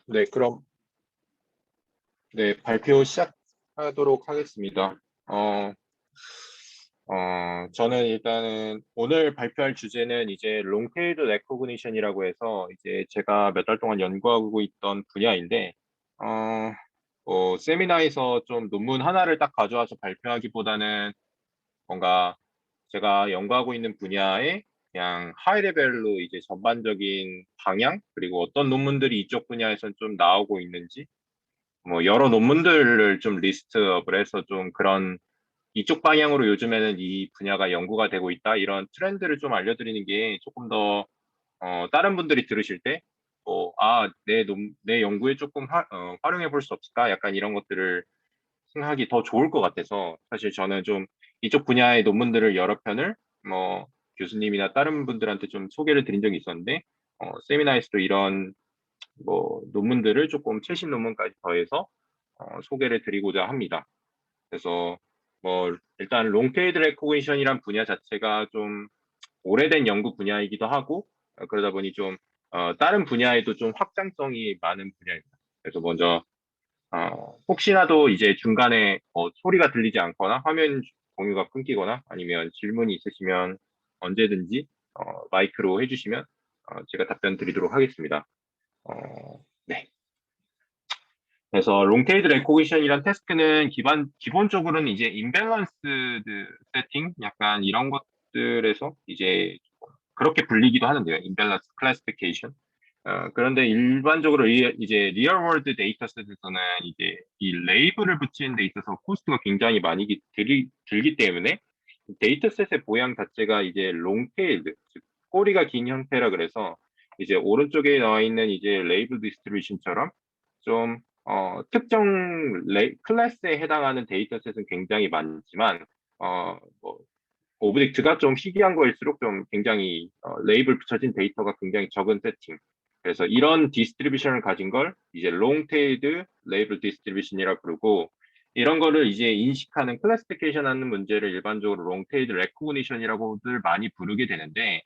네, 그럼 네, 발표 시작하도록 하겠습니다. 어, 저는 일단은 오늘 발표할 주제는 이제 롱테일드 레코그니션이라고 해서 이제 제가 몇 달 동안 연구하고 있던 분야인데, 어, 세미나에서 좀 논문 하나를 딱 가져와서 발표하기보다는 뭔가 제가 연구하고 있는 분야에 그냥 하이 레벨로 이제 전반적인 방향, 그리고 어떤 논문들이 이쪽 분야에선 좀 나오고 있는지, 뭐 여러 논문들을 좀 리스트업을 해서 좀 그런 이쪽 방향으로 요즘에는 이 분야가 연구가 되고 있다 이런 트렌드를 좀 알려드리는 게 조금 더 다른 분들이 들으실 때 내 연구에 조금 활용해 볼 수 없을까 약간 이런 것들을 생각하기 더 좋을 것 같아서 사실 저는 좀 이쪽 분야의 논문들을 여러 편을 뭐 교수님이나 다른 분들한테 좀 소개를 드린 적이 있었는데 세미나에서도 이런 뭐 논문들을 조금 최신 논문까지 더해서 소개를 드리고자 합니다. 그래서 뭐 일단 롱테일 레코그니션이란 분야 자체가 좀 오래된 연구 분야이기도 하고 그러다 보니 좀 다른 분야에도 좀 확장성이 많은 분야입니다. 그래서 먼저 혹시라도 이제 중간에 소리가 들리지 않거나 화면 공유가 끊기거나 아니면 질문이 있으시면 언제든지 마이크로 해주시면 제가 답변 드리도록 하겠습니다. 어, 네. 그래서 롱테이드 레코기션이란 태스크는 기본적으로는 이제 임밸런스드 세팅 약간 이런 것들에서 이제 그렇게 불리기도 하는데요. 임밸런스 클래시피케이션. 그런데 일반적으로 이제 리얼 월드 데이터셋에서는 이제 이 레이블을 붙이는 데 있어서 코스트가 굉장히 많이 들기 때문에 데이터셋의 모양 자체가 이제 롱테일드, 즉 꼬리가 긴 형태라 그래서 이제 오른쪽에 나와 있는 이제 레이블 디스트리뷰션처럼 좀 특정 클래스에 해당하는 데이터셋은 굉장히 많지만 뭐 오브젝트가 좀 희귀한 거일수록 좀 굉장히 레이블 붙여진 데이터가 굉장히 적은 세팅. 그래서 이런 디스트리뷰션을 가진 걸 이제 롱테일드 레이블 디스트리뷰션이라 부르고 이런 거를 이제 인식하는 클래시피케이션 하는 문제를 일반적으로 롱테일드 레코그니션이라고들 많이 부르게 되는데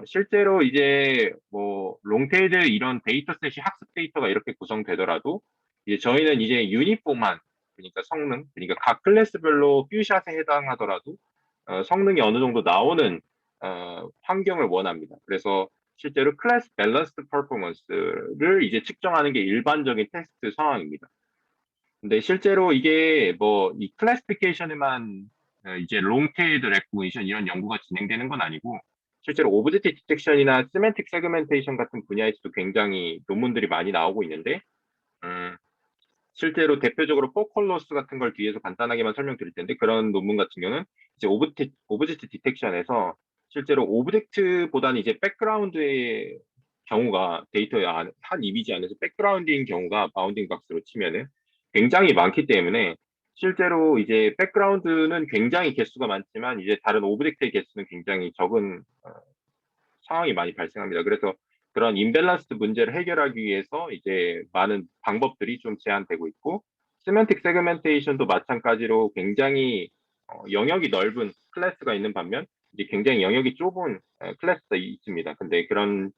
실제로 이제 뭐 롱테일드 이런 데이터셋이 학습 데이터가 이렇게 구성되더라도 이제 저희는 이제 유니폼한 그러니까 성능 그러니까 각 클래스별로 퓨샷에 해당하더라도 성능이 어느 정도 나오는 환경을 원합니다. 그래서 실제로 클래스 밸런스드 퍼포먼스를 이제 측정하는 게 일반적인 테스트 상황입니다. 근데 실제로 이게 뭐 이 클래시피케이션에만 이제 롱테일드 레코니션 이런 연구가 진행되는 건 아니고 실제로 오브젝트 디텍션이나 세멘틱 세그멘테이션 같은 분야에서도 굉장히 논문들이 많이 나오고 있는데 음, 실제로 대표적으로 포컬로스 같은 걸 뒤에서 간단하게만 설명드릴 텐데 그런 논문 같은 경우는 이제 오브젝트 디텍션에서 실제로 오브젝트보다는 이제 백그라운드의 경우가 데이터의 한 이미지 안에서 백그라운드인 경우가 바운딩 박스로 치면은 굉장히 많기 때문에 실제로 이제 백그라운드는 굉장히 개수가 많지만 이제 다른 오브젝트의 개수는 굉장히 적은 상황이 많이 발생합니다. 그래서 그런 임밸런스 문제를 해결하기 위해서 이제 많은 방법들이 좀 제한되고 있고, 세멘틱 세그멘테이션도 마찬가지로 굉장히 영역이 넓은 클래스가 있는 반면, 이제 굉장히 영역이 좁은 클래스가 있습니다. 근데 그런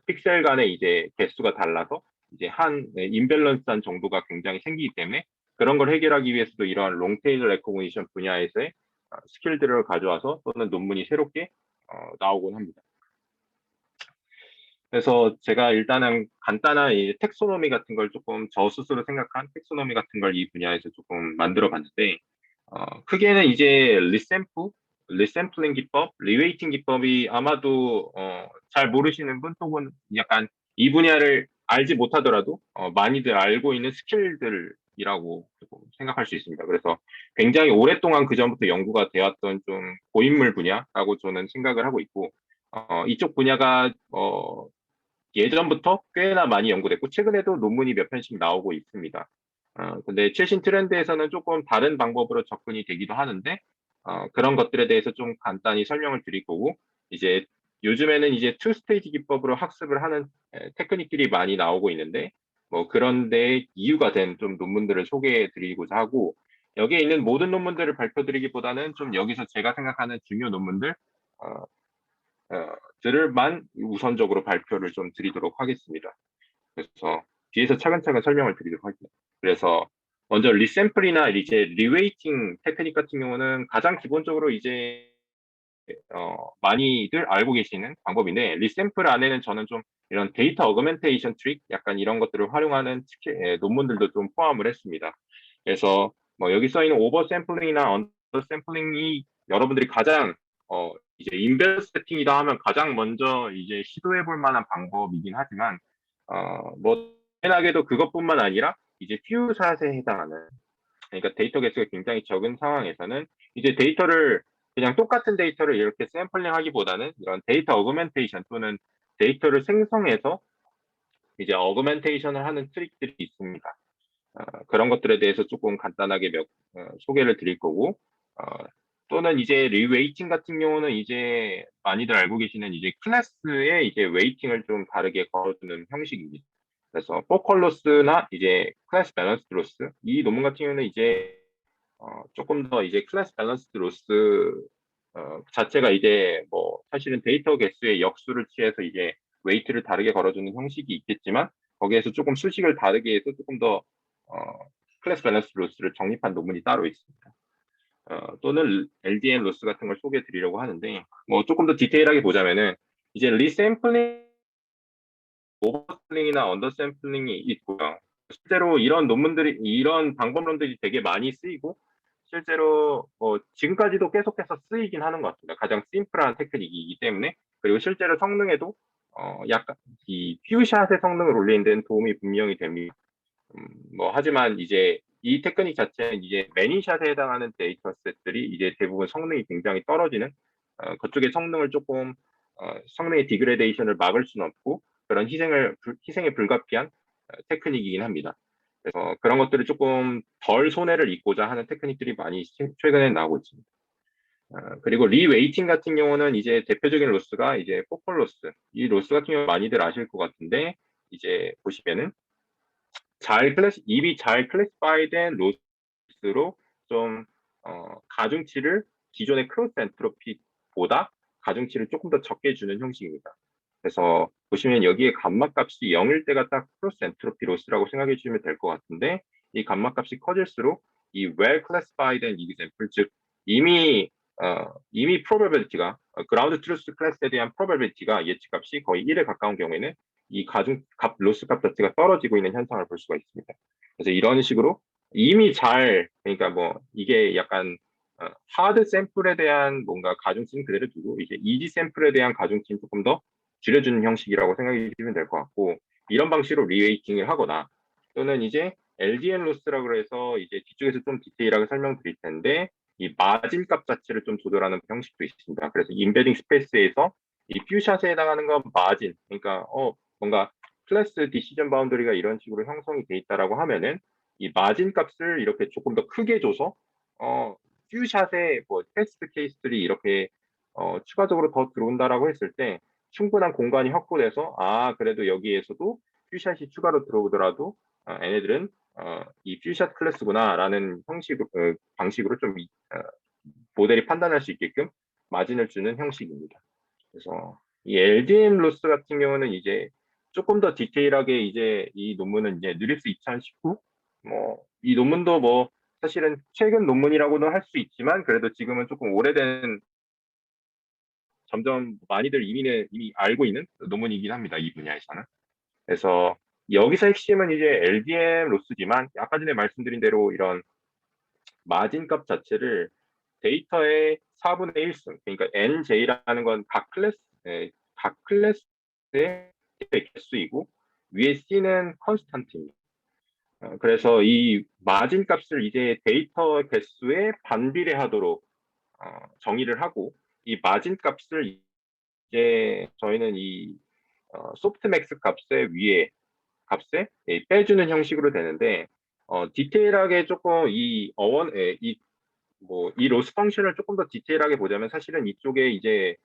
픽셀 간의 이제 개수가 달라서 이제 한 임밸런스한 정도가 굉장히 생기기 때문에 그런 걸 해결하기 위해서도 이러한 롱테일 레코그니션 분야에서의 스킬들을 가져와서 또는 논문이 새롭게 나오곤 합니다. 그래서 제가 일단은 간단한 이 텍소노미 같은 걸 조금 저 스스로 생각한 텍소노미 같은 걸 이 분야에서 조금 만들어 봤는데, 크게는 이제 리샘플링 기법, 리웨이팅 기법이 아마도 잘 모르시는 분 또는 약간 이 분야를 알지 못하더라도 많이들 알고 있는 스킬들이라고 조금 생각할 수 있습니다. 그래서 굉장히 오랫동안 그전부터 연구가 되었던 좀 고인물 분야라고 저는 생각을 하고 있고, 이쪽 분야가 예전부터 꽤나 많이 연구됐고, 최근에도 논문이 몇 편씩 나오고 있습니다. 근데 최신 트렌드에서는 조금 다른 방법으로 접근이 되기도 하는데, 그런 것들에 대해서 좀 간단히 설명을 드릴 거고, 이제 요즘에는 이제 투 스테이지 기법으로 학습을 하는 테크닉들이 많이 나오고 있는데, 뭐 그런데 이유가 된 좀 논문들을 소개해 드리고자 하고, 여기에 있는 모든 논문들을 발표드리기보다는 좀 여기서 제가 생각하는 중요 논문들, 어, 들을만 우선적으로 발표를 좀 드리도록 하겠습니다. 그래서 뒤에서 차근차근 설명을 드리도록 할게요. 그래서 먼저 리샘플이나 이제 리웨이팅 테크닉 같은 경우는 가장 기본적으로 이제 많이들 알고 계시는 방법인데, 리샘플 안에는 저는 좀 이런 데이터 어그멘테이션 트릭 약간 이런 것들을 활용하는 논문들도 좀 포함을 했습니다. 그래서 뭐 여기 써 있는 오버 샘플링이나 언더 샘플링이 여러분들이 가장 이제 인베러스 세팅이다 하면 가장 먼저 이제 시도해 볼 만한 방법이긴 하지만 뭐 당연하게도 그것뿐만 아니라 이제 퓨샷에 해당하는, 그러니까 데이터 개수가 굉장히 적은 상황에서는 이제 데이터를 그냥 똑같은 데이터를 이렇게 샘플링 하기보다는 이런 데이터 어그멘테이션 또는 데이터를 생성해서 이제 어그멘테이션을 하는 트릭들이 있습니다. 그런 것들에 대해서 조금 간단하게 소개를 드릴 거고, 어, 또는 이제 리웨이팅 같은 경우는 이제 많이들 알고 계시는 이제 클래스의 이제 웨이팅을 좀 다르게 걸어주는 형식입니다. 그래서 포컬로스나 이제 클래스 밸런스 로스 이 논문 같은 경우는 이제 조금 더 이제 클래스 밸런스 로스 자체가 이제 뭐 사실은 데이터 개수의 역수를 취해서 이제 웨이트를 다르게 걸어주는 형식이 있겠지만 거기에서 조금 수식을 다르게 해서 조금 더 클래스 밸런스 로스를 정립한 논문이 따로 있습니다. 또는 LDN 로스 같은 걸 소개해 드리려고 하는데 뭐 조금 더 디테일하게 보자면은 이제 리샘플링, 오버샘플링이나 언더샘플링이 있고요. 실제로 이런 논문들이 이런 방법론들이 되게 많이 쓰이고 실제로 지금까지도 계속해서 쓰이긴 하는 것 같습니다. 가장 심플한 테크닉이기 때문에. 그리고 실제로 성능에도 약간 이 퓨샷의 성능을 올리는 데는 도움이 분명히 됩니다. 뭐 하지만 이제 이 테크닉 자체는 이제 매니샷에 해당하는 데이터셋들이 이제 대부분 성능이 굉장히 떨어지는 그쪽의 성능을 조금 성능의 디그레데이션을 막을 수는 없고 그런 희생에 불가피한 테크닉이긴 합니다. 그래서 그런 것들을 조금 덜 손해를 입고자 하는 테크닉들이 많이 최근에 나오고 있습니다. 그리고 리웨이팅 같은 경우는 이제 대표적인 로스가 이제 포컬 로스. 이 로스 같은 경우 많이들 아실 것 같은데 이제 보시면은 이미 잘 클래시파이된 로스로 좀 가중치를 기존의 크로스 엔트로피보다 가중치를 조금 더 적게 주는 형식입니다. 그래서 보시면 여기에 감마값이 0일 때가 딱 크로스 엔트로피 로스라고 생각해 주시면 될 것 같은데 이 감마값이 커질수록 이 well classified example 즉 이미 probability가 그라운드 트루스 클래스에 대한 probability가 예측값이 거의 1에 가까운 경우에는 이 로스 값 자체가 떨어지고 있는 현상을 볼 수가 있습니다. 그래서 이런 식으로 이미 그러니까 뭐 이게 약간 하드 샘플에 대한 뭔가 가중치는 그대로 두고 이제 이지 샘플에 대한 가중치는 조금 더 줄여주는 형식이라고 생각해 주시면 될 것 같고 이런 방식으로 리웨이팅을 하거나 또는 이제 LDN 로스라고 해서 이제 뒤쪽에서 좀 디테일하게 설명드릴 텐데 이 마진 값 자체를 좀 조절하는 형식도 있습니다. 그래서 인베딩 스페이스에서 이 퓨샷에 해당하는 건 마진, 그러니까 뭔가 클래스 디시전 바운더리가 이런 식으로 형성이 돼 있다라고 하면은 이 마진 값을 이렇게 조금 더 크게 줘서 퓨샷의 뭐 테스트 케이스들이 이렇게 추가적으로 더 들어온다라고 했을 때 충분한 공간이 확보돼서 그래도 여기에서도 퓨샷이 추가로 들어오더라도 얘네들은 이 퓨샷 클래스구나라는 방식으로 좀 모델이 판단할 수 있게끔 마진을 주는 형식입니다. 그래서 이 LDM 로스 같은 경우는 이제 조금 더 디테일하게 이제 이 논문은 이제 누립스 2019 뭐 이 논문도 뭐 사실은 최근 논문이라고는 할 수 있지만 그래도 지금은 조금 오래된 점점 많이들 이미 알고 있는 논문이긴 합니다. 이 분야에서는. 그래서 여기서 핵심은 이제 LDM 로스지만 아까 전에 말씀드린 대로 이런 마진 값 자체를 데이터의 4분의 1승, 그러니까 NJ라는 건 각 클래스의 개수이고 위에 C는 컨스탄트입니다. 그래서 이 마진 값을 이제 데이터 개수에 반비례하도록 정의를 하고 이 마진 값을 이제 저희는 이 소프트맥스 값에 빼주는 형식으로 되는데 디테일하게 조금 이 로스 펑션을 조금 더 디테일하게 보자면 사실은 이쪽에 이제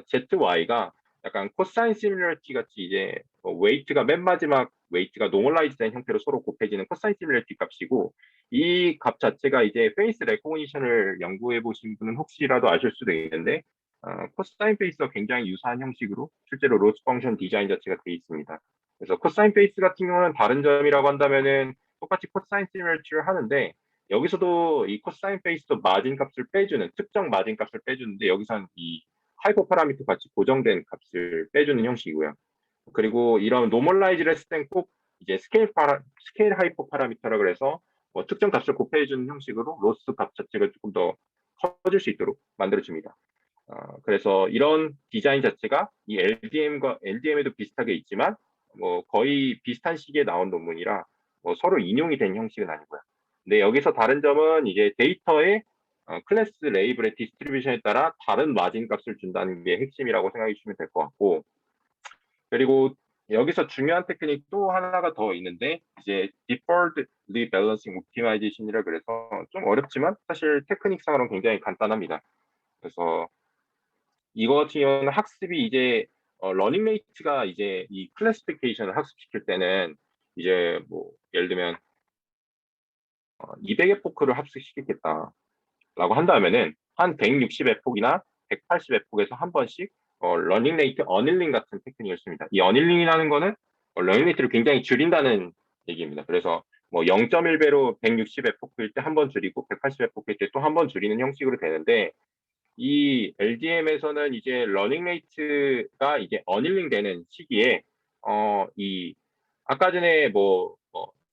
ZY가 약간 코사인 시뮬러티 같이 이제 웨이트가 맨 마지막 웨이트가 노멀라이즈 된 형태로 서로 곱해지는 코사인 시뮬러티 값이고 이 값 자체가 이제 페이스 레코그니션을 연구해 보신 분은 혹시라도 아실 수도 있는데 코사인 페이스와 굉장히 유사한 형식으로 실제로 로스 펑션 디자인 자체가 되어 있습니다. 그래서 코사인 베이스 같은 경우는 다른 점이라고 한다면은 똑같이 코사인 시뮬레이션을 하는데 여기서도 이 코사인 베이스도 마진 값을 빼주는 특정 마진 값을 빼주는데 여기서는 이 하이퍼 파라미터 같이 고정된 값을 빼주는 형식이고요. 그리고 이런 노멀라이즈를 했을 땐 꼭 이제 스케일 하이퍼 파라미터라 그래서 뭐 특정 값을 곱해주는 형식으로 로스 값 자체가 조금 더 커질 수 있도록 만들어줍니다. 그래서 이런 디자인 자체가 이 LDM에도 비슷하게 있지만 뭐 거의 비슷한 시기에 나온 논문이라 뭐 서로 인용이 된 형식은 아니고요. 근데 여기서 다른 점은 이제 데이터의 클래스 레이블의 디스트리뷰션에 따라 다른 마진 값을 준다는 게 핵심이라고 생각해 주시면 될 것 같고, 그리고 여기서 중요한 테크닉 또 하나가 더 있는데 이제 deferred rebalancing optimization이라 그래서 좀 어렵지만 사실 테크닉상으로는 굉장히 간단합니다. 그래서 이거 같은 경우는 학습이 이제 러닝 레이트가 이제 이 클래시피케이션을 학습시킬 때는 이제 뭐 예를 들면 200의 포크를 학습시키겠다라고 한다면은 한 160의 폭이나 180의 폭에서 한 번씩 러닝 레이트 어닐링 같은 테크닉을 씁니다. 이 어닐링이라는 거는 러닝 레이트를 굉장히 줄인다는 얘기입니다. 그래서 뭐 0.1배로 160의 포크일 때 한 번 줄이고 180의 포크일 때 또 한 번 줄이는 형식으로 되는데 이 LDM에서는 이제 러닝 레이트가 이제 어닐링 되는 시기에 이 아까 전에 뭐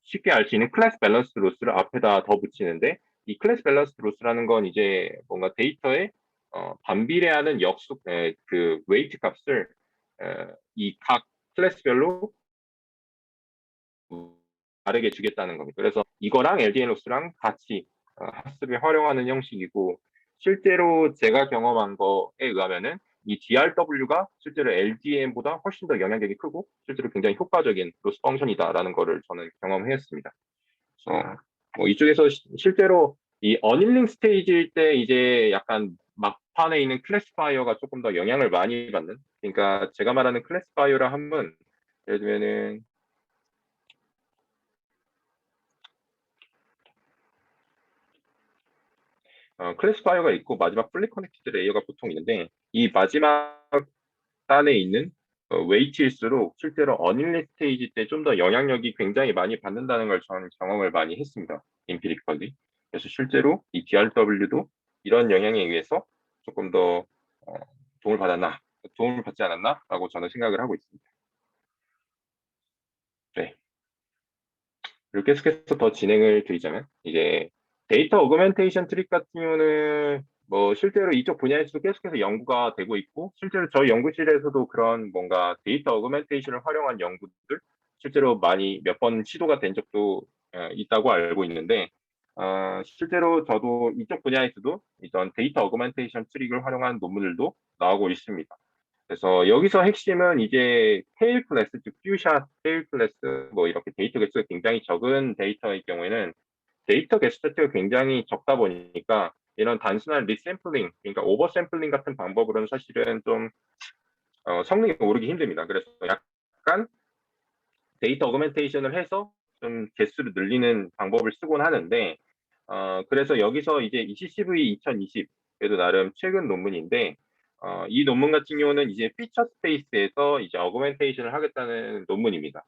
쉽게 알 수 있는 클래스 밸런스 로스를 앞에다 더 붙이는데 이 클래스 밸런스 로스라는 건 이제 뭔가 데이터에 반비례하는 그 웨이트 값을 이 각 클래스별로 다르게 주겠다는 겁니다. 그래서 이거랑 LDN 로스랑 같이 학습에 활용하는 형식이고 실제로 제가 경험한 거에 의하면은 이 DRW가 실제로 LDM보다 훨씬 더 영향력이 크고 실제로 굉장히 효과적인 로스 펑션이다라는 거를 저는 경험했습니다. 그래서 뭐 이쪽에서 실제로 이 어닐링 스테이지일 때 이제 약간 막판에 있는 클래시파이어가 조금 더 영향을 많이 받는, 그러니까 제가 말하는 클래시파이어라 하면 예를 들면은 클래시파이어가 있고 마지막 풀리 커넥티드 레이어가 보통 있는데 이 마지막 단에 있는 웨이트일수록 실제로 어닐링 스테이지 때 좀 더 영향력이 굉장히 많이 받는다는 걸 저는 경험을 많이 했습니다. 임피리컬리. 그래서 실제로 이 DRW도 이런 영향에 의해서 조금 더 도움을 받지 않았나라고 저는 생각을 하고 있습니다. 네. 그리고 계속해서 더 진행을 드리자면 이제 데이터 어그멘테이션 트릭 같은 경우는 뭐 실제로 이쪽 분야에서도 계속해서 연구가 되고 있고 실제로 저희 연구실에서도 그런 뭔가 데이터 어그멘테이션을 활용한 연구들 실제로 많이 몇 번 시도가 된 적도 있다고 알고 있는데 실제로 저도 이쪽 분야에서도 이런 데이터 어그멘테이션 트릭을 활용한 논문들도 나오고 있습니다. 그래서 여기서 핵심은 이제 테일 클래스, 즉 퓨샷 테일 클래스, 뭐 이렇게 데이터 개수가 굉장히 적은 데이터의 경우에는 데이터 개수 자체가 굉장히 적다 보니까 이런 단순한 리샘플링, 그러니까 오버샘플링 같은 방법으로는 사실은 좀 성능이 오르기 힘듭니다. 그래서 약간 데이터 어그멘테이션을 해서 좀 개수를 늘리는 방법을 쓰곤 하는데 그래서 여기서 이제 ECCV 2020 그래도 나름 최근 논문인데 이 논문 같은 경우는 이제 피처 스페이스에서 이제 어그멘테이션을 하겠다는 논문입니다.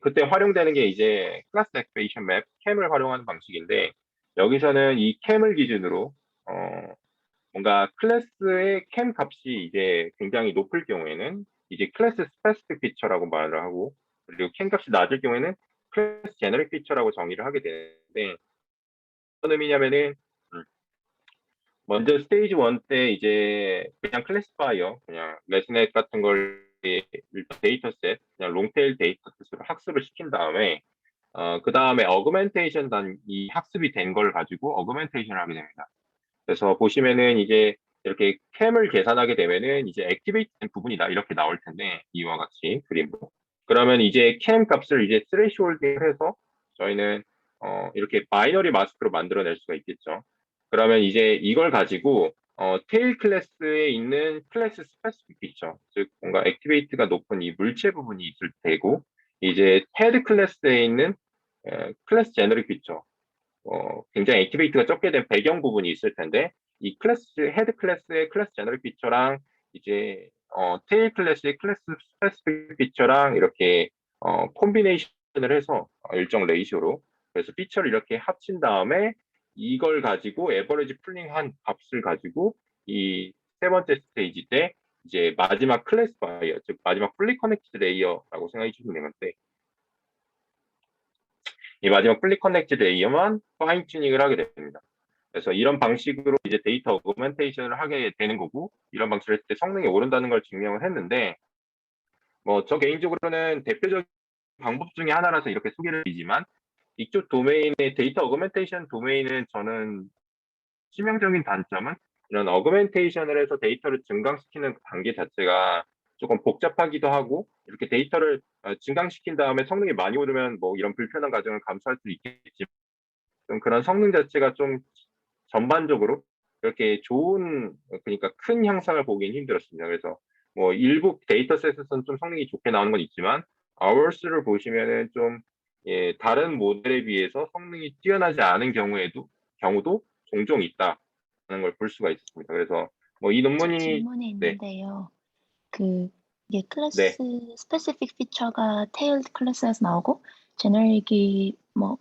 그때 활용되는 게 이제 클래스 액티베이션 맵, 캠을 활용하는 방식인데 여기서는 이 캠을 기준으로 뭔가 클래스의 캠 값이 이제 굉장히 높을 경우에는 이제 클래스 스페시픽 피처라고 말을 하고 그리고 캠 값이 낮을 경우에는 클래스 제너릭 피처라고 정의를 하게 되는데 어떤 의미냐면은 먼저 스테이지 1 때 이제 그냥 클래시파이어, 그냥 레스넷 같은 걸 데이터셋, 그냥 롱테일 데이터셋으로 학습을 시킨 다음에 그 다음에 어그멘테이션 이 학습이 된 걸 가지고 어그멘테이션을 하게 됩니다. 그래서 보시면은 이제 이렇게 캠을 계산하게 되면은 이제 액티베이트 된 부분이다 이렇게 나올 텐데 이와 같이 그림으로 그러면 이제 캠 값을 이제 스레시홀딩을 해서 저희는 이렇게 바이너리 마스크로 만들어낼 수가 있겠죠. 그러면 이제 이걸 가지고 테일 클래스에 있는 클래스 스페시픽 피처, 즉 뭔가 액티베이트가 높은 이 물체 부분이 있을 테고 이제 헤드 클래스에 있는 클래스 제너릭 피처, 굉장히 액티베이트가 적게 된 배경 부분이 있을 텐데 이 클래스 헤드 클래스의 클래스 제너럴 피처랑 이제 테일 클래스의 클래스 스페시픽 피처랑 이렇게 콤비네이션을 해서 일정 레이쇼로 그래서 피처를 이렇게 합친 다음에 이걸 가지고 에버리지 풀링한 값을 가지고 이 세 번째 스테이지 때 이제 마지막 클래스파이어 즉 마지막 풀리 커넥티드 레이어라고 생각해 주시면 되는데 이 마지막 풀리 커넥티드 레이어만 파인 튜닝을 하게 됩니다. 그래서 이런 방식으로 이제 데이터 어그멘테이션을 하게 되는 거고 이런 방식을 했을 때 성능이 오른다는 걸 증명을 했는데 뭐 저 개인적으로는 대표적인 방법 중에 하나라서 이렇게 소개를 드리지만 이쪽 도메인의 데이터 어그멘테이션 도메인은 저는 치명적인 단점은 이런 어그멘테이션을 해서 데이터를 증강시키는 단계 자체가 조금 복잡하기도 하고 이렇게 데이터를 증강시킨 다음에 성능이 많이 오르면 뭐 이런 불편한 과정을 감수할 수 있겠지만 좀 그런 성능 자체가 좀 전반적으로 그렇게 좋은 그러니까 큰 향상을 보기는 힘들었습니다. 그래서 뭐 일부 데이터셋에서는 좀 성능이 좋게 나오는 건 있지만 Hours를 보시면은 좀 예, 다른 모델에 비해서 성능이 뛰어나지 않은 경우도 종종 있다는 걸 볼 수가 있었습니다. 그래서 뭐 이 저 논문이 질문이 네, 있는데요. 그 이게 클래스 네, 스페시픽 피처가 테일드 클래스에서 나오고 제너릭이 뭐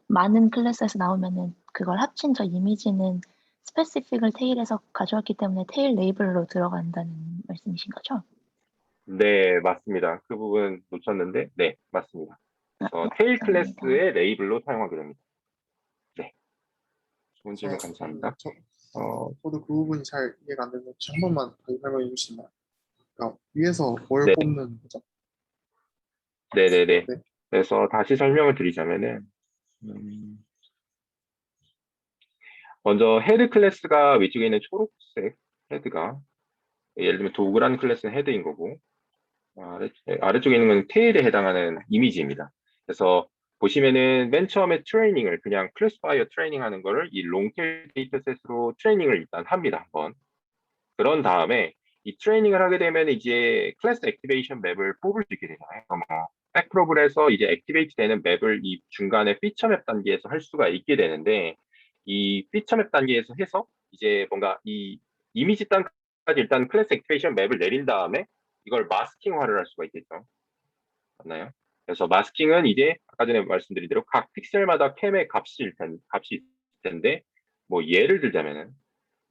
많은 클래스에서 나오면은 그걸 합친 저 이미지는 스페시픽을 테일에서 가져왔기 때문에 테일 레이블로 들어간다는 말씀이신 거죠? 네, 맞습니다. 그 부분 놓쳤는데, 네, 맞습니다. 그래서 테일 감사합니다. 클래스의 레이블로 사용하게 됩니다. 네, 좋은 질문 저, 감사합니다. 저, 저도 그 부분이 잘 이해가 안 되는데 혹시 한 번만 다시 설명해 주시나요? 그러니까 위에서 뭘 네, 뽑는 거죠? 네네네. 네. 그래서 다시 설명을 드리자면은, 음, 먼저 헤드 클래스가 위쪽에 있는 초록색 헤드가, 예를 들면 도그란 클래스는 헤드인 거고, 아래쪽에 있는 건 테일에 해당하는 이미지입니다. 그래서 보시면은 맨 처음에 트레이닝을 그냥 클래스파이어 트레이닝 하는 거를 이 롱테일 데이터셋으로 트레이닝을 일단 합니다. 한번. 그런 다음에 이 트레이닝을 하게 되면 이제 클래스 액티베이션 맵을 뽑을 수 있게 되잖아요. 뭐 백프로브에서 이제 액티베이트 되는 맵을 이 중간에 피처 맵 단계에서 할 수가 있게 되는데 이 피처 맵 단계에서 해서 이제 뭔가 이 이미지 단까지 일단 클래스 액티베이션 맵을 내린 다음에 이걸 마스킹화를 할 수가 있겠죠. 맞나요? 그래서 마스킹은 이제 아까 전에 말씀드린 대로 각 픽셀마다 캠의 값이 있을 텐데 뭐 예를 들자면은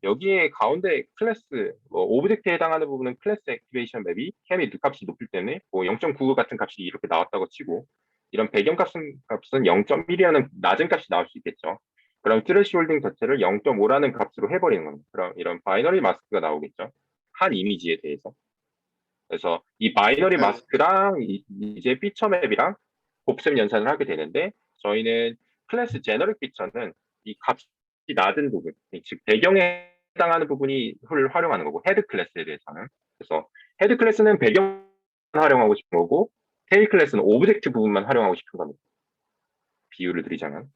여기에 가운데 클래스, 뭐 오브젝트에 해당하는 부분은 클래스 액티베이션 맵이 캠의 값이 높기 때문에 뭐 0.99 같은 값이 이렇게 나왔다고 치고 이런 배경값은 0.1이라는 낮은 값이 나올 수 있겠죠. 그럼 트레시홀딩 자체를 0.5라는 값으로 해버리는 겁니다. 그럼 이런 바이너리 마스크가 나오겠죠. 한 이미지에 대해서. 그래서 이 바이너리 네. 마스크랑 이제 피처 맵이랑 곱셈 연산을 하게 되는데 저희는 클래스 제너릭 피처는 이 값이 낮은 부분, 즉 배경에 해당하는 부분이 활용하는 거고 헤드 클래스에 대해서는 그래서 헤드 클래스는 배경 활용하고 싶은 거고 테일 클래스는 오브젝트 부분만 활용하고 싶은 겁니다. 비유를 드리자면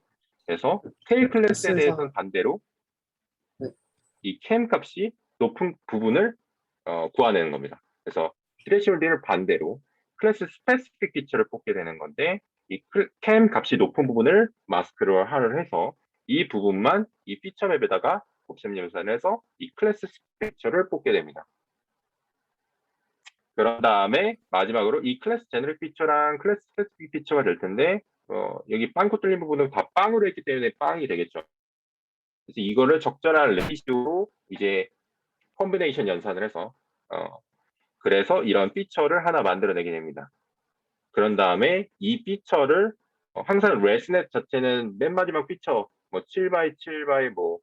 그래서 테일 클래스에 S에서 대해서는 반대로 네. 이 캠 값이 높은 부분을 구하내는 겁니다. 그래서 트레시홀딩을 반대로 클래스 스페시픽 피처를 뽑게 되는 건데 이 캠 값이 높은 부분을 마스크로 하를 해서 이 부분만 이 피처 맵에다가 곱셈 연산해서 이 클래스 스페시픽 피처를 뽑게 됩니다. 그런 다음에 마지막으로 이 클래스 제너럴 피처랑 클래스 스페시픽 피처가 될 텐데 여기 빵꾸 뚫린 부분은 다 빵으로 했기 때문에 빵이 되겠죠. 그래서 이거를 적절한 레이시오로 이제 콤비네이션 연산을 해서 그래서 이런 피처를 하나 만들어내게 됩니다. 그런 다음에 이 피처를 항상 레스넷 자체는 맨 마지막 피처 뭐 7x 7x 뭐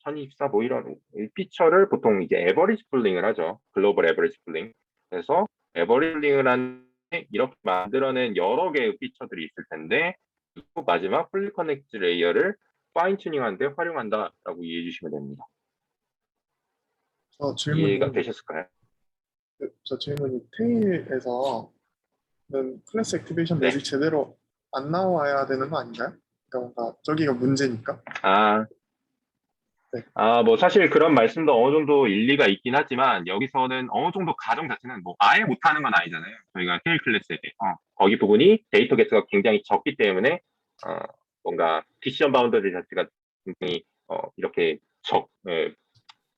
1024 뭐 이런 이 피처를 보통 이제 에버리지 풀링을 하죠. 글로벌 에버리지 풀링. 그래서 에버리지 풀링을 한 이렇게 만들어낸 여러 개의 피처들이 있을 텐데 마지막 풀리 커넥트 레이어를 파인 튜닝하는데 활용한다라고 이해해 주시면 됩니다. 저 이해가 질문이 되셨을까요? 테일에서는 클래스 액티베이션 네. 맵이 제대로 안 나와야 되는 거 아닌가요? 그러니까 뭔가 저기가 문제니까. 아, 네. 뭐 사실 그런 말씀도 어느 정도 일리가 있긴 하지만 여기서는 어느 정도 가정 자체는 뭐 아예 못하는 건 아니잖아요. 저희가 테일 클래스에 대해 거기 부분이 데이터 개수가 굉장히 적기 때문에 어, 뭔가 디시전 바운더리 자체가 굉장히 이렇게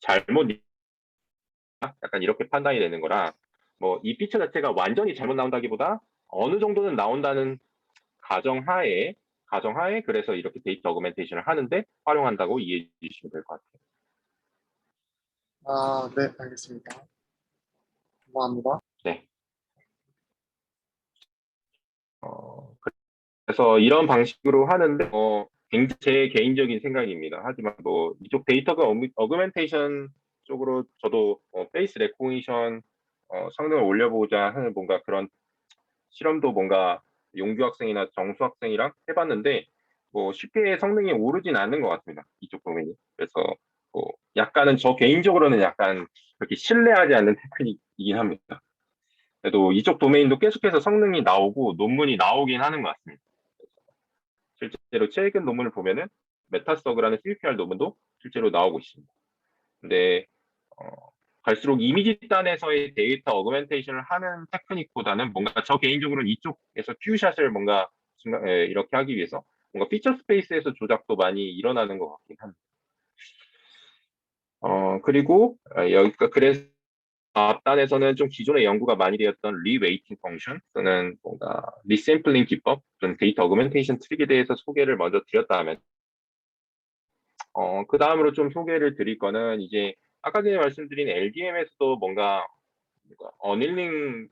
잘못 약간 이렇게 판단이 되는 거라 뭐 이 피처 자체가 완전히 잘못 나온다기보다 어느 정도는 나온다는 가정하에 그래서 이렇게 데이터 어그멘테이션을 하는데 활용한다고 이해해 주시면 될 것 같아요. 아, 네, 알겠습니다. 감사합니다. 네. 그래서 이런 방식으로 하는데 굉장히 제 개인적인 생각입니다. 하지만 뭐 이쪽 데이터가 어그멘테이션 쪽으로 저도 페이스 레코니션 성능을 올려보자 하는 뭔가 그런 실험도 뭔가 용규 학생이나 정수 학생이랑 해봤는데 뭐 쉽게 성능이 오르진 않는 것 같습니다. 이쪽 도면이. 그래서 뭐 약간은 저 개인적으로는 약간 그렇게 신뢰하지 않는 테크닉이긴 합니다. 그래도 이쪽 도메인도 계속해서 성능이 나오고 논문이 나오긴 하는 것 같습니다. 실제로 최근 논문을 보면은 메타서그라는 CPR 논문도 실제로 나오고 있습니다. 근데 어, 갈수록 이미지 단에서의 데이터 어그멘테이션을 하는 테크닉보다는 뭔가 저 개인적으로는 이쪽에서 큐샷을 뭔가 이렇게 하기 위해서 뭔가 피처 스페이스에서 조작도 많이 일어나는 것 같긴 합니다. 그리고 여기가 그래서 앞단에서는 좀 기존의 연구가 많이 되었던 리웨이팅 펑션 또는 뭔가 리샘플링 기법 또는 데이터 어그멘테이션 트릭에 대해서 소개를 먼저 드렸다면 그 다음으로 좀 소개를 드릴 거는 이제 아까 전에 말씀드린 LDM에서도 뭔가 어닐링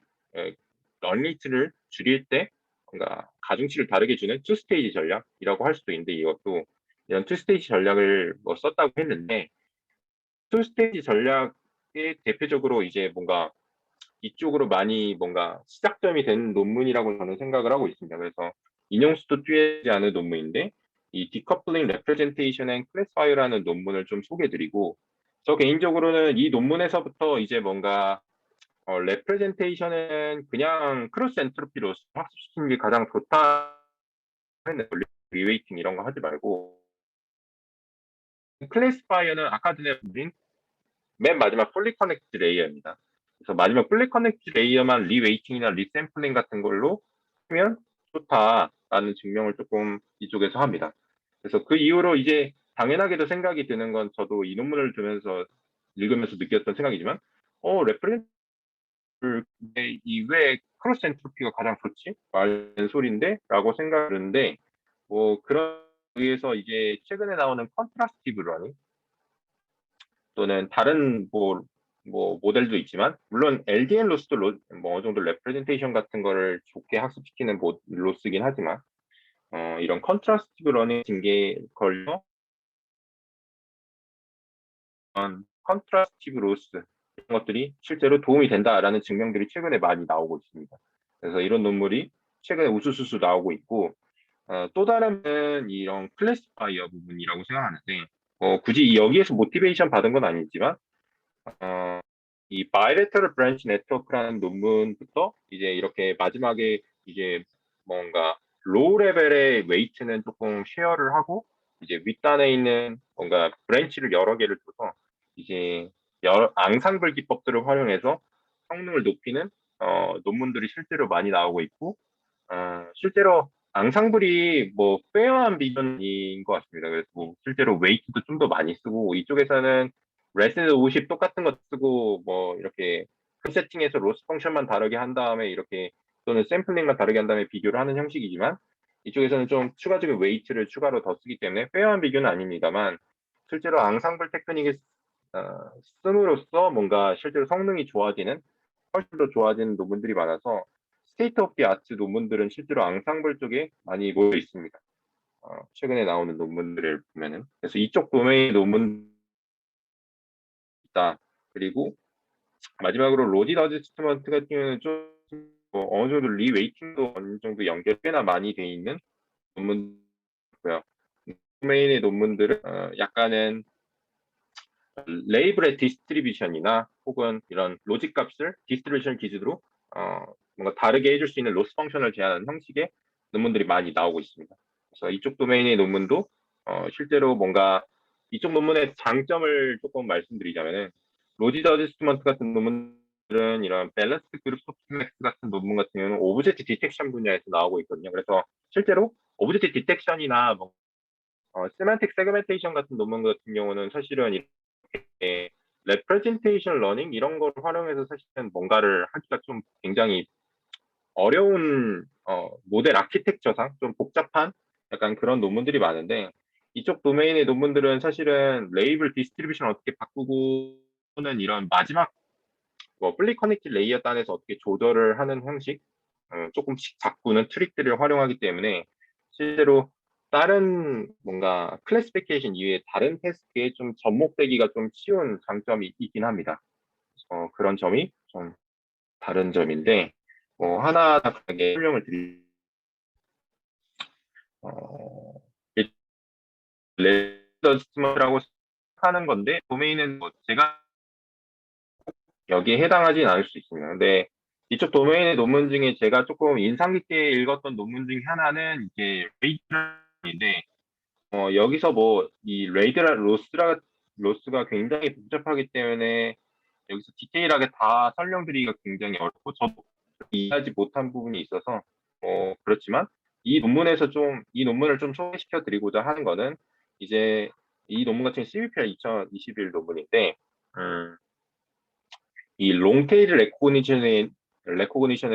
런리트를 줄일 때 뭔가 가중치를 다르게 주는 투 스테이지 전략이라고 할 수도 있는데 이것도 이런 투 스테이지 전략을 뭐 썼다고 했는데 투 스테이지 전략의 대표적으로 이제 뭔가 이쪽으로 많이 뭔가 시작점이 된 논문이라고 저는 생각을 하고 있습니다. 그래서 인용수도 뛰지 않은 논문인데 이 Decoupling Representation and Classifier라는 논문을 좀 소개드리고 저 개인적으로는 이 논문에서부터 이제 뭔가 레프레젠테이션은 그냥 크로스 엔트로피로 학습시키는 게 가장 좋다 했는데 리웨이팅 이런 거 하지 말고 클래시파이어는 아까 전에 보신 맨 마지막 풀리 커넥트 레이어입니다. 그래서 마지막 풀리 커넥트 레이어만 리웨이팅이나 리샘플링 같은 걸로 하면 좋다라는 증명을 조금 이쪽에서 합니다. 그래서 그 이후로 이제 당연하게도 생각이 드는 건 저도 이 논문을 읽으면서 느꼈던 생각이지만 레퍼런스 이왜 크로스 엔트로피가 가장 좋지? 말는 소리인데? 라고 생각하는데 뭐 그런 의해서 이제 최근에 나오는 컨트라스티브 러닝 또는 다른 뭐 모델도 있지만 물론 LDN 로스도 뭐 어느 정도 레프레젠테이션 같은 거를 좋게 학습시키는 로스긴 하지만 이런 컨트라스티브 러닝 징계 걸려 컨트라스티브 로스 이런 것들이 실제로 도움이 된다라는 증명들이 최근에 많이 나오고 있습니다. 그래서 이런 논문이 최근에 우수수수 나오고 있고 또 다른 이런 클래시파이어 부분이라고 생각하는데 굳이 여기에서 모티베이션 받은 건 아니지만 이 바이레터럴 브랜치 네트워크라는 논문부터 이제 이렇게 마지막에 이제 뭔가 로우 레벨의 웨이트는 조금 쉐어를 하고 이제 윗단에 있는 뭔가 브랜치를 여러 개를 줘서 이제 여러 앙상블 기법들을 활용해서 성능을 높이는 논문들이 실제로 많이 나오고 있고 실제로 앙상블이 뭐 페어한 비전인 것 같습니다. 그래서 뭐 실제로 웨이트도 좀 더 많이 쓰고 이쪽에서는 레슨 50 똑같은 거 쓰고 뭐 이렇게 큰 세팅에서 로스 펑션만 다르게 한 다음에 이렇게 또는 샘플링만 다르게 한 다음에 비교를 하는 형식이지만 이쪽에서는 좀 추가적인 웨이트를 추가로 더 쓰기 때문에 페어한 비교는 아닙니다만 실제로 앙상블 테크닉을 씀으로써 뭔가 실제로 성능이 좋아지는 훨씬 더 좋아지는 논문들이 많아서 스테이트 오브 디 아트 논문들은 실제로 앙상블 쪽에 많이 모여 있습니다. 최근에 나오는 논문들을 보면은 그래서 이쪽 도메인 논문 있다. 그리고 마지막으로 로디 어저스트먼트 같은 경우는 좀 어느 정도 리웨이팅도 어느 정도 연결 꽤나 많이 돼 있는 논문이고요. 도메인의 논문들은 약간은 레이블의 디스트리뷰션이나 혹은 이런 로직 값을 디스트리뷰션 기준으로 뭔가 다르게 해줄 수 있는 로스 펑션을 제한하는 형식의 논문들이 많이 나오고 있습니다. 그래서 이쪽 도메인의 논문도 실제로 뭔가 이쪽 논문의 장점을 조금 말씀드리자면은 로지 어저스트먼트 같은 논문들은 이런 밸런스 그룹 소프트맥스 같은 논문 같은 경우는 오브젝트 디텍션 분야에서 나오고 있거든요. 그래서 실제로 오브젝트 디텍션이나 뭐 세만틱 세그멘테이션 같은 논문 같은 경우는 사실은 이렇게 representation learning 이런 걸 활용해서 사실은 뭔가를 하기가 좀 굉장히 어려운 모델 아키텍처상 좀 복잡한 약간 그런 논문들이 많은데 이쪽 도메인의 논문들은 사실은 레이블 디스트리뷰션 어떻게 바꾸고는 이런 마지막 뭐 플리 커넥트 레이어 단에서 어떻게 조절을 하는 형식 조금씩 바꾸는 트릭들을 활용하기 때문에 실제로 다른 뭔가 클래시피케이션 이외에 다른 테스트에 좀 접목되기가 좀 쉬운 장점이 있긴 합니다. 그런 점이 좀 다른 점인데 하나 다르게 설명을 드리면 레더스먼트라고 하는 건데 도메인은 뭐 제가 여기에 해당하진 않을 수 있습니다. 근데 이쪽 도메인의 논문 중에 제가 조금 인상 깊게 읽었던 논문 중에 하나는 이제 레이드인데 여기서 뭐 이 레이드라 로스가 굉장히 복잡하기 때문에 여기서 디테일하게 다 설명드리기가 굉장히 어렵고 저도 이해하지 못한 부분이 있어서 그렇지만 이 논문을 좀 소개시켜 드리고자 하는 거는 이제 이 논문 같은 CVPR 2021 논문인데 이 롱테일 레코그니션에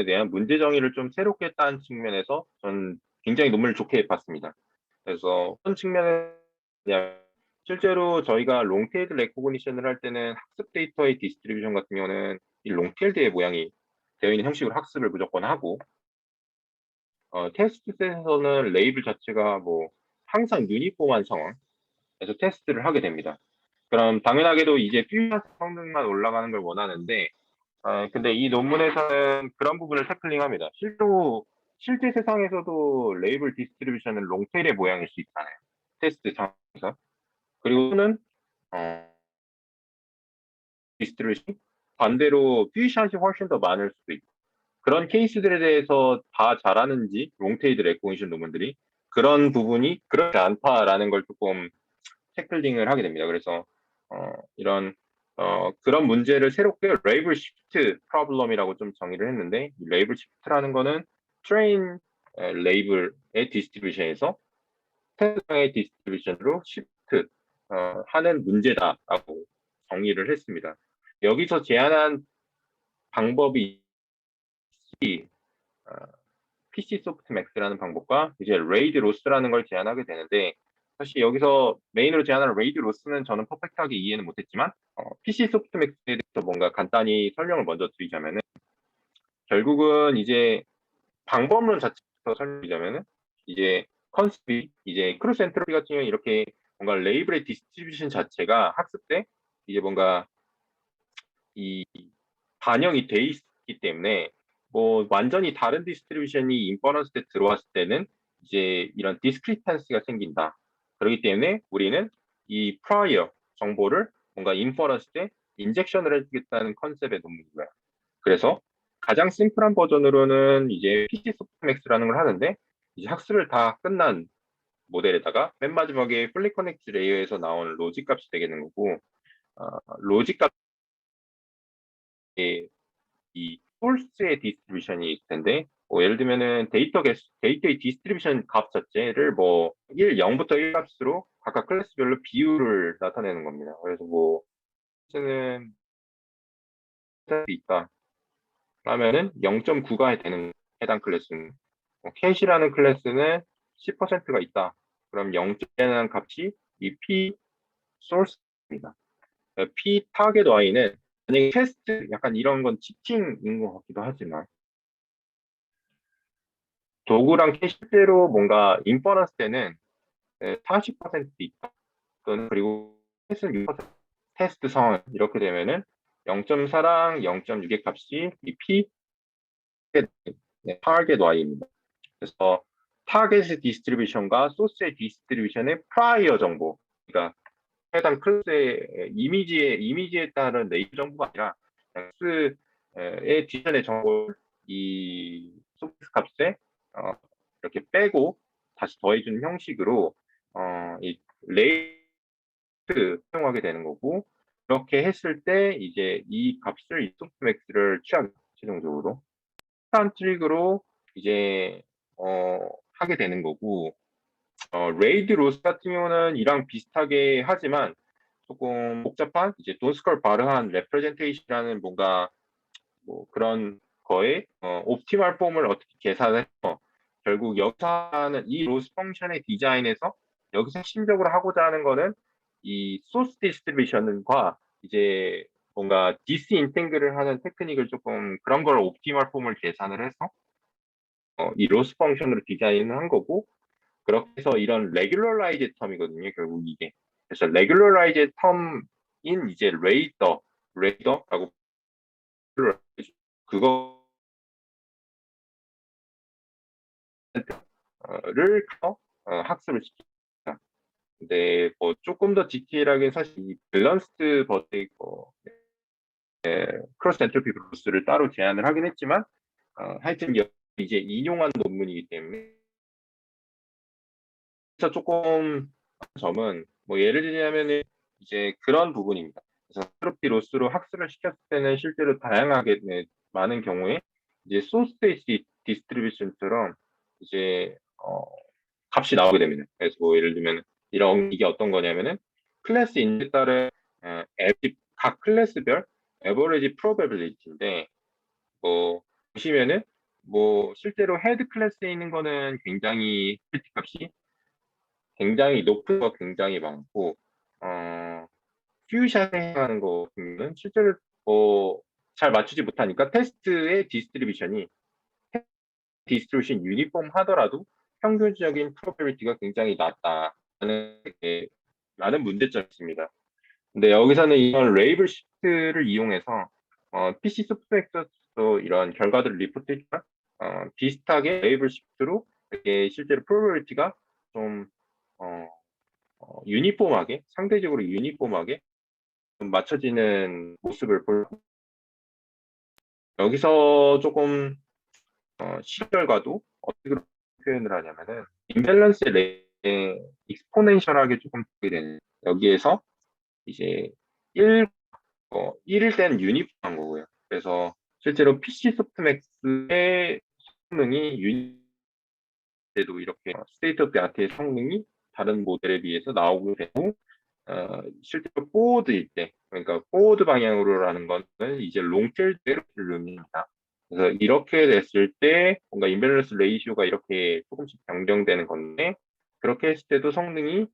대한 문제 정의를 좀 새롭게 했다는 측면에서 저는 굉장히 논문을 좋게 봤습니다. 그래서 어떤 측면에 그냥 실제로 저희가 롱테일 레코그니션을 할 때는 학습 데이터의 디스트리뷰션 같은 경우는 이 롱테일드의 모양이 되어 있는 형식으로 학습을 무조건 하고 테스트 셋에서는 레이블 자체가 뭐 항상 유니폼한 상황에서 테스트를 하게 됩니다. 그럼 당연하게도 이제 퓨전 성능만 올라가는 걸 원하는데 근데 이 논문에서는 그런 부분을 태클링합니다. 실제 세상에서도 레이블 디스트리뷰션은 롱테일의 모양일 수 있잖아요. 테스트 상황에서. 그리고는 디스트리뷰션 반대로 퓨전이 훨씬 더 많을 수도 있고 그런 케이스들에 대해서 다 잘하는지 롱테일 레코니션 논문들이 그런 부분이 그렇지 않다라는 걸 조금 태클링을 하게 됩니다. 그래서 이런 그런 문제를 새롭게 레이블 시프트 프로블럼이라고 좀 정의를 했는데 이 레이블 시프트라는 거는 트레인 레이블의 디스트리뷰션에서 테스트의 디스트리뷰션으로 시프트 하는 문제다라고 정의를 했습니다. 여기서 제안한 방법이 PC 소프트맥스라는 방법과 이제 레이드 로스라는 걸 제안하게 되는데 사실 여기서 메인으로 제안하는 레이드 로스는 저는 퍼펙트하게 이해는 못했지만 PC 소프트맥스에 대해서 뭔가 간단히 설명을 먼저 드리자면은 결국은 이제 방법론 자체부터 설명드리자면은 이제 컨셉이 이제 크로스 엔트로피 같은 경우는 이렇게 뭔가 레이블의 디스트리뷰션 자체가 학습 때 이제 뭔가 이 반영이 돼 있기 때문에 뭐 완전히 다른 디스트리뷰션이 인퍼런스 때 들어왔을 때는 이제 이런 디스크리판시가 생긴다. 그렇기 때문에 우리는 이 프라이어 정보를 뭔가 인퍼런스 때 인젝션을 해주겠다는 컨셉의 논문이고요. 그래서 가장 심플한 버전으로는 이제 PC 소프트맥스라는 걸 하는데 이제 학습을 다 끝난 모델에다가 맨 마지막에 플리 커넥트 레이어에서 나온 로직 값이 되겠는 거고 로직 값이 이 소스의 디스트리뷰션이 있을 텐데 예를 들면은 데이터의 디스트리뷰션 값 자체를 뭐 0부터 1 값으로 각각 클래스별로 비율을 나타내는 겁니다. 그래서 뭐 는 있다 하면은 0.9가 되는 해당 클래스는 캐시라는 클래스는 10%가 있다. 그럼 0.1라는 값이 이 P 소스입니다. P 타겟 Y는 만약에 테스트 약간 이런 건 치팅인 것 같기도 하지만 도구랑 실제로 뭔가 인퍼런스 때는 40% 있다. 또는 그리고 테스트는 6%. 테스트 상황 이렇게 되면은 0.4랑 0.6의 값이 이 P 타겟 Y입니다. 그래서 타겟의 디스트리뷰션과 소스의 디스트리뷰션의 프라이어 정보, 그러니까 해당 클래스의 이미지에 따른 네이버 정보가 아니라 클래스의 디스트리뷰션의 정보를 이 소스 값에 이렇게 빼고 다시 더해주는 형식으로 이 레이트 사용하게 되는 거고 그렇게 했을 때 이제 이 값을 이 소프트맥스를 취하게 최종적으로 한 트릭으로 이제 하게 되는 거고 레이드 로스 같은 경우는 이랑 비슷하게 하지만 조금 복잡한 이제 돈스컬 바르한 레프레젠테이션이라는 뭔가 뭐 그런 거에 옵티멀 폼을 어떻게 계산해서 결국 여기서 하는 이 로스 펑션의 디자인에서 여기서 핵심적으로 하고자 하는 거는 이 소스 디스트리뷰션과 이제 뭔가 디스인탱글을 하는 테크닉을 조금 그런 걸 옵티멀 폼을 계산을 해서 이 로스 펑션으로 디자인을 한 거고 그렇게 해서 이런 레귤러라이즈 텀이거든요. 결국 이게 그래서 레귤러라이즈 텀인 이제 레이더라고 그거를 학습을 시킵니다. 근데 뭐 조금 더 디테일하게 사실 이 밸런스드 버스의 크로스 엔트로피 브루스를 따로 제안을 하긴 했지만 하여튼 이제 인용한 논문이기 때문에 그래서 조금 점은 뭐 예를 들자면은 이제 그런 부분입니다. 그래서 엔트로피 로스로 학습을 시켰을 때는 실제로 다양하게 많은 경우에 이제 소스 베이스 디스트리뷰션처럼 이제 값이 나오게 됩니다. 그래서 뭐 예를 들면 이게 어떤 거냐면은 클래스 인에 따른 각 클래스별 에버리지 프로베빌리티인데 뭐 보시면은 뭐 실제로 헤드 클래스에 있는 거는 굉장히 퀄리티 값이 굉장히 높은 거 굉장히 많고 퓨샷에 해당하는 거 보면은 실제로 잘 맞추지 못하니까 테스트의 디스트리뷰션 유니폼 하더라도 평균적인 프로베빌리티가 굉장히 낮다는 게 많은 문제점이 있습니다. 근데 여기서는 이런 레이블 시프트를 이용해서 PC 소프트웨어에서도 이런 결과들을 리포트했지만 비슷하게 레이블 시프트로 이렇게 실제로 프로베빌리티가 좀 유니폼하게 상대적으로 유니폼하게 좀 맞춰지는 모습을 여기서 조금 실험 결과도 어떻게 표현을 하냐면은 임밸런스 레이에 익스포넨셜하게 조금 보게 되는 여기에서 이제 1일 때는 유니폼한 거고요. 그래서 실제로 PC 소프트맥스의 성능이 때도 이렇게 스테이트 오브 아트의 성능이 다른 모델에 비해서 나오게 되고 실제로 포워드일 때 그러니까 포워드 방향으로라는 거는 이제 롱테일대로 lum입니다. 그래서 이렇게 됐을 때 뭔가 임밸런스 레이시오가 이렇게 조금씩 변경되는 건데 그렇게 했을 때도 성능이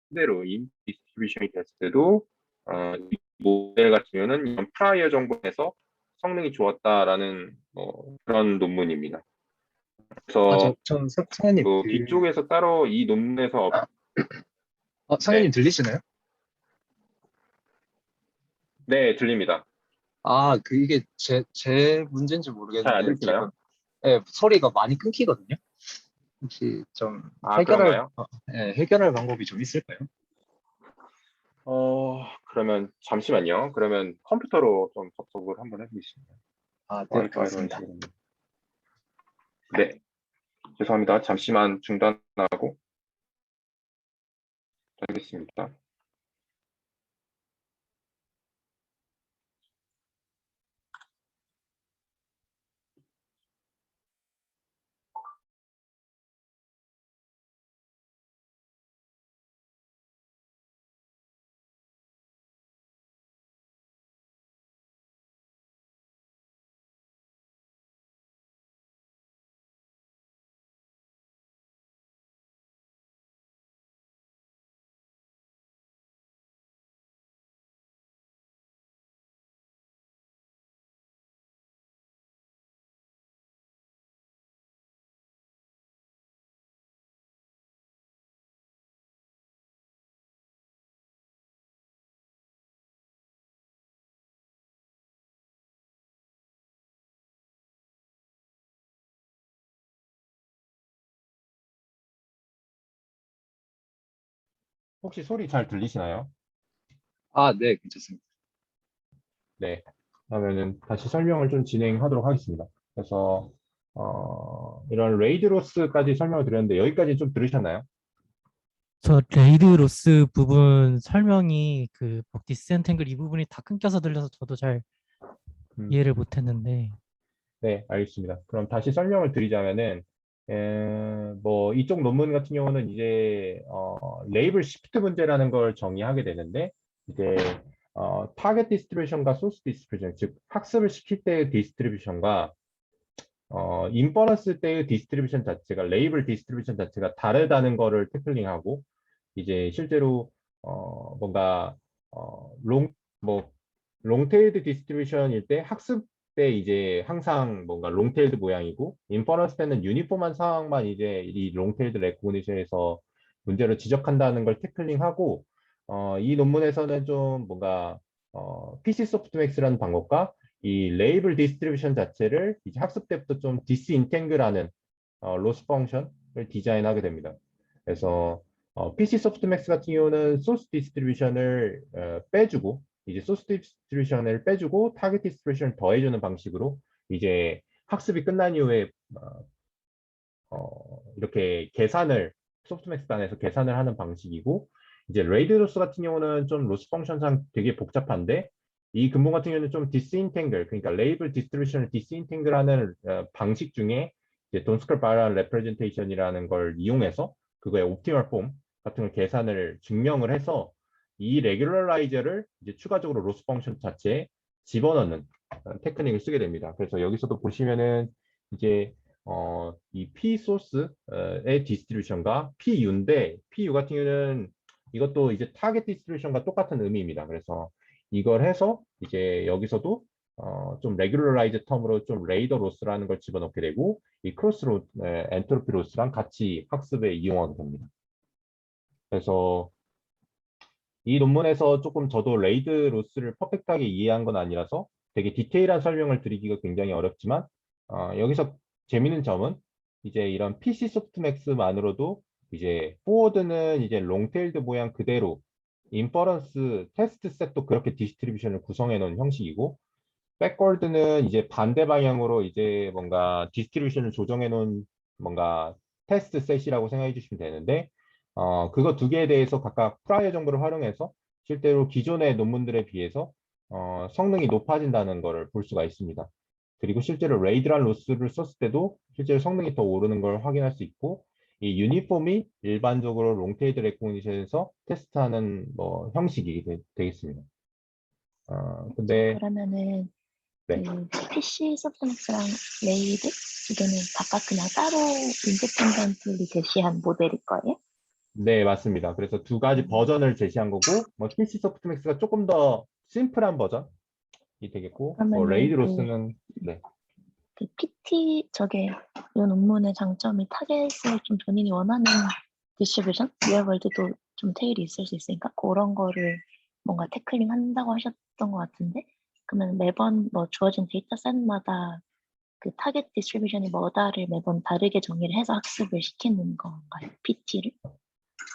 그대로 디스트리뷰션이 됐을 때도 이 모델 같으면은 이런 프라이어 정보에서 성능이 좋았다라는 그런 논문입니다. 그래서 상현님 뒤쪽에서 따로 이 논문에서 상현님 들리시나요? 네, 들립니다. 이게 제 문제인지 잘 안 모르겠는데 들리시나요? 네, 소리가 많이 끊기거든요. 혹시 좀 그런가요? 해결할 방법이 좀 있을까요? 그러면 잠시만요. 그러면 컴퓨터로 좀 접속을 한번 해보겠습니다. 네, 와이파이로 고맙습니다. 하시면. 네, 죄송합니다. 잠시만 중단하고 하겠습니다. 혹시 소리 잘 들리시나요? 네, 괜찮습니다. 네, 그러면은 다시 설명을 좀 진행하도록 하겠습니다. 그래서 이런 레이드로스까지 설명을 드렸는데 여기까지 좀 들으셨나요? 저 레이드 로스 부분 설명이 그 디스엔탱글 이 부분이 다 끊겨서 들려서 저도 잘 음, 이해를 못했는데 네, 알겠습니다. 그럼 다시 설명을 드리자면은 뭐 이쪽 논문 같은 경우는 이제 레이블 시프트 문제라는 걸 정의하게 되는데 이제 타겟 디스트리뷰션과 소스 디스트리뷰션, 즉 학습을 시킬 때의 디스트리뷰션과 인퍼런스 때의 디스트리뷰션 자체가 레이블 디스트리뷰션 자체가 다르다는 거를 태클링하고 이제 실제로 뭔가 뭐 롱테일드 디스트리뷰션일 때 학습 때 이제 항상 뭔가 롱테일드 모양이고 인퍼런스 때는 유니폼한 상황만 이제 이 롱테일드 레코그니션에서 문제를 지적한다는 걸 태클링하고 이 논문에서는 좀 뭔가 PC 소프트맥스라는 방법과 이 레이블 디스트리뷰션 자체를 이제 학습 때부터 좀 디스인탱글하는 로스 펑션을 디자인하게 됩니다. 그래서 PC 소프트맥스 같은 경우는 소스 디스트리뷰션을 빼주고 이제 소스 디스트리뷰션을 빼주고 타겟 디스트리뷰션을 더해주는 방식으로 이제 학습이 끝난 이후에 이렇게 계산을 소프트맥스 단에서 계산을 하는 방식이고 이제 레이드로스 같은 경우는 좀 로스 펑션상 되게 복잡한데 이 근본 같은 경우는 좀 디스인탱글 그러니까 레이블 디스트리뷰션을 디스인탱글하는 방식 중에 이제 돈스컬 바이럴 레프레젠테이션이라는 걸 이용해서 그거의 옵티멀 폼 같은 걸 계산을 증명을 해서 이 레귤러라이저를 이제 추가적으로 로스 펑션 자체에 집어넣는 테크닉을 쓰게 됩니다. 그래서 여기서도 보시면은 이제 이 P 소스의 디스트리뷰션과 PU인데 PU 같은 경우는 이것도 이제 타겟 디스트리뷰션과 똑같은 의미입니다. 그래서 이걸 해서 이제 여기서도 좀 레귤러라이즈 텀으로 좀 레이더 로스라는 걸 집어넣게 되고 이 크로스 로 엔트로피 로스랑 같이 학습에 이용하게 됩니다. 그래서 이 논문에서 조금 저도 레이드 로스를 퍼펙트하게 이해한 건 아니라서 되게 디테일한 설명을 드리기가 굉장히 어렵지만 여기서 재밌는 점은 이제 이런 PC 소프트맥스만으로도 이제 포워드는 이제 롱테일드 모양 그대로 인퍼런스 테스트 셋도 그렇게 디스트리뷰션을 구성해 놓은 형식이고 백워드는 이제 반대 방향으로 이제 뭔가 디스트리뷰션을 조정해 놓은 뭔가 테스트 셋이라고 생각해 주시면 되는데 그거 두 개에 대해서 각각 프라이어 정보를 활용해서 실제로 기존의 논문들에 비해서 성능이 높아진다는 것을 볼 수가 있습니다. 그리고 실제로 레이드란 로스를 썼을 때도 실제로 성능이 더 오르는 걸 확인할 수 있고 이 유니폼이 일반적으로 롱테일드 레코그니션에서 테스트하는 뭐 형식이 되겠습니다. 근데 그러면은 네. 그 PC 소프트맥스랑 레이드 두 개는 각각 그냥 따로 인디펜던트리 제시한 모델일 거예요? 네, 맞습니다. 그래서 두 가지 버전을 제시한 거고, 뭐, PC 소프트맥스가 조금 더 심플한 버전이 되겠고, 뭐, 그러면은 레이드로스는, 네. 그 PT 저게 이 논문의 장점이 타겟을 좀 본인이 원하는 디스트리뷰션, 리얼월드도 좀 테일이 있을 수 있으니까 그런 거를 뭔가 태클링 한다고 하셨던 것 같은데 그러면 매번 뭐 주어진 데이터셋마다 그 타겟 디스트리뷰션이 뭐다를 매번 다르게 정의를 해서 학습을 시키는 건가요? PT를?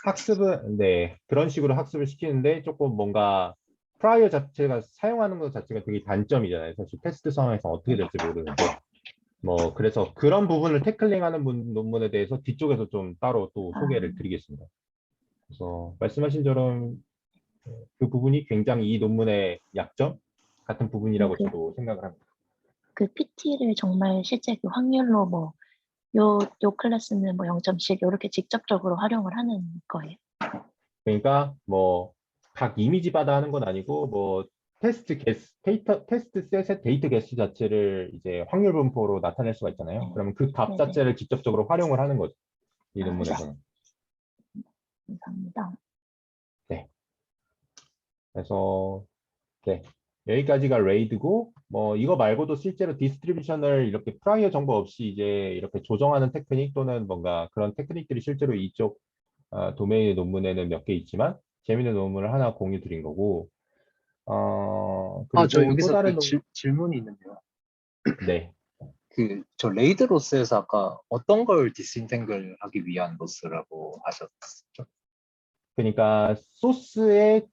학습은, 네, 그런 식으로 학습을 시키는데 조금 뭔가 프라이어 자체가 사용하는 것 자체가 되게 단점이잖아요. 사실 테스트 상황에서 어떻게 될지 모르는데. 뭐, 그래서 그런 부분을 태클링하는 논문에 대해서 뒤쪽에서 좀 따로 또 소개를 드리겠습니다. 그래서 말씀하신 처럼 그 부분이 굉장히 이 논문의 약점 같은 부분이라고 저도 생각을 합니다. 그 PT를 정말 실제 그 확률로 뭐 요 클래스는 뭐 0.10 이렇게 직접적으로 활용을 하는 거예요. 그러니까 뭐 각 이미지마다 하는 건 아니고 뭐 테스트 셋의 데이터 개수 자체를 이제 확률 분포로 나타낼 수가 있잖아요. 그러면 그 값 네네. 자체를 직접적으로 활용을 하는 거죠. 이 네. 논문에서는. 감사합니다. 네. 그래서 네. 여기까지가 레이드고 뭐 이거 말고도 실제로 디스트리뷰션을 이렇게 프라이어 정보 없이 이제 이렇게 조정하는 테크닉 또는 뭔가 그런 테크닉들이 실제로 이쪽 도메인의 논문에는 몇 개 있지만 재밌는 논문을 하나 공유 드린 거고 저 그리고 또 여기서 다른 질문이 있는데요. 네. 저 레이드 로스에서 아까 어떤 걸 디스인탱글 하기 위한 로스라고 하셨죠? 그러니까 소스의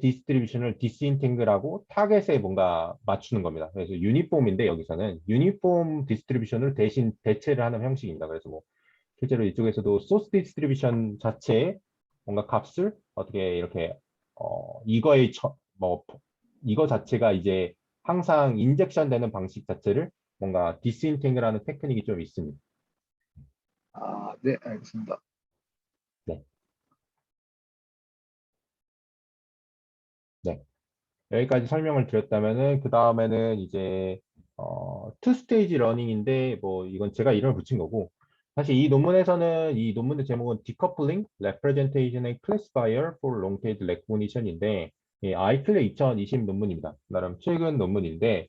디스트리뷰션을 디스인탱글하고 타겟에 뭔가 맞추는 겁니다. 그래서 유니폼인데 여기서는 유니폼 디스트리뷰션을 대신 대체를 하는 형식입니다. 그래서 뭐 실제로 이쪽에서도 소스 디스트리뷰션 자체에 뭔가 값을 어떻게 이렇게 이거 자체가 이제 항상 인젝션 되는 방식 자체를 뭔가 디스인탱글하는 테크닉이 좀 있습니다. 아, 네, 알겠습니다. 네. 여기까지 설명을 드렸다면은 그 다음에는 이제 투 스테이지 러닝인데 뭐 이건 제가 이름을 붙인 거고 사실 이 논문에서는 이 논문의 제목은 Decoupling Representation and Classifier for Long-Tailed Recognition인데 아이클레 2020 논문입니다. 나름 최근 논문인데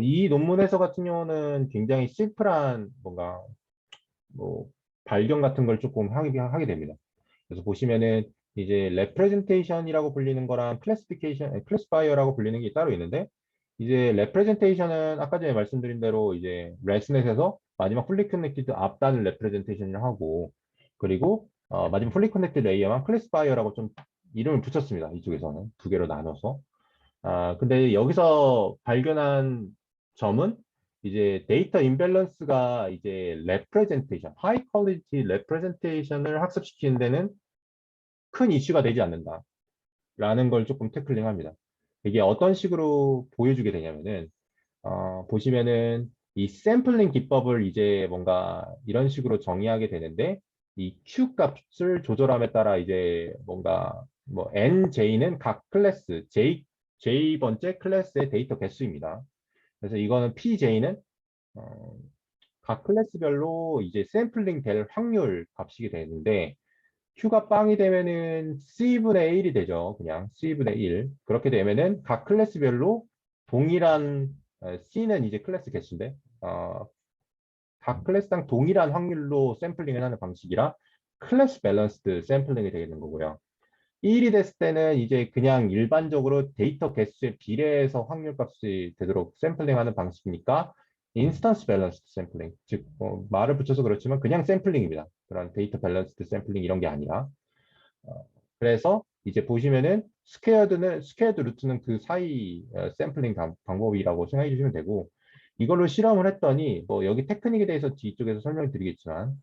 이 논문에서 같은 경우는 굉장히 심플한 뭔가 뭐 발견 같은 걸 조금 하게 됩니다. 그래서 보시면은 이제 레프레젠테이션이라고 불리는 거랑 클래시피케이션, 클래시파이어라고 불리는 게 따로 있는데 이제 레프레젠테이션은 아까 전에 말씀드린 대로 이제 레스넷에서 마지막 풀리 커넥티드 앞단을 레프레젠테이션을 하고 그리고 마지막 풀리 커넥티드 레이어만 클래시파이어라고 좀 이름을 붙였습니다. 이쪽에서는 두 개로 나눠서. 근데 여기서 발견한 점은 이제 데이터 임밸런스가 이제 레프레젠테이션, 하이 퀄리티 레프레젠테이션을 학습시키는 데는 큰 이슈가 되지 않는다라는 걸 조금 태클링합니다. 이게 어떤 식으로 보여주게 되냐면은 보시면은 이 샘플링 기법을 이제 뭔가 이런 식으로 정의하게 되는데 이 Q 값을 조절함에 따라 이제 뭔가 뭐 NJ는 각 클래스 J번째 클래스의 데이터 개수입니다. 그래서 이거는 PJ는 각 클래스별로 이제 샘플링 될 확률 값이게 되는데 Q가 빵이 되면은 C분의 1이 되죠. 그냥 C분의 1. 그렇게 되면은 각 클래스별로 동일한 C는 이제 클래스 개수인데 각 클래스당 동일한 확률로 샘플링을 하는 방식이라 클래스 밸런스드 샘플링이 되는 거고요. 1이 됐을 때는 이제 그냥 일반적으로 데이터 개수에 비례해서 확률 값이 되도록 샘플링하는 방식이니까 인스턴스 밸런스드 샘플링, 즉 말을 붙여서 그렇지만 그냥 샘플링입니다. 그런 데이터 밸런스드 샘플링 이런 게 아니라 그래서 이제 보시면은 스퀘어드 루트는 그 사이 샘플링 방법이라고 생각해 주시면 되고 이걸로 실험을 했더니 뭐 여기 테크닉에 대해서 뒤쪽에서 설명드리겠지만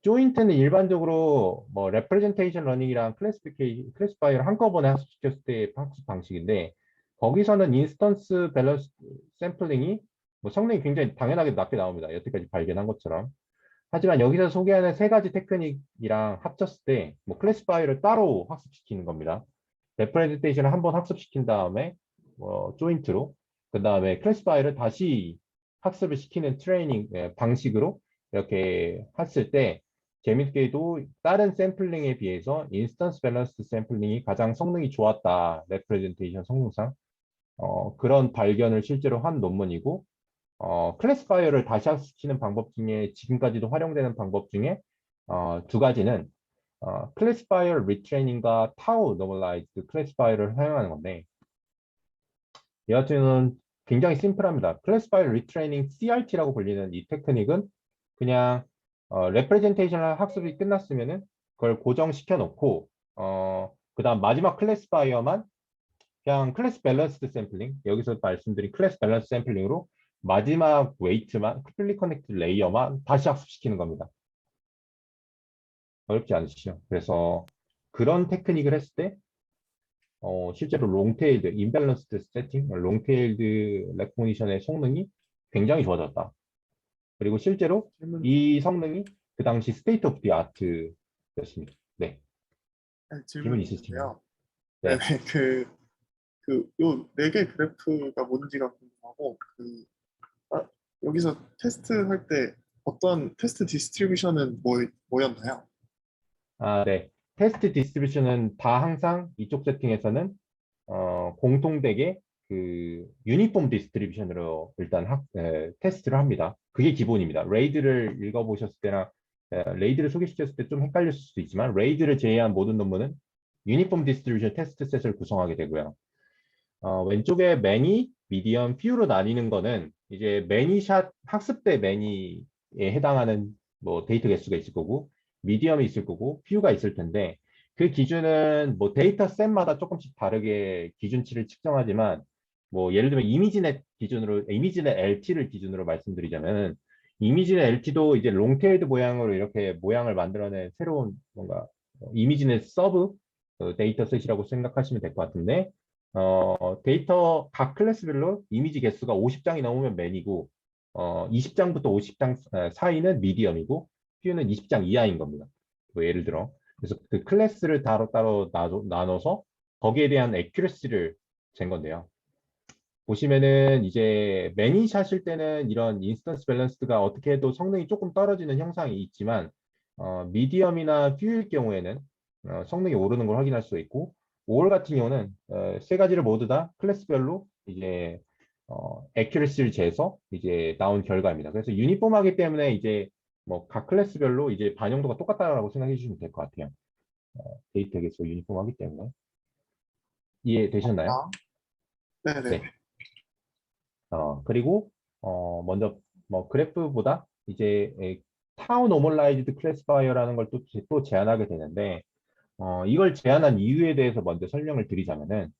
조인트는 일반적으로 뭐 레프레젠테이션 러닝이랑 클래시파이어를 한꺼번에 학습시켰을 때 학습 방식인데 거기서는 인스턴스 밸런스 샘플링이 뭐 성능이 굉장히 당연하게 낮게 나옵니다. 여태까지 발견한 것처럼. 하지만 여기서 소개하는 세 가지 테크닉이랑 합쳤을 때 뭐 클래시파이어를 따로 학습시키는 겁니다. 레프레젠테이션을 한번 학습시킨 다음에 조인트로 그 다음에 클래시파이어를 다시 학습을 시키는 트레이닝 방식으로 이렇게 했을 때 재밌게도 다른 샘플링에 비해서 인스턴스 밸런스 샘플링이 가장 성능이 좋았다. 레프레젠테이션 성능상 그런 발견을 실제로 한 논문이고 클래시파이어를 다시 학습시키는 방법 중에 지금까지도 활용되는 방법 중에 두 가지는 클래시파이어 리트레이닝과 타우 노멀라이즈드 클래시파이어를 사용하는 건데 이 같은 경우는 굉장히 심플합니다. 클래시파이어 리트레이닝 CRT라고 불리는 이 테크닉은 그냥 레프레젠테이션 학습이 끝났으면은 그걸 고정시켜 놓고 그 다음 마지막 클래시파이어만 그냥 클래스 밸런스드 샘플링 여기서 말씀드린 클래스 밸런스 샘플링으로 마지막 웨이트만 풀리 커넥트 레이어만 다시 학습시키는 겁니다. 어렵지 않으시죠? 그래서 그런 테크닉을 했을 때 실제로 롱테일드, 임밸런스드 세팅, 롱테일드 레코니션의 성능이 굉장히 좋아졌다. 그리고 실제로 질문, 이 성능이 그 당시 스테이트 오브 디 아트였습니다. 네, 네, 질문 질문이 있으시죠? 있는데요. 네. 네네, 요 네 개 그래프가 뭔지가 궁금하고, 여기서 테스트할 때 어떤 테스트 디스트리뷰션은 뭐였나요? 네. 테스트 디스트리뷰션은 다 항상 이쪽 세팅에서는 공통되게 그 유니폼 디스트리뷰션으로 일단 테스트를 합니다. 그게 기본입니다. 레이드를 읽어보셨을 때나 레이드를 소개시켰을 때 좀 헷갈릴 수도 있지만 레이드를 제외한 모든 논문은 유니폼 디스트리뷰션 테스트 셋을 구성하게 되고요. 왼쪽에 매니, 미디엄, 퓨로 나뉘는 거는 이제 매니샷 학습 때 매니에 해당하는 뭐 데이터 개수가 있을 거고 미디엄이 있을 거고 퓨가 있을 텐데 그 기준은 뭐 데이터 셋마다 조금씩 다르게 기준치를 측정하지만 뭐 예를 들면 이미지넷 기준으로 이미지넷 LT를 기준으로 말씀드리자면 이미지넷 LT도 이제 롱테일드 모양으로 이렇게 모양을 만들어낸 새로운 뭔가 이미지넷 서브 데이터 셋이라고 생각하시면 될 것 같은데 데이터 각 클래스별로 이미지 개수가 50장이 넘으면 맨이고 20장부터 50장 사이는 미디엄이고 퓨는 20장 이하인 겁니다. 뭐 예를 들어. 그래서 그 클래스를 따로 나눠서 거기에 대한 액큐러시를 잰 건데요. 보시면은 이제 매니샷일 때는 이런 인스턴스 밸런스가 어떻게 해도 성능이 조금 떨어지는 형상이 있지만 미디엄이나 퓨일 경우에는 성능이 오르는 걸 확인할 수 있고 올 같은 경우는 세 가지를 모두 다 클래스별로 이제 액큐러시를 재서 이제 나온 결과입니다. 그래서 유니폼하기 때문에 이제 뭐 각 클래스별로 이제 반영도가 똑같다라고 생각해 주시면 될 것 같아요. 데이터에서 유니폼하기 때문에 이해되셨나요? 아, 네네. 네. 그리고 먼저 뭐 그래프보다 이제 타우 노멀라이즈드 클래시파이어라는 걸 또 제안하게 되는데 이걸 제안한 이유에 대해서 먼저 설명을 드리자면은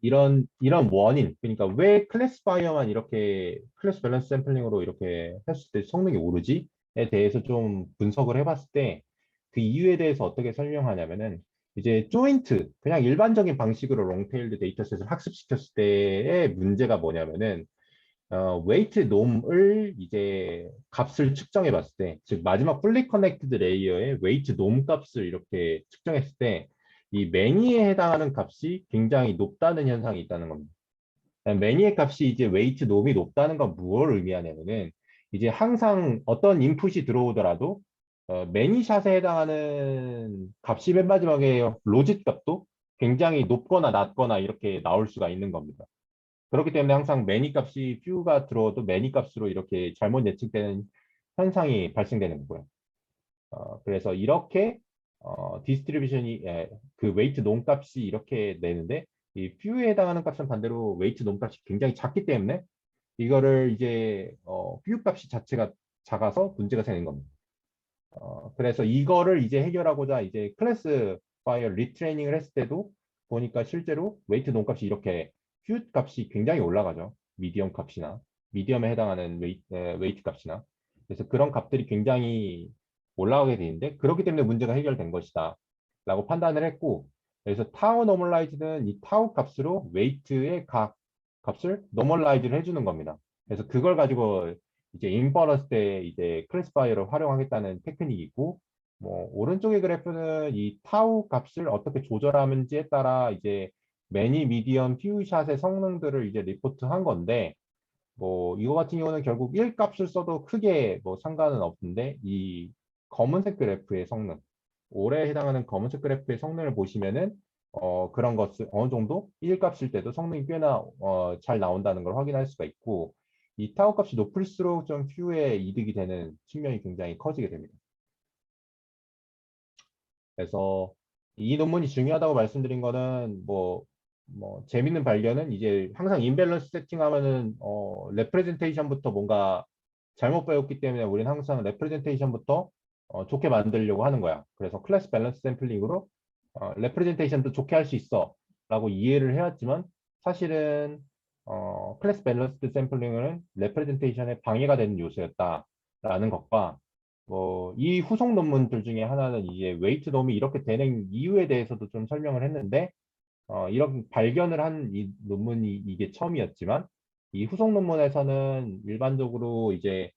이런 원인 그러니까 왜 클래시파이어만 이렇게 클래스 밸런스 샘플링으로 이렇게 했을 때 성능이 오르지에 대해서 좀 분석을 해봤을 때 그 이유에 대해서 어떻게 설명하냐면은 이제 조인트 그냥 일반적인 방식으로 롱테일드 데이터셋을 학습시켰을 때의 문제가 뭐냐면은 웨이트 놈을 이제 값을 측정해 봤을 때, 즉 마지막 풀리 커넥티드 레이어의 웨이트 놈 값을 이렇게 측정했을 때, 이 매니에 해당하는 값이 굉장히 높다는 현상이 있다는 겁니다. 매니의 값이 이제 웨이트 놈이 높다는 건 무엇을 의미하냐면은 이제 항상 어떤 인풋이 들어오더라도 매니샷에 해당하는 값이 맨 마지막에 로짓 값도 굉장히 높거나 낮거나 이렇게 나올 수가 있는 겁니다. 그렇기 때문에 항상 매니 값이 퓨가 들어도 매니 값으로 이렇게 잘못 예측되는 현상이 발생되는 거고요. 그래서 이렇게 디스트리뷰션이 그 웨이트 놈 값이 이렇게 내는데 이 퓨에 해당하는 값은 반대로 웨이트 놈 값이 굉장히 작기 때문에 이거를 이제 퓨 값이 자체가 작아서 문제가 생긴 겁니다. 그래서 이거를 이제 해결하고자 이제 클래스 파이어 리트레이닝을 했을 때도 보니까 실제로 웨이트 놈 값이 이렇게 퓨 값이 굉장히 올라가죠. 미디엄 값이나 미디엄에 해당하는 웨이트 값이나 그래서 그런 값들이 굉장히 올라가게 되는데 그렇기 때문에 문제가 해결된 것이다 라고 판단을 했고 그래서 타우 노멀라이즈는 이 타우 값으로 웨이트의 각 값을 노멀라이즈를 해주는 겁니다. 그래서 그걸 가지고 이제 인퍼런스 때 이제 클래스파이어를 활용하겠다는 테크닉이 있고 뭐 오른쪽의 그래프는 이 타우 값을 어떻게 조절하는지에 따라 이제 매니 미디엄 퓨샷의 성능들을 이제 리포트한 건데 뭐 이거 같은 경우는 결국 1 값을 써도 크게 뭐 상관은 없는데 이 검은색 그래프의 성능 올해 해당하는 검은색 그래프의 성능을 보시면은 그런 것을 어느 정도 1 값일 때도 성능이 꽤나 잘 나온다는 걸 확인할 수가 있고 이 타워 값이 높을수록 좀 퓨에 이득이 되는 측면이 굉장히 커지게 됩니다. 그래서 이 논문이 중요하다고 말씀드린 거는 뭐 재밌는 발견은 이제 항상 인밸런스 세팅하면은 레프레젠테이션부터 뭔가 잘못 배웠기 때문에 우리는 항상 레프레젠테이션부터 좋게 만들려고 하는 거야. 그래서 클래스 밸런스 샘플링으로 레프레젠테이션도 좋게 할 수 있어 라고 이해를 해왔지만 사실은 클래스 밸런스 샘플링은 레프레젠테이션에 방해가 되는 요소였다라는 것과 뭐 이 후속 논문들 중에 하나는 이제 웨이트 놈이 이렇게 되는 이유에 대해서도 좀 설명을 했는데 이런 발견을 한 이 논문이 이게 처음이었지만 이 후속 논문에서는 일반적으로 이제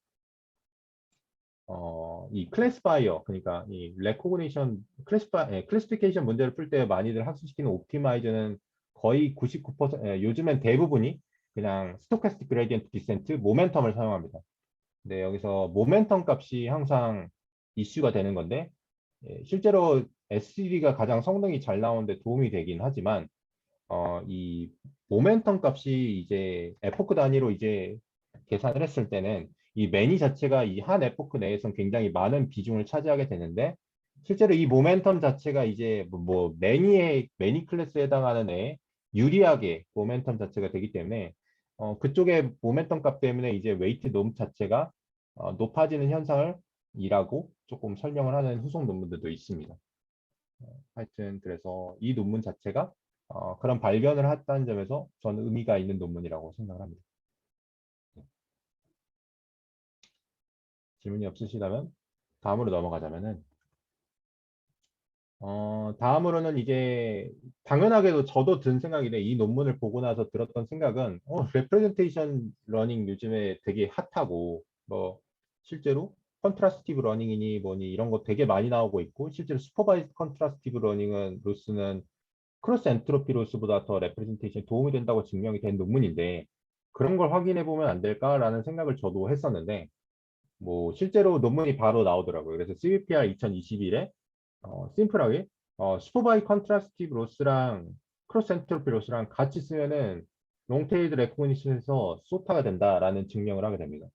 이 클래스파이어 그러니까 이 레코그니션 클래시피케이션 문제를 풀 때 많이들 학습시키는 옵티마이저는 거의 99% 요즘엔 대부분이 그냥 스토캐스틱 그레디언트 디센트 모멘텀을 사용합니다. 근데 여기서 모멘텀 값이 항상 이슈가 되는 건데 실제로 SCD가 가장 성능이 잘 나오는데 도움이 되긴 하지만 이 모멘텀 값이 이제 에포크 단위로 이제 계산을 했을 때는 이 매니 자체가 이 한 에포크 내에서는 굉장히 많은 비중을 차지하게 되는데 실제로 이 모멘텀 자체가 이제 뭐 매니 클래스에 해당하는 애에 유리하게 모멘텀 자체가 되기 때문에 그쪽의 모멘텀 값 때문에 이제 웨이트 놈 자체가 높아지는 현상을 이라고 조금 설명을 하는 후속 논문들도 있습니다. 하여튼 그래서 이 논문 자체가 그런 발견을 했다는 점에서 저는 의미가 있는 논문이라고 생각을 합니다. 질문이 없으시다면 다음으로 넘어가자면은 다음으로는 이제 당연하게도 저도 든 생각인데 이 논문을 보고 나서 들었던 생각은 레프레젠테이션 러닝 요즘에 되게 핫하고 뭐 실제로 컨트라스티브 러닝이니 뭐니 이런 거 되게 많이 나오고 있고 실제로 슈퍼바이즈드 컨트라스티브 러닝은 로스는 크로스 엔트로피 로스보다 더 레프레젠테이션에 도움이 된다고 증명이 된 논문인데 그런 걸 확인해 보면 안 될까라는 생각을 저도 했었는데 뭐 실제로 논문이 바로 나오더라고요. 그래서 CVPR 2021에 심플하게 슈퍼바이 컨트라스티브 로스랑 크로스 엔트로피 로스랑 같이 쓰면은 롱테일드 레코그니션에서 소타가 된다라는 증명을 하게 됩니다.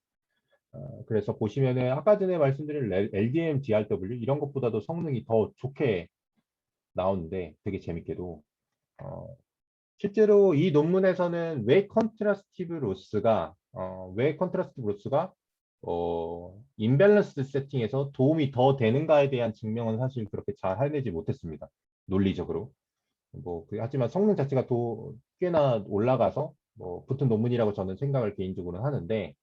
그래서 보시면은 아까 전에 말씀드린 LDM, DRW 이런 것보다도 성능이 더 좋게 나오는데 되게 재밌게도 실제로 이 논문에서는 왜 컨트라스티브 로스가 임밸런스 세팅에서 도움이 더 되는가에 대한 증명은 사실 그렇게 잘 해내지 못했습니다. 논리적으로. 하지만 성능 자체가 꽤나 올라가서 붙은 논문이라고 저는 생각을 개인적으로 하는데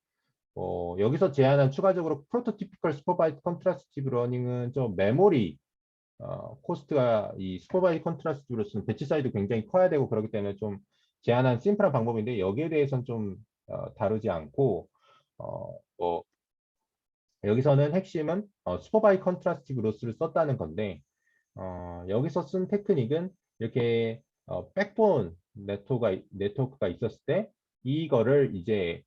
여기서 제안한 추가적으로 프로토티피컬 슈퍼바이즈 컨트라스티브 러닝은 좀 메모리 코스트가 이 슈퍼바이즈 컨트라스티브로서는 배치 사이도 굉장히 커야 되고 그렇기 때문에 좀 제안한 심플한 방법인데 여기에 대해서는 좀 다루지 않고 여기서는 핵심은 슈퍼바이즈 컨트라스티브 로스를 썼다는 건데 여기서 쓴 테크닉은 이렇게 백본 네트워크가 있었을 때 이거를 이제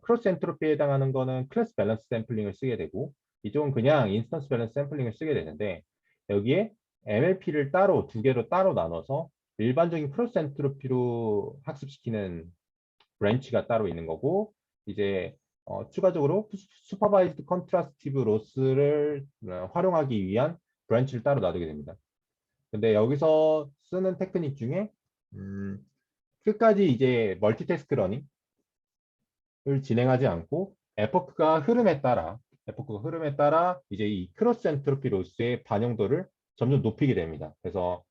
크로스 엔트로피에 해당하는 거는 클래스 밸런스 샘플링을 쓰게 되고 이쪽은 그냥 인스턴스 밸런스 샘플링을 쓰게 되는데 여기에 MLP를 따로 두 개로 따로 나눠서 일반적인 크로스 엔트로피로 학습시키는 브랜치가 따로 있는 거고 이제 추가적으로 슈퍼바이즈드 컨트라스티브 로스를 활용하기 위한 브랜치를 따로 놔두게 됩니다. 근데 여기서 쓰는 테크닉 중에 끝까지 이제 멀티태스크 러닝을 진행하지 않고 에포크가 흐름에 따라 이제 이 크로스 엔트로피 로스의 반영도를 점점 높이게 됩니다. 그래서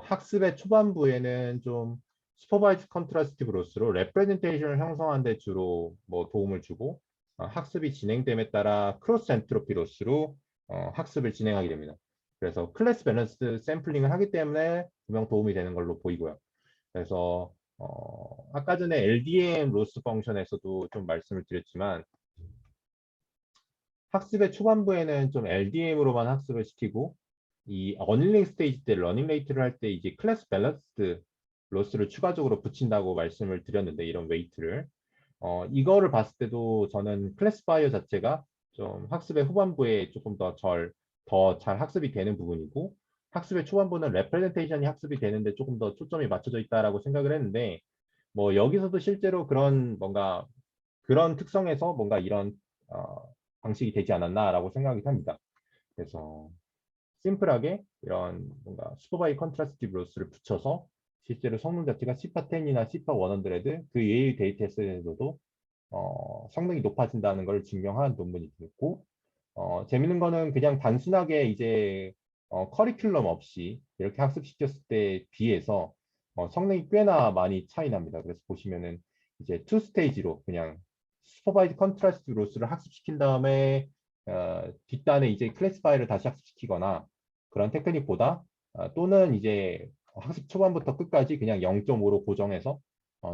학습의 초반부에는 좀 슈퍼바이즈 컨트라스티브 로스로 레프레젠테이션을 형성하는 데 주로 도움을 주고 학습이 진행됨에 따라 크로스 엔트로피 로스로 학습을 진행하게 됩니다. 그래서 클래스 밸런스 샘플링을 하기 때문에 분명 도움이 되는 걸로 보이고요. 그래서 아까 전에 LDM 로스 펑션에서도 좀 말씀을 드렸지만 학습의 초반부에는 좀 LDM으로만 학습을 시키고 이 어닐링 스테이지 때 러닝 레이트를 할 때 이제 클래스 밸런스 로스를 추가적으로 붙인다고 말씀을 드렸는데 이런 웨이트를 이거를 봤을 때도 저는 클래스파이어 자체가 좀 학습의 후반부에 조금 더 잘 학습이 되는 부분이고 학습의 초반부는 레프레젠테이션이 학습이 되는데 조금 더 초점이 맞춰져 있다라고 생각을 했는데 여기서도 실제로 그런 특성에서 뭔가 이런 방식이 되지 않았나라고 생각이 합니다. 그래서 심플하게 이런 뭔가 슈퍼바이 컨트라스티브 로스를 붙여서 실제로 성능 자체가 시파10이나 시파100 그 외의 데이터셋에서도 성능이 높아진다는 걸 증명한 논문이 있고 재밌는 거는 그냥 단순하게 이제 커리큘럼 없이 이렇게 학습시켰을 때 비해서 성능이 꽤나 많이 차이 납니다. 그래서 보시면은 이제 2스테이지로 그냥 슈퍼바이즈 컨트라스티브 로스를 학습시킨 다음에 뒷단에 이제 클래스파이를 다시 학습시키거나 그런 테크닉보다 또는 이제 학습 초반부터 끝까지 그냥 0.5로 고정해서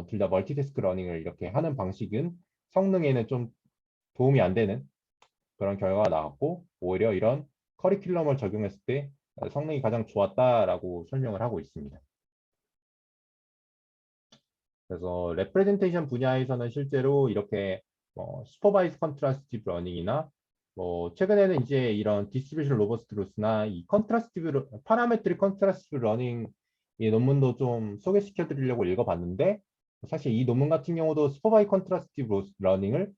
둘 다 멀티태스크 러닝을 이렇게 하는 방식은 성능에는 좀 도움이 안 되는 그런 결과가 나왔고 오히려 이런 커리큘럼을 적용했을 때 성능이 가장 좋았다라고 설명을 하고 있습니다. 그래서 레프레젠테이션 분야에서는 실제로 이렇게 슈퍼바이즈 컨트라스티브 러닝이나 최근에는 이제 이런 디스트리뷰션 로버스트 로스나 이 파라메트릭 컨트라스티브 러닝 이 논문도 좀 소개시켜 드리려고 읽어봤는데 사실 이 논문 같은 경우도 슈퍼바이즈 컨트라스티브 러닝을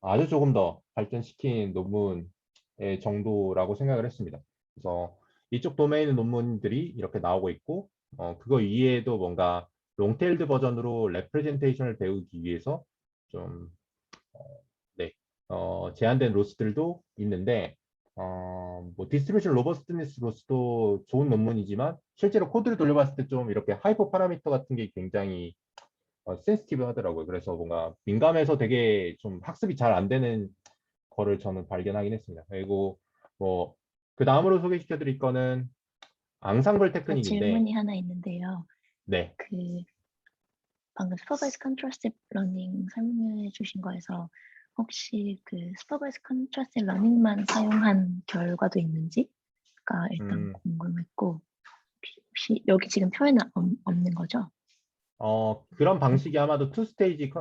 아주 조금 더 발전시킨 논문의 정도라고 생각을 했습니다. 그래서 이쪽 도메인 논문들이 이렇게 나오고 있고 그거 이외에도 뭔가 롱테일드 버전으로 레프레젠테이션을 배우기 위해서 좀 제한된 로스들도 있는데 디스트리뷰션 로버스트니스 로스도 좋은 논문이지만 실제로 코드를 돌려봤을 때 좀 이렇게 하이퍼 파라미터 같은 게 굉장히 센시티브 하더라고요. 그래서 뭔가 민감해서 되게 좀 학습이 잘 안 되는 거를 저는 발견하긴 했습니다. 그리고 그 다음으로 소개시켜 드릴 거는 앙상블 테크닉인데 질문이 하나 있는데요. 네. 방금 슈퍼바이즈 컨트라스티브 러닝 설명해 주신 거에서 혹시 그 슈퍼바이즈 컨트라스트 러닝만 사용한 결과도 있는지가 일단 궁금했고, 혹시 여기 지금 표에는 없는 거죠? 그런 방식이 아마도 투 스테이지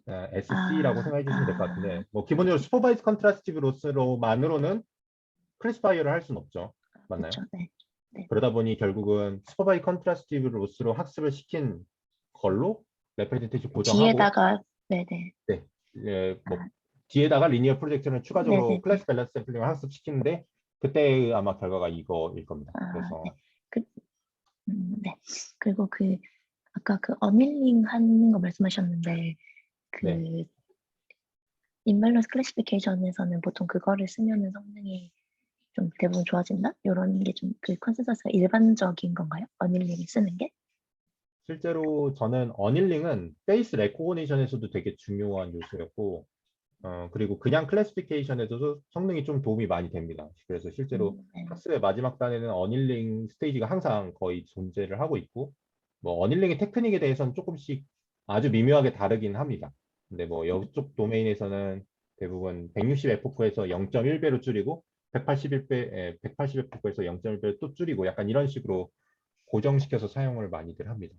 SC라고 생각해 주시면 될 것 같은데, 뭐 기본적으로 슈퍼바이즈 컨트라스티브 로스로만으로는 클래시파이어를 할 수는 없죠. 맞나요? 그렇죠. 네. 네. 그러다 보니 결국은 슈퍼바이즈 컨트라스티브 로스로 학습을 시킨 걸로 레프레젠테이션 고정하고 뒤에다가 네네. 네, 뭐 뒤에다가 리니어 프로젝션을 추가적으로 네네네. 클래스 밸런스 샘플링을 학습시키는데 그때 아마 결과가 이거일 겁니다. 네. 그래서 네. 그리고 아까 어닐링 하는 거 말씀하셨는데 네. 임밸런스 클래시피케이션에서는 보통 그거를 쓰면은 성능이 좀 대부분 좋아진다? 이런 게 좀 컨센서스가 일반적인 건가요? 어닐링을 쓰는 게? 실제로 저는 어닐링은 페이스 레코그니션에서도 되게 중요한 요소였고 그리고 그냥 클래시피케이션에서도 성능이 좀 도움이 많이 됩니다. 그래서 실제로 네. 학습의 마지막 단에는 어닐링 스테이지가 항상 거의 존재를 하고 있고 뭐 어닐링의 테크닉에 대해서는 조금씩 아주 미묘하게 다르긴 합니다. 근데 뭐 이쪽 도메인에서는 대부분 160fp에서 0.1배로 줄이고 181fp에서 0.1배로 또 줄이고 약간 이런 식으로 고정시켜서 사용을 많이들 합니다.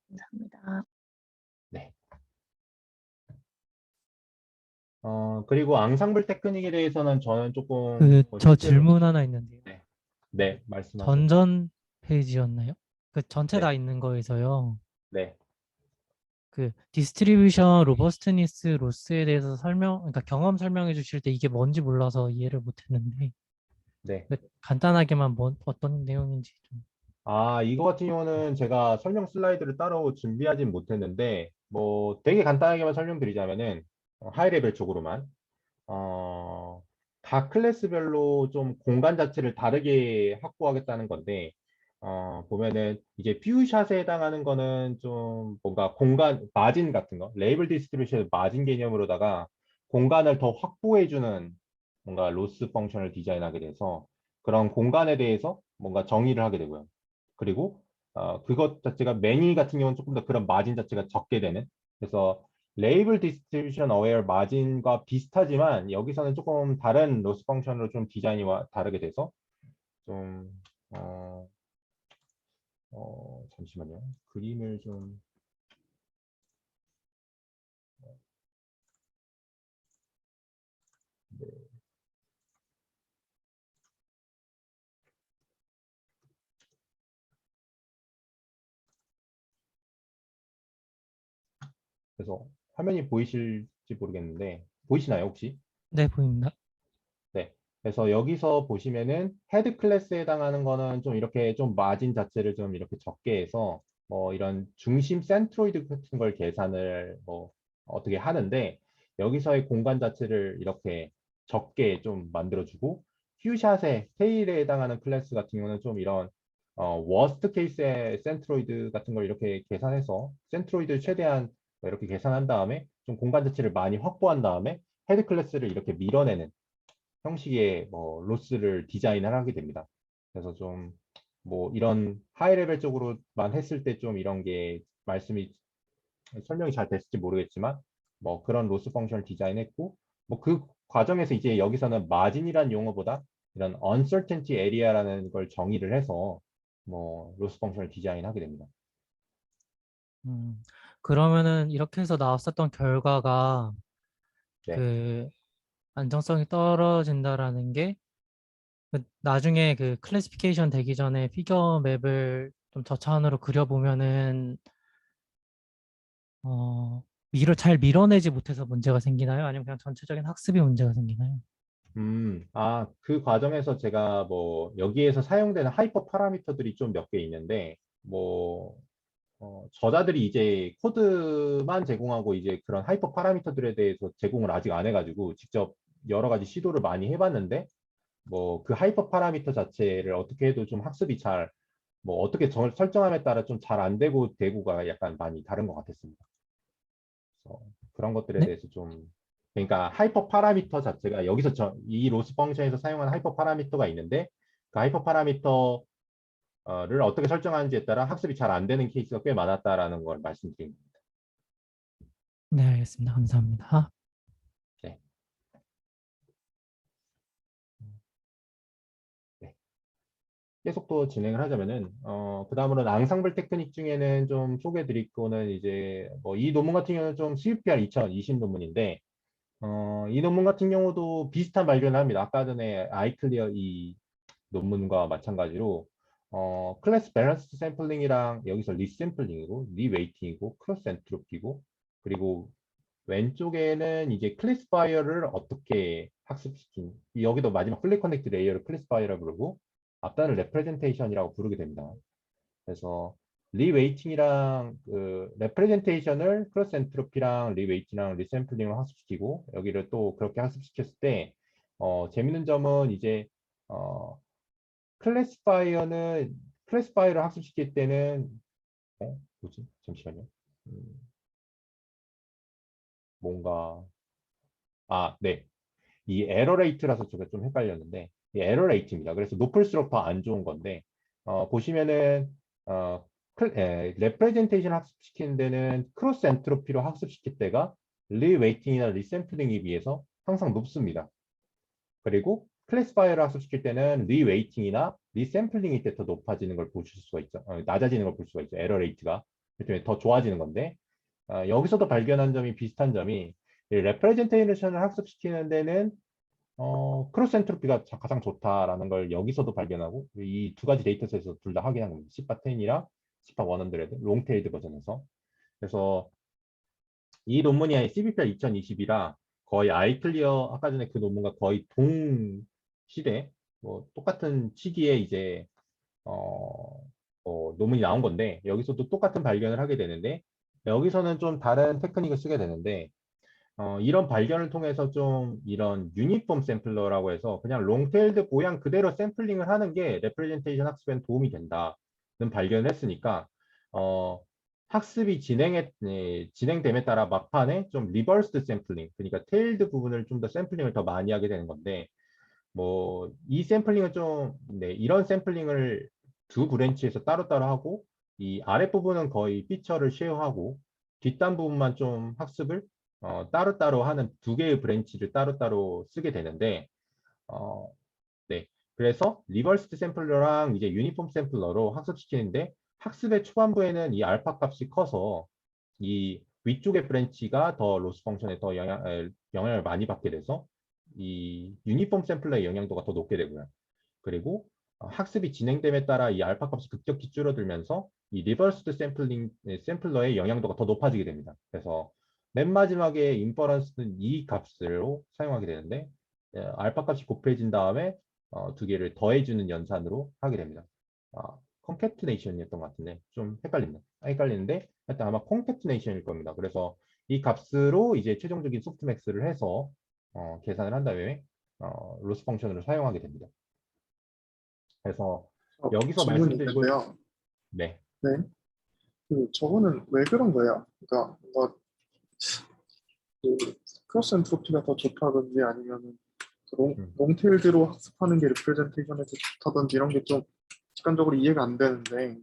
감사합니다. 네. 그리고 앙상블 테크닉에 대해서는 저는 조금 저 실제로 질문 하나 있는데요. 네, 말씀하세요. 전전 페이지였나요? 전체 네. 다 있는 거에서요. 네. 디스트리뷰션 로버스트니스 로스에 대해서 그러니까 경험 설명해 주실 때 이게 뭔지 몰라서 이해를 못 했는데 네. 간단하게만 어떤 내용인지 좀. 이거 같은 경우는 제가 설명 슬라이드를 따로 준비하진 못했는데 뭐 되게 간단하게만 설명드리자면은 하이 레벨 쪽으로만 각 클래스별로 좀 공간 자체를 다르게 확보하겠다는 건데 보면은 이제 뷰샷에 해당하는 거는 좀 뭔가 공간 마진 같은 거 레이블 디스트리뷰션 마진 개념으로다가 공간을 더 확보해주는 뭔가 로스 펑션을 디자인하게 돼서 그런 공간에 대해서 뭔가 정의를 하게 되고요. 그리고 그것 자체가 매니 같은 경우는 조금 더 그런 마진 자체가 적게 되는 그래서 레이블 디스트리뷰션 어웨어 마진과 비슷하지만 여기서는 조금 다른 로스 펑션으로 좀 디자인이 다르게 돼서 좀 잠시만요. 그림을 좀 네. 그래서 화면이 보이실지 모르겠는데 보이시나요 혹시? 네, 보입니다. 네. 그래서 여기서 보시면은 헤드 클래스에 해당하는 거는 좀 이렇게 좀 마진 자체를 좀 이렇게 적게 해서 뭐 이런 중심 센트로이드 같은 걸 계산을 뭐 어떻게 하는데 여기서의 공간 자체를 이렇게 적게 좀 만들어주고 퓨샷의 테일에 해당하는 클래스 같은 경우는 좀 이런 워스트 케이스의 센트로이드 같은 걸 이렇게 계산해서 센트로이드 최대한 이렇게 계산한 다음에 좀 공간 자체를 많이 확보한 다음에 헤드 클래스를 이렇게 밀어내는 형식의 뭐 로스를 디자인을 하게 됩니다. 그래서 좀 뭐 이런 하이 레벨 쪽으로만 했을 때 좀 이런 게 설명이 잘 됐을지 모르겠지만 뭐 그런 로스 펑션을 디자인했고 뭐 그 과정에서 이제 여기서는 마진이란 용어보다 이런 uncertainty area라는 걸 정의를 해서 뭐 로스 펑션을 디자인하게 됩니다. 그러면은 이렇게 해서 나왔었던 결과가 네. 안정성이 떨어진다라는 게 나중에 클래시피케이션 되기 전에 피겨 맵을 좀 저차원으로 그려보면은 잘 밀어내지 못해서 문제가 생기나요? 아니면 그냥 전체적인 학습이 문제가 생기나요? 그 과정에서 제가 뭐 여기에서 사용되는 하이퍼 파라미터들이 좀 몇 개 있는데 뭐 저자들이 이제 코드만 제공하고 이제 그런 하이퍼 파라미터들에 대해서 제공을 아직 안 해가지고 직접 여러 가지 시도를 많이 해봤는데 뭐 그 하이퍼 파라미터 자체를 어떻게 해도 좀 학습이 뭐 어떻게 설정함에 따라 좀 잘 안 되고 되고가 약간 많이 다른 것 같았습니다. 그래서 그런 것들에 네? 대해서 좀 그러니까 하이퍼 파라미터 자체가 여기서 이 로스 펑션에서 사용하는 하이퍼 파라미터가 있는데 그 하이퍼 파라미터 를 어떻게 설정하는지에 따라 학습이 잘 안 되는 케이스가 꽤 많았다라는 걸 말씀드립니다. 네, 알겠습니다. 감사합니다. 계속 또 진행을 하자면은 그 다음으로는 앙상블 테크닉 중에는 좀 소개해 드릴 거는 이제 뭐 이 논문 같은 경우는 좀 CVPR 2020 논문인데 이 논문 같은 경우도 비슷한 발견을 합니다. 아까 전에 아이클리어 이 논문과 마찬가지로 클래스 밸런스 샘플링이랑 여기서 리샘플링이고 리웨이팅이고 크로스 엔트로피고 그리고 왼쪽에는 이제 클래스파이어를 어떻게 학습시킨 여기도 마지막 플레이 커넥트 레이어를 클래스파이어라고 부르고 앞단을 레프레젠테이션이라고 부르게 됩니다. 그래서 리웨이팅이랑 그 레프레젠테이션을 크로스 엔트로피랑 리웨이팅이랑 리샘플링을 학습시키고 여기를 또 그렇게 학습시켰을 때 재밌는 점은 이제 클래스파이어를 학습시킬 때는 뭐지? 잠시만요. 뭔가 네. 이 에러 레이트라서 제가 좀 헷갈렸는데 이 에러 레이트입니다. 그래서 높을수록 더 안 좋은 건데 보시면은 레프레젠테이션 학습시키는 데는 크로스 엔트로피로 학습시킬 때가 리웨이팅이나 리샘플링에 비해서 항상 높습니다. 그리고 클래스파이어를 학습시킬 때는 리웨이팅이나 리샘플링일 때 더 높아지는 걸 보실 수가 있죠. 낮아지는 걸 볼 수가 있죠. 에러 레이트가 더 좋아지는 건데 여기서도 발견한 점이 비슷한 점이 레프레젠테이션을 학습시키는 데는 크로스 엔트로피가 가장 좋다라는 걸 여기서도 발견하고 이 두 가지 데이터셋에서 둘 다 확인한 겁니다. 시파10이랑 시파100 롱테일드 버전에서. 그래서 이 논문이 CVPR 2020이라 거의 아이클리어 아까 전에 그 논문과 거의 동시대 뭐 똑같은 시기에 이제 논문이 나온 건데 여기서도 똑같은 발견을 하게 되는데 여기서는 좀 다른 테크닉을 쓰게 되는데 이런 발견을 통해서 좀 이런 유니폼 샘플러라고 해서 그냥 롱테일드 모양 그대로 샘플링을 하는 게 레프레젠테이션 학습에 도움이 된다는 발견을 했으니까 학습이 진행됨에 따라 막판에 좀 리버스드 샘플링 그러니까 테일드 부분을 좀 더 샘플링을 더 많이 하게 되는 건데 뭐 이 샘플링은 좀 이런 샘플링을 두 브랜치에서 따로따로 하고 이 아랫부분은 거의 피처를 쉐어하고 뒷단 부분만 좀 학습을 따로따로 하는 두 개의 브랜치를 따로따로 쓰게 되는데 네. 그래서 리버스드 샘플러랑 이제 유니폼 샘플러로 학습시키는데 학습의 초반부에는 이 알파 값이 커서 이 위쪽의 브랜치가 더 로스 펑션에 더 영향을 많이 받게 돼서 이 유니폼 샘플러의 영향도가 더 높게 되고요. 그리고 학습이 진행됨에 따라 이 알파 값이 급격히 줄어들면서 이 리버스드 샘플러의 영향도가 더 높아지게 됩니다. 그래서 맨 마지막에 인퍼런스는 이 값으로 사용하게 되는데 알파 값이 곱해진 다음에 두 개를 더해주는 연산으로 하게 됩니다. 콘캐트네이션이었던 것 같은데 좀 헷갈리는데 하여튼 아마 콘캐트네이션일 겁니다. 그래서 이 값으로 이제 최종적인 소프트맥스를 해서 계산을 한 다음에 로스 펑션으로 사용하게 됩니다. 그래서 여기서 질문이 말씀드리고 있는데요. 네. 네. 저거는 왜 그런 거예요? 그러니까 뭔가 그 크로스 엔트로피가 더 좋다든지 아니면은 롱테일드로 학습하는 게 리프레젠테이션에 더 좋다든지 이런 게 좀 직관적으로 이해가 안 되는데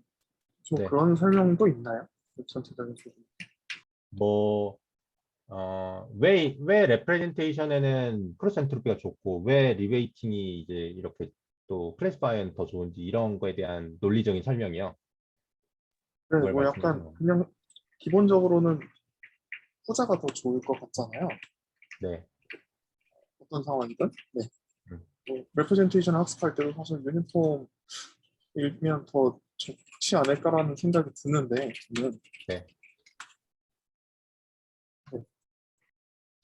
좀 네. 그런 설명도 있나요? 전체적인 부분. 뭐 왜 레프레젠테이션에는 크로스 엔트로피가 좋고 왜 리웨이팅이 이제 이렇게 또 클래스파이어는 더 좋은지 이런 거에 대한 논리적인 설명이요. 네, 그걸 뭐 말씀하시는 약간 겁니다. 그냥 기본적으로는 후자가 더 좋을 것 같잖아요. 네. 어떤 상황이든. 네. 음. 레프레젠테이션 학습할 때도 사실 유니폼이면 더 좋지 않을까라는 생각이 드는데 저는 네. 네.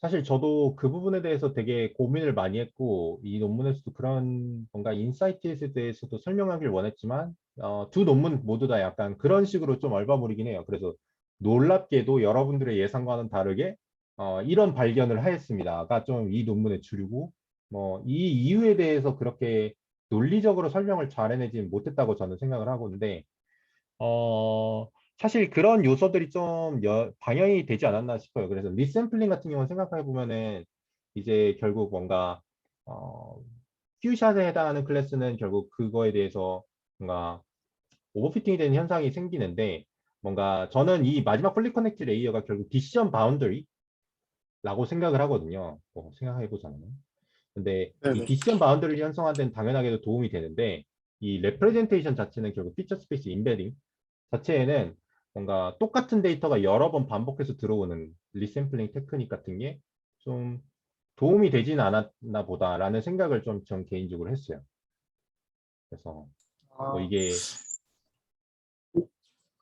사실 저도 그 부분에 대해서 되게 고민을 많이 했고 이 논문에서도 그런 뭔가 인사이트에 대해서도 설명하길 원했지만 두 논문 모두 다 약간 그런 식으로 좀 얼버무리긴 해요. 그래서 놀랍게도 여러분들의 예상과는 다르게 이런 발견을 하였습니다가 좀 이 논문의 주류고 뭐 이 이유에 대해서 그렇게 논리적으로 설명을 잘 해내지 못했다고 저는 생각을 하고 있는데 사실 그런 요소들이 좀 방영이 되지 않았나 싶어요. 그래서 리샘플링 같은 경우는 생각해 보면은 이제 결국 뭔가 퓨샷에 해당하는 클래스는 결국 그거에 대해서 뭔가 오버피팅이 되는 현상이 생기는데 뭔가 저는 이 마지막 폴리 커넥트 레이어가 결국 디시전 바운더리라고 생각을 하거든요. 생각해 보자면. 근데 이 네네. 디시전 바운더리를 형성하는 데는 당연하게도 도움이 되는데 이 레프레젠테이션 자체는 결국 피처 스페이스 인베딩 자체에는 뭔가 똑같은 데이터가 여러 번 반복해서 들어오는 리샘플링 테크닉 같은 게 좀 도움이 되진 않았나 보다라는 생각을 좀 전 개인적으로 했어요. 그래서 뭐 아, 이게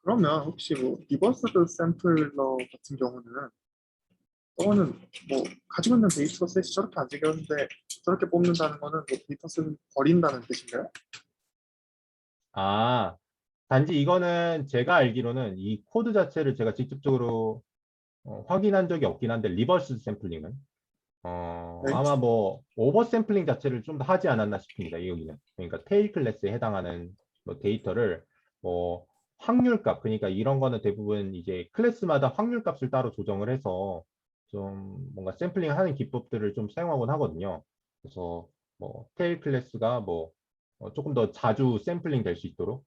그러면 혹시 뭐 리버스드 샘플러 같은 경우는 저거는 뭐 가지고 있는 데이터 셋이 저렇게 안 생겼는데 저렇게 뽑는다는 거는 뭐 데이터 셋을 버린다는 뜻인가요? 단지 이거는 제가 알기로는 이 코드 자체를 제가 직접적으로 확인한 적이 없긴 한데 리버스 샘플링은 네. 아마 뭐 오버 샘플링 자체를 좀 더 하지 않았나 싶습니다. 여기는 그러니까 테일 클래스에 해당하는 뭐 데이터를 뭐 확률값 그러니까 이런 거는 대부분 이제 클래스마다 확률값을 따로 조정을 해서 좀 뭔가 샘플링 하는 기법들을 좀 사용하곤 하거든요. 그래서 뭐 테일 클래스가 뭐 조금 더 자주 샘플링 될 수 있도록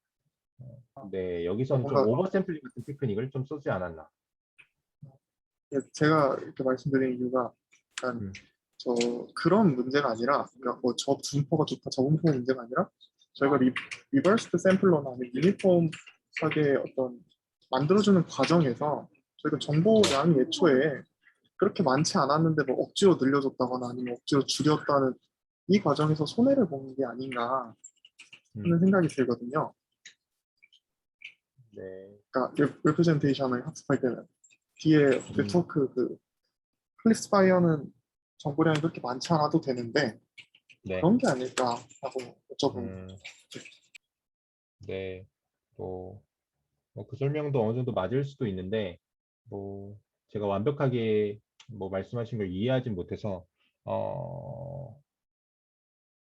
네, 여기서는 좀 뭔가 오버 샘플링 같은 테크닉을 좀 쓰지 않았나. 제가 이렇게 말씀드린 이유가 약간 음. 저 그런 문제가 아니라 그러니까 뭐 저 분포가 좋다 저 분포가 문제가 아니라 저희가 리버스드 샘플러나 아니면 유니폼하게 어떤 만들어주는 과정에서 저희가 정보량이 애초에 그렇게 많지 않았는데 뭐 억지로 늘려줬다거나 아니면 억지로 줄였다는 이 과정에서 손해를 보는 게 아닌가 하는 생각이 들거든요. 네. 그러니까 레프레젠테이션을 학습할 때는 뒤에 네트워크 그 클래스파이어는 정보량이 그렇게 많지 않아도 되는데 네. 그런 게 아닐까 하고 여쭤봅니다. 네. 그 설명도 어느 정도 맞을 수도 있는데, 뭐, 제가 완벽하게 뭐 말씀하신 걸 이해하진 못해서,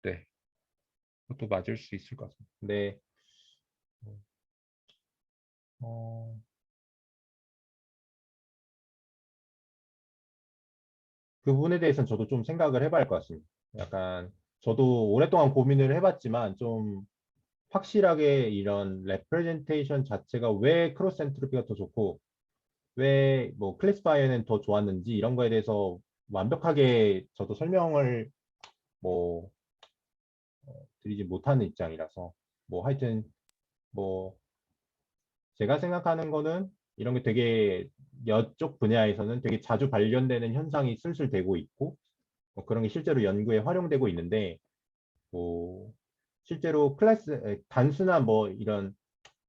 네. 그것도 맞을 수 있을 것 같습니다. 근데, 어, 그 부분에 대해서는 저도 좀 생각을 해봐야 할 것 같습니다. 약간, 저도 오랫동안 고민을 해봤지만, 좀 확실하게 이런 레프레젠테이션 자체가 왜 크로스 엔트로피가 더 좋고, 왜 뭐 클래스파이어는 더 좋았는지 이런 거에 대해서 완벽하게 저도 설명을 뭐 드리지 못하는 입장이라서 뭐 하여튼 뭐 제가 생각하는 거는 이런 게 되게 여쪽 분야에서는 되게 자주 발견되는 현상이 슬슬 되고 있고 뭐 그런 게 실제로 연구에 활용되고 있는데 뭐 실제로 단순한 뭐 이런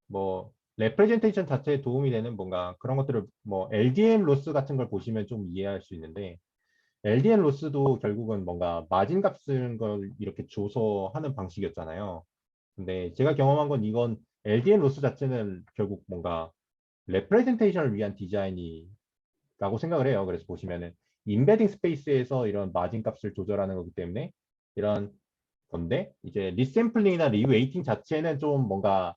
뭐 레프레젠테이션 자체에 도움이 되는 뭔가 그런 것들을 뭐 LDN 로스 같은 걸 보시면 좀 이해할 수 있는데 LDN 로스도 결국은 뭔가 마진 값을 걸 이렇게 줘서 하는 방식이었잖아요. 근데 제가 경험한 건 이건 LDN 로스 자체는 결국 뭔가 레프레젠테이션을 위한 디자인이라고 생각을 해요. 그래서 보시면은 인베딩 스페이스에서 이런 마진 값을 조절하는 거기 때문에 이런 건데 이제 리샘플링이나 리웨이팅 자체는 좀 뭔가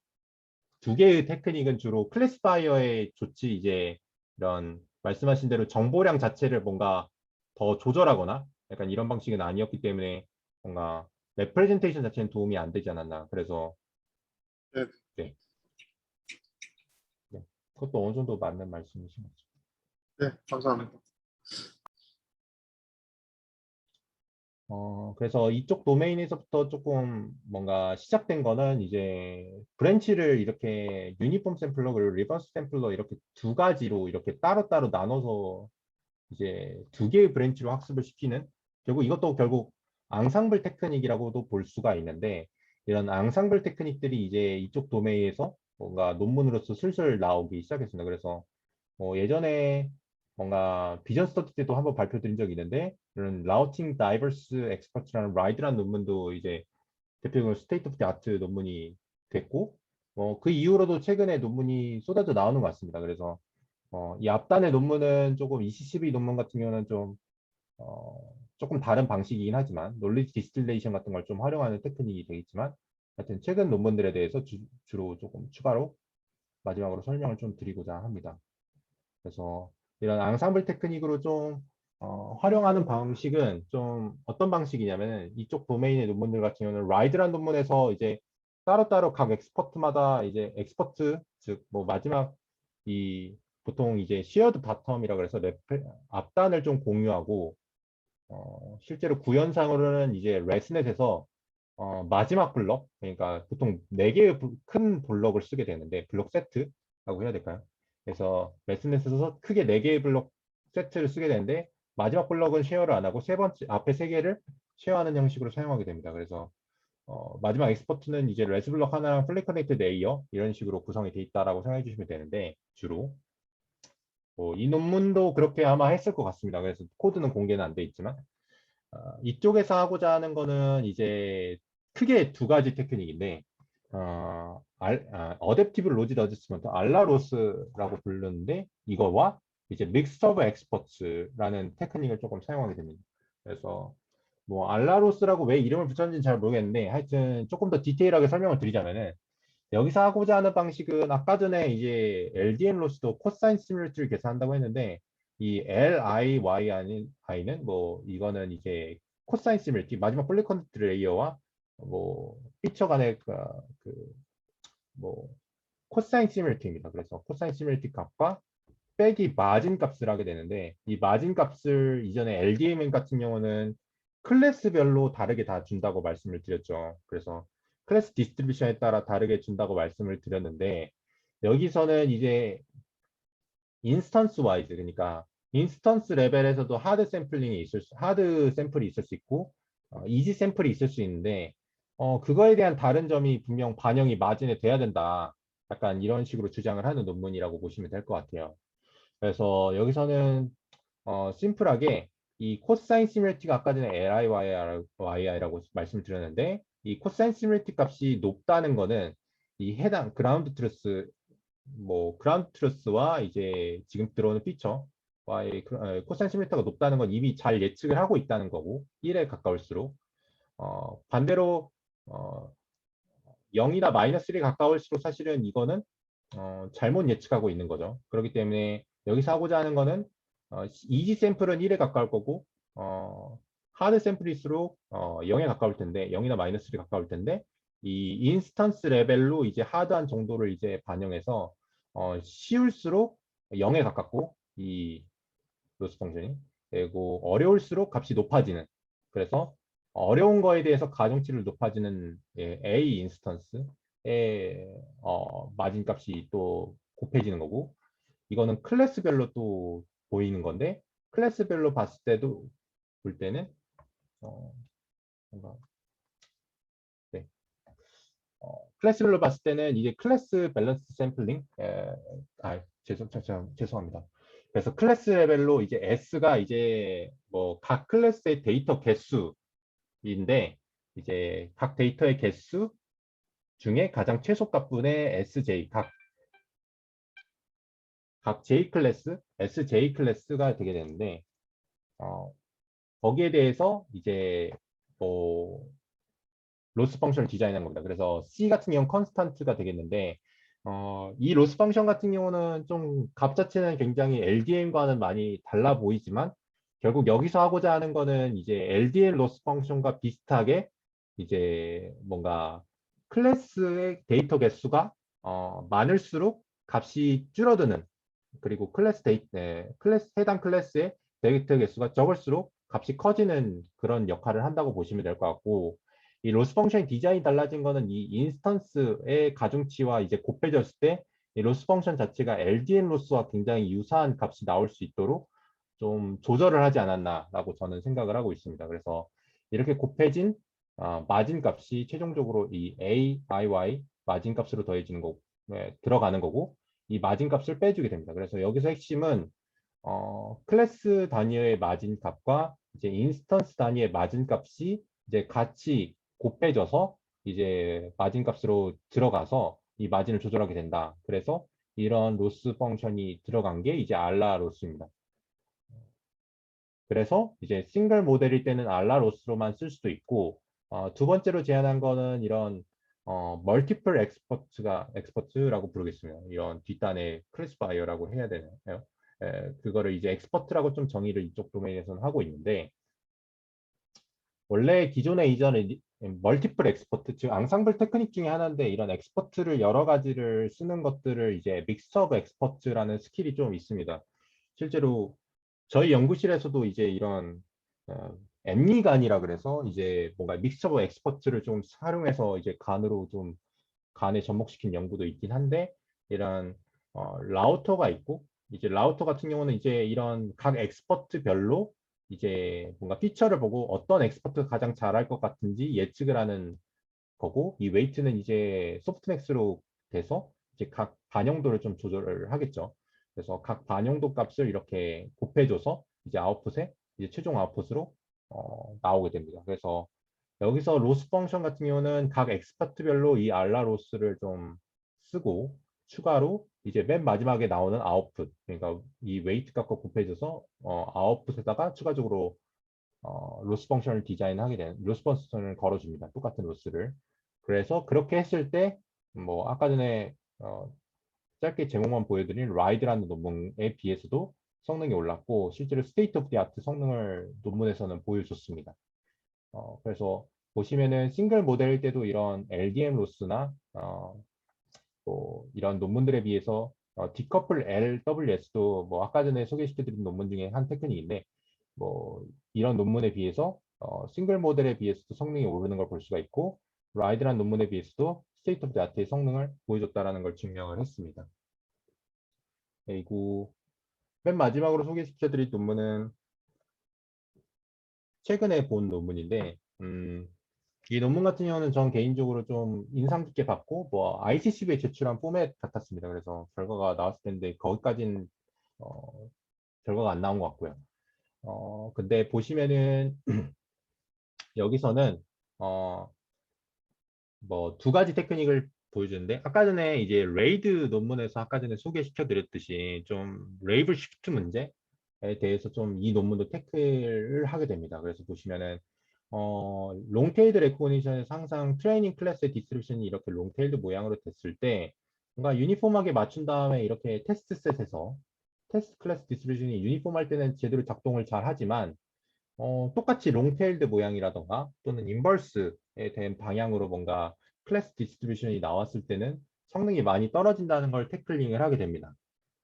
두 개의 테크닉은 주로 클래시파이어에 좋지 이제 이런 말씀하신 대로 정보량 자체를 뭔가 더 조절하거나 약간 이런 방식은 아니었기 때문에 뭔가 레프레젠테이션 자체는 도움이 안 되지 않았나. 그래서 네, 네, 네. 그것도 어느 정도 맞는 말씀이신 것 같아요. 네, 감사합니다. 그래서 이쪽 도메인에서부터 조금 뭔가 시작된 거는 이제 브랜치를 이렇게 유니폼 샘플러 그리고 리버스 샘플러 이렇게 두 가지로 이렇게 따로따로 나눠서 이제 두 개의 브랜치로 학습을 시키는 결국 이것도 결국 앙상블 테크닉이라고도 볼 수가 있는데 이런 앙상블 테크닉들이 이제 이쪽 도메인에서 뭔가 논문으로서 슬슬 나오기 시작했습니다. 그래서 예전에 뭔가 비전 스터디 때도 한번 발표드린 적이 있는데 이런 라우팅 다이버스 엑스퍼트라는 라이드라는 논문도 이제 대표적으로 스테이트 오브 더 아트 논문이 됐고 그 이후로도 최근에 논문이 쏟아져 나오는 것 같습니다. 그래서 이 앞단의 논문은 조금 ECCB 논문 같은 경우는 좀 조금 다른 방식이긴 하지만 놀리지 디스틸레이션 같은 걸 좀 활용하는 테크닉이 되겠지만 하여튼 최근 논문들에 대해서 주로 조금 추가로 마지막으로 설명을 좀 드리고자 합니다. 그래서 이런 앙상블 테크닉으로 좀 활용하는 방식은 좀 어떤 방식이냐면 이쪽 도메인의 논문들 같은 경우는 라이드란 논문에서 이제 따로따로 각 엑스퍼트마다 이제 엑스퍼트 즉 뭐 마지막 이 보통 이제 쉐어드 바텀이라 그래서 앞단을 좀 공유하고 실제로 구현상으로는 이제 레스넷에서 마지막 블럭, 그러니까 보통 4개의 큰 블럭을 쓰게 되는데 블록 세트라고 해야 될까요? 그래서 레슨넷에서 크게 4개의 블록 세트를 쓰게 되는데 마지막 블럭은 쉐어를 안 하고 세 번째 앞에 3개를 쉐어하는 형식으로 사용하게 됩니다. 그래서 마지막 엑스포트는 이제 레스 블럭 하나랑 플리 커넥트 레이어 이런 식으로 구성이 돼 있다라고 생각해 주시면 되는데 주로 이 논문도 그렇게 아마 했을 것 같습니다. 그래서 코드는 공개는 안 돼 있지만 이쪽에서 하고자 하는 거는 이제 크게 2가지 테크닉인데 어댑티브 로짓 어저스먼트 알라로스라고 부르는데 이거와 이제 믹스 오브 엑스퍼츠라는 테크닉을 조금 사용하게 됩니다. 그래서 뭐 알라로스라고 왜 이름을 붙였는지는 잘 모르겠는데 하여튼 조금 더 디테일하게 설명을 드리자면은 여기서 하고자 하는 방식은 아까 전에 이제 LDN 로스도 코사인 시뮬리티를 계산한다고 했는데 이 LIY는 뭐 이거는 이제 코사인 시뮬리티 마지막 폴리 컨덕트 레이어와 뭐 피처 간의 뭐 코사인 시뮬리티입니다. 그래서 코사인 시뮬리티 값과 빼기 마진 값을 하게 되는데 이 마진 값을 이전에 LDMN 같은 경우는 클래스별로 다르게 다 준다고 말씀을 드렸죠. 그래서 클래스 디스트리뷰션에 따라 다르게 준다고 말씀을 드렸는데 여기서는 이제 인스턴스 와이즈 그러니까 인스턴스 레벨에서도 하드 샘플이 있을 수 있고 이지 샘플이 있을 수 있는데 그거에 대한 다른 점이 분명 반영이 마진에 돼야 된다. 약간 이런 식으로 주장을 하는 논문이라고 보시면 될 것 같아요. 그래서 여기서는 심플하게 이 코사인 시뮬리티가 아까 전에 LIY라고 말씀을 드렸는데 이 코사인 시뮬리티 값이 높다는 거는 이 해당 그라운드 트루스와 이제 지금 들어오는 피처와의 코사인 시뮬리티가 높다는 건 이미 잘 예측을 하고 있다는 거고 1에 가까울수록 반대로 0이나 마이너스 1에 가까울수록 사실은 이거는 잘못 예측하고 있는 거죠. 그렇기 때문에 여기서 하고자 하는 거는 이지 샘플은 1에 가까울 거고 하드 샘플일수록 0에 가까울 텐데 0이나 마이너스 1에 가까울 텐데 이 인스턴스 레벨로 이제 하드한 정도를 이제 반영해서 쉬울수록 0에 가깝고 이 로스 펑션이 그리고 어려울수록 값이 높아지는 그래서 어려운 거에 대해서 가중치를 높아지는 A 인스턴스의 마진 값이 또 곱해지는 거고 이거는 클래스별로 또 보이는 건데 클래스별로 봤을 때도 볼 때는 뭔가 네. 클래스별로 봤을 때는 이제 클래스 밸런스 샘플링 죄송합니다. 그래서 클래스 레벨로 이제 S가 이제 뭐 각 클래스의 데이터 개수인데 이제 각 데이터의 개수 중에 가장 최소값분의 SJ 각 J 클래스, SJ 클래스가 되게 되는데 거기에 대해서 이제 뭐 로스 펑션을 디자인한 겁니다. 그래서 C 같은 경우는 컨스탄트가 되겠는데 이 로스 펑션 같은 경우는 좀 값 자체는 굉장히 LDN과는 많이 달라 보이지만 결국 여기서 하고자 하는 거는 이제 LDN 로스 펑션과 비슷하게 이제 뭔가 클래스의 데이터 개수가 많을수록 값이 줄어드는 그리고 해당 클래스의 데이터 개수가 적을수록 값이 커지는 그런 역할을 한다고 보시면 될 것 같고 이 로스 펑션이 디자인이 달라진 거는 이 인스턴스의 가중치와 이제 곱해졌을 때 이 로스 펑션 자체가 LDN 로스와 굉장히 유사한 값이 나올 수 있도록 좀 조절을 하지 않았나라고 저는 생각을 하고 있습니다. 그래서 이렇게 곱해진 마진 값이 최종적으로 이 AIY 마진 값으로 더해지는 거 들어가는 거고 이 마진 값을 빼주게 됩니다. 그래서 여기서 핵심은 클래스 단위의 마진 값과 이제 인스턴스 단위의 마진 값이 이제 같이 곱해져서 이제 마진 값으로 들어가서 이 마진을 조절하게 된다. 그래서 이런 로스 펑션이 들어간 게 이제 알라 로스입니다. 그래서 이제 싱글 모델일 때는 알라 로스로만 쓸 수도 있고 두 번째로 제안한 거는 이런 멀티플 엑스퍼트라고 부르겠습니다. 이런 뒷단의 클래시파이어라고 해야 되나요? 그거를 이제 엑스퍼트라고 좀 정의를 이쪽 도메인에서는 하고 있는데 원래 기존에 이전에 멀티플 엑스퍼트 즉 앙상블 테크닉 중에 하나인데 이런 엑스퍼트를 여러 가지를 쓰는 것들을 이제 믹스 오브 엑스퍼트라는 스킬이 좀 있습니다. 실제로 저희 연구실에서도 이제 이런 엠리간이라 그래서 이제 뭔가 믹스처 오브 엑스퍼트를 좀 활용해서 이제 간으로 좀 간에 접목시킨 연구도 있긴 한데 이런 라우터가 있고 이제 라우터 같은 경우는 이제 이런 각 엑스퍼트별로 이제 뭔가 피처를 보고 어떤 엑스퍼트가 가장 잘할 것 같은지 예측을 하는 거고 이 웨이트는 이제 소프트맥스로 돼서 이제 각 반영도를 좀 조절을 하겠죠. 그래서 각 반영도 값을 이렇게 곱해줘서 이제 아웃풋에 이제 최종 아웃풋으로 나오게 됩니다. 그래서 여기서 로스 펑션 같은 경우는 각 엑스퍼트별로 이 알라 로스를 좀 쓰고 추가로 이제 맨 마지막에 나오는 아웃풋 그러니까 이 웨이트 값과 곱해져서 아웃풋에다가 추가적으로 로스 펑션을 디자인하게 되는 로스 펑션을 걸어줍니다. 똑같은 로스를. 그래서 그렇게 했을 때 뭐 아까 전에 짧게 제목만 보여드린 라이드라는 논문에 비해서도 성능이 올랐고 실제로 스테이트 오브 디 아트 성능을 논문에서는 보여줬습니다. 그래서 보시면은 싱글 모델일 때도 이런 LDM 로스나 또 이런 논문들에 비해서 디커플 LWS도 뭐 아까 전에 소개시켜드린 논문 중에 한 테크닉인데 뭐 이런 논문에 비해서 싱글 모델에 비해서도 성능이 오르는 걸 볼 수가 있고 라이드란 논문에 비해서도 스테이트 오브 디 아트의 성능을 보여줬다라는 걸 증명을 했습니다. 그리고 맨 마지막으로 소개시켜드릴 논문은 최근에 본 논문인데 이 논문 같은 경우는 전 개인적으로 좀 인상 깊게 봤고 뭐 ICCV에 제출한 포맷 같았습니다. 그래서 결과가 나왔을 텐데 거기까지는 결과가 안 나온 것 같고요. 근데 보시면은 여기서는 뭐 두 가지 테크닉을 보여주는데 아까 전에 이제 레이드 논문에서 아까 전에 소개시켜 드렸듯이 좀 레이블 시프트 문제에 대해서 좀 이 논문도 태클을 하게 됩니다. 그래서 보시면은 롱테일드 레코니션에서 항상 트레이닝 클래스의 디스트리뷰션이 이렇게 롱테일드 모양으로 됐을 때 뭔가 유니폼하게 맞춘 다음에 이렇게 테스트 셋에서 테스트 클래스 디스트리뷰션이 유니폼할 때는 제대로 작동을 잘 하지만 똑같이 롱테일드 모양이라던가 또는 인버스에 대한 방향으로 뭔가 클래스 디스트리뷰션이 나왔을 때는 성능이 많이 떨어진다는 걸 태클링을 하게 됩니다.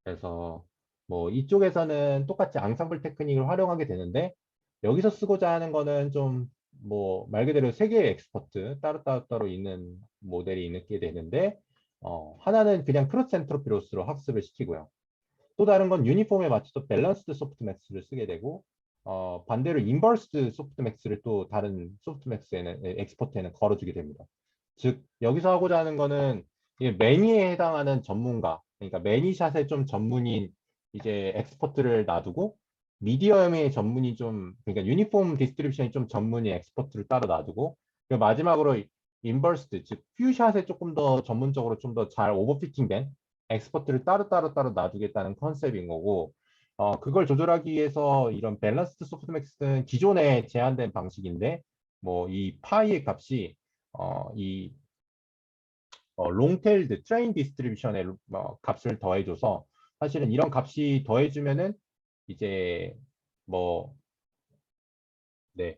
그래서 뭐 이쪽에서는 똑같이 앙상블 테크닉을 활용하게 되는데 여기서 쓰고자 하는 거는 좀 뭐 말 그대로 세 개의 엑스퍼트 따로 있는 모델이 있게 되는데 하나는 그냥 크로스 엔트로피 로스로 학습을 시키고요. 또 다른 건 유니폼에 맞춰서 밸런스드 소프트맥스를 쓰게 되고 반대로 인버스드 소프트맥스를 또 다른 소프트맥스에는 엑스퍼트에는 걸어주게 됩니다. 즉 여기서 하고자 하는 거는 매니에 해당하는 전문가 그러니까 매니샷에 좀 전문인 이제 엑스퍼트를 놔두고 미디엄의 전문이 좀 그러니까 유니폼 디스트리뷰션이 좀 전문인 엑스퍼트를 따로 놔두고 그리고 마지막으로 인버스드 즉 퓨샷에 조금 더 전문적으로 좀 더 잘 오버피팅된 엑스퍼트를 따로 놔두겠다는 컨셉인 거고 그걸 조절하기 위해서 이런 밸런스드 소프트맥스는 기존에 제한된 방식인데 뭐 이 파이의 값이 이 롱테일드 트레인 디스트리뷰션의 값을 더해줘서 사실은 이런 값이 더해주면은 이제 뭐 네.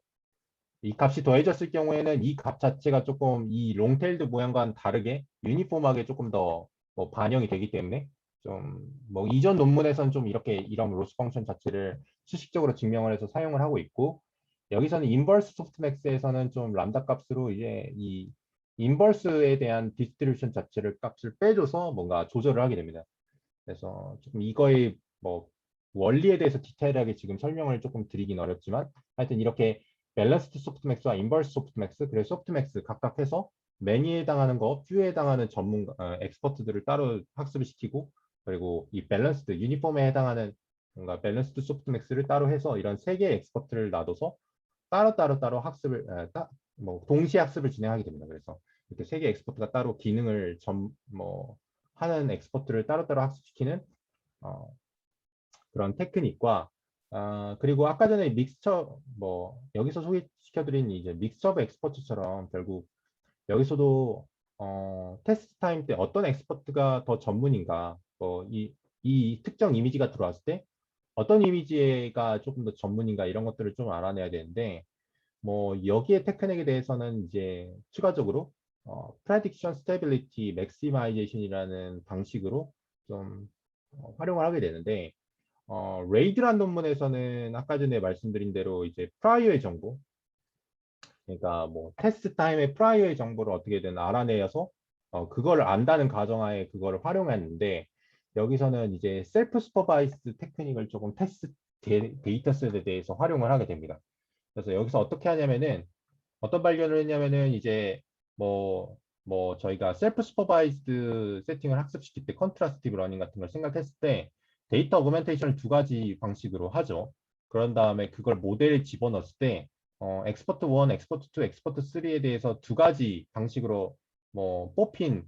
이 값이 더해졌을 경우에는 이 값 자체가 조금 이 롱테일드 모양과는 다르게 유니폼하게 조금 더 뭐 반영이 되기 때문에 좀 뭐 이전 논문에서는 좀 이렇게 이런 로스 펑션 자체를 수식적으로 증명을 해서 사용을 하고 있고 여기서는 인버스 소프트맥스에서는 좀 람다 값으로 이제 이 인버스에 대한 디스트리뷰션 자체를 값을 빼줘서 뭔가 조절을 하게 됩니다. 그래서 조금 이거의 뭐 원리에 대해서 디테일하게 지금 설명을 조금 드리긴 어렵지만 하여튼 이렇게 밸런스드 소프트맥스와 인버스 소프트맥스 그래서 소프트맥스 각각 해서 매니에 해당하는 거, 퓨에 해당하는 전문가, 엑스퍼트들을 따로 학습을 시키고 그리고 이 밸런스드, 유니폼에 해당하는 뭔가 밸런스드 소프트맥스를 따로 해서 이런 세 개의 엑스퍼트를 놔둬서 따로 학습을 뭐 동시 학습을 진행하게 됩니다. 그래서 이렇게 세 개 엑스퍼트가 따로 기능을 뭐 하는 엑스퍼트를 따로 학습시키는 그런 테크닉과 그리고 아까 전에 믹스처 뭐 여기서 소개시켜드린 이제 믹스처 오브 엑스퍼트처럼 결국 여기서도 테스트 타임 때 어떤 엑스퍼트가 더 전문인가 이 특정 이미지가 들어왔을 때 어떤 이미지가 조금 더 전문인가 이런 것들을 좀 알아내야 되는데 뭐 여기에 테크닉에 대해서는 이제 추가적으로 prediction stability maximization이라는 방식으로 좀 활용을 하게 되는데 레이드란 논문에서는 아까 전에 말씀드린 대로 이제 프라이어의 정보, 그러니까 뭐 테스트 타임의 프라이어의 정보를 어떻게든 알아내서 그걸 안다는 가정하에 그거를 활용했는데 여기서는 이제 셀프 슈퍼바이스드 테크닉을 조금 테스트 데이터셋에 대해서 활용을 하게 됩니다. 그래서 여기서 어떻게 하냐면은 어떤 발견을 했냐면은 이제 저희가 셀프 슈퍼바이스드 세팅을 학습시킬 때 컨트라스티브 러닝 같은 걸 생각했을 때 데이터 어그멘테이션을 두 가지 방식으로 하죠. 그런 다음에 그걸 모델에 집어넣었을 때 엑스퍼트 1, 엑스퍼트 2, 엑스퍼트 3에 대해서 두 가지 방식으로 뽑힌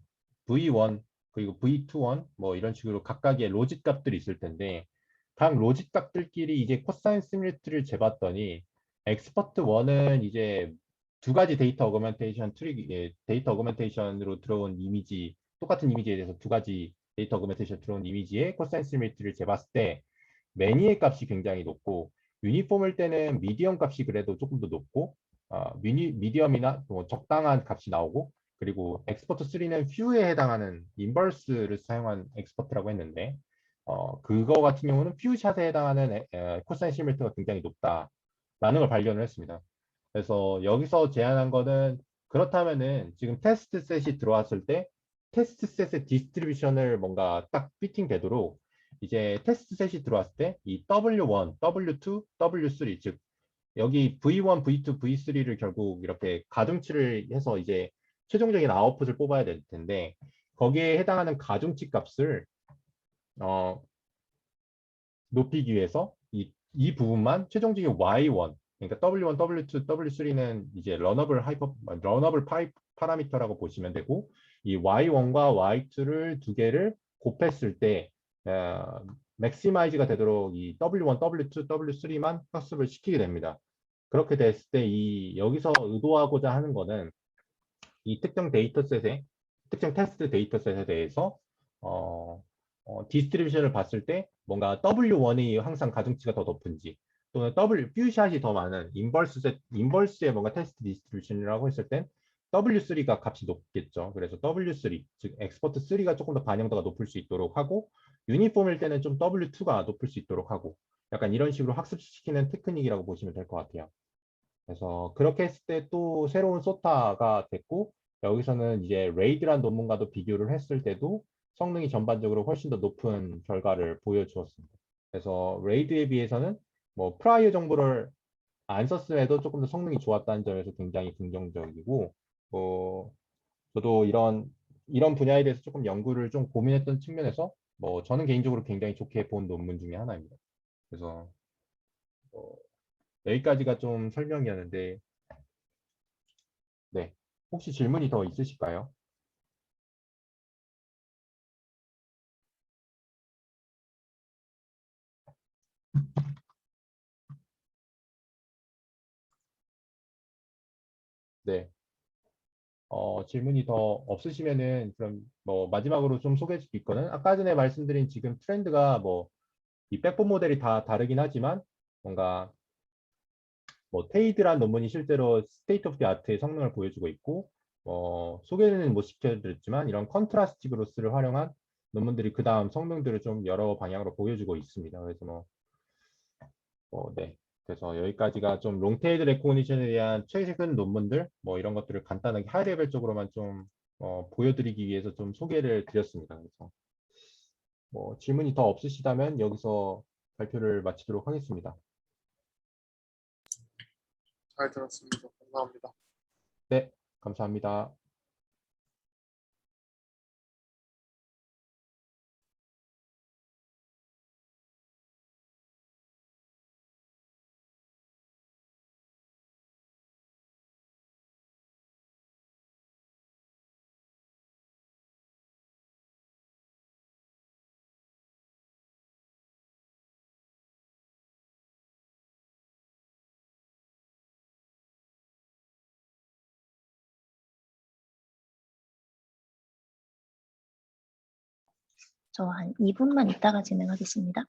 V1 그리고 V21 이런 식으로 각각의 로짓 값들이 있을 텐데 각 로짓 값들끼리 이제 코사인 시뮬레이트를 재봤더니 엑스퍼트 1은 이제 두 가지 데이터 어그멘테이션 데이터 어그멘테이션으로 들어온 이미지 똑같은 이미지에 대해서 두 가지 데이터 어그멘테이션 들어온 이미지의 코사인 시뮬레이트를 재봤을 때 매니의 값이 굉장히 높고 유니폼일 때는 미디엄 값이 그래도 조금 더 높고 미디엄이나 적당한 값이 나오고 그리고 엑스퍼트 3는 퓨에 해당하는 인버스를 사용한 엑스퍼트라고 했는데 그거 같은 경우는 퓨샷에 해당하는 코사인 시뮬레이트가 굉장히 높다라는 걸 발견을 했습니다. 그래서 여기서 제안한 거는 그렇다면은 지금 테스트 셋이 들어왔을 때 테스트 셋의 디스트리뷰션을 뭔가 딱 피팅 되도록 이제 테스트 셋이 들어왔을 때 이 W1, W2, W3 즉 여기 V1, V2, V3를 결국 이렇게 가중치를 해서 이제 최종적인 아웃풋을 뽑아야 될 텐데 거기에 해당하는 가중치 값을 높이기 위해서 이 부분만 최종적인 Y1 그러니까 W1, W2, W3는 이제 러너블 파라미터라고 보시면 되고 이 Y1과 Y2를 두 개를 곱했을 때 맥시마이즈가 되도록 이 W1, W2, W3만 학습을 시키게 됩니다. 그렇게 됐을 때 여기서 의도하고자 하는 거는 이 특정 테스트 데이터셋에 대해서 디스트리뷰션을 봤을 때 뭔가 W1이 항상 가중치가 더 높은지 또는 B샷이 더 많은 인버스의 뭔가 테스트 디스트리뷰션이라고 했을 땐 W3가 값이 높겠죠. 그래서 W3, 즉 엑스퍼트 3가 조금 더 반영도가 높을 수 있도록 하고 유니폼일 때는 좀 W2가 높을 수 있도록 하고 약간 이런 식으로 학습시키는 테크닉이라고 보시면 될 것 같아요. 그래서 그렇게 했을 때 또 새로운 소타가 됐고 여기서는 이제 레이드란 논문과도 비교를 했을 때도 성능이 전반적으로 훨씬 더 높은 결과를 보여주었습니다. 그래서 레이드에 비해서는 프라이어 정보를 안 썼음에도 조금 더 성능이 좋았다는 점에서 굉장히 긍정적이고 저도 이런 분야에 대해서 조금 연구를 좀 고민했던 측면에서 저는 개인적으로 굉장히 좋게 본 논문 중에 하나입니다. 그래서 여기까지가 좀 설명이었는데 네. 혹시 질문이 더 있으실까요? 네. 질문이 더 없으시면은 그럼 마지막으로 좀 소개해 줄 게 있거든. 아까 전에 말씀드린 지금 트렌드가 이 백본 모델이 다 다르긴 하지만 뭔가 테이드란 논문이 실제로 스테이트 오브 디 아트의 성능을 보여주고 있고 소개는 못 시켜드렸지만 이런 컨트라스티브 로스를 활용한 논문들이 그 다음 성능들을 좀 여러 방향으로 보여주고 있습니다. 그래서 네. 그래서 여기까지가 좀 롱테일 레코니션에 대한 최근 논문들 이런 것들을 간단하게 하이 레벨적으로만 좀 보여드리기 위해서 좀 소개를 드렸습니다. 그래서 질문이 더 없으시다면 여기서 발표를 마치도록 하겠습니다. 잘 들었습니다. 감사합니다. 네, 감사합니다. 저 한 2분만 있다가 진행하겠습니다.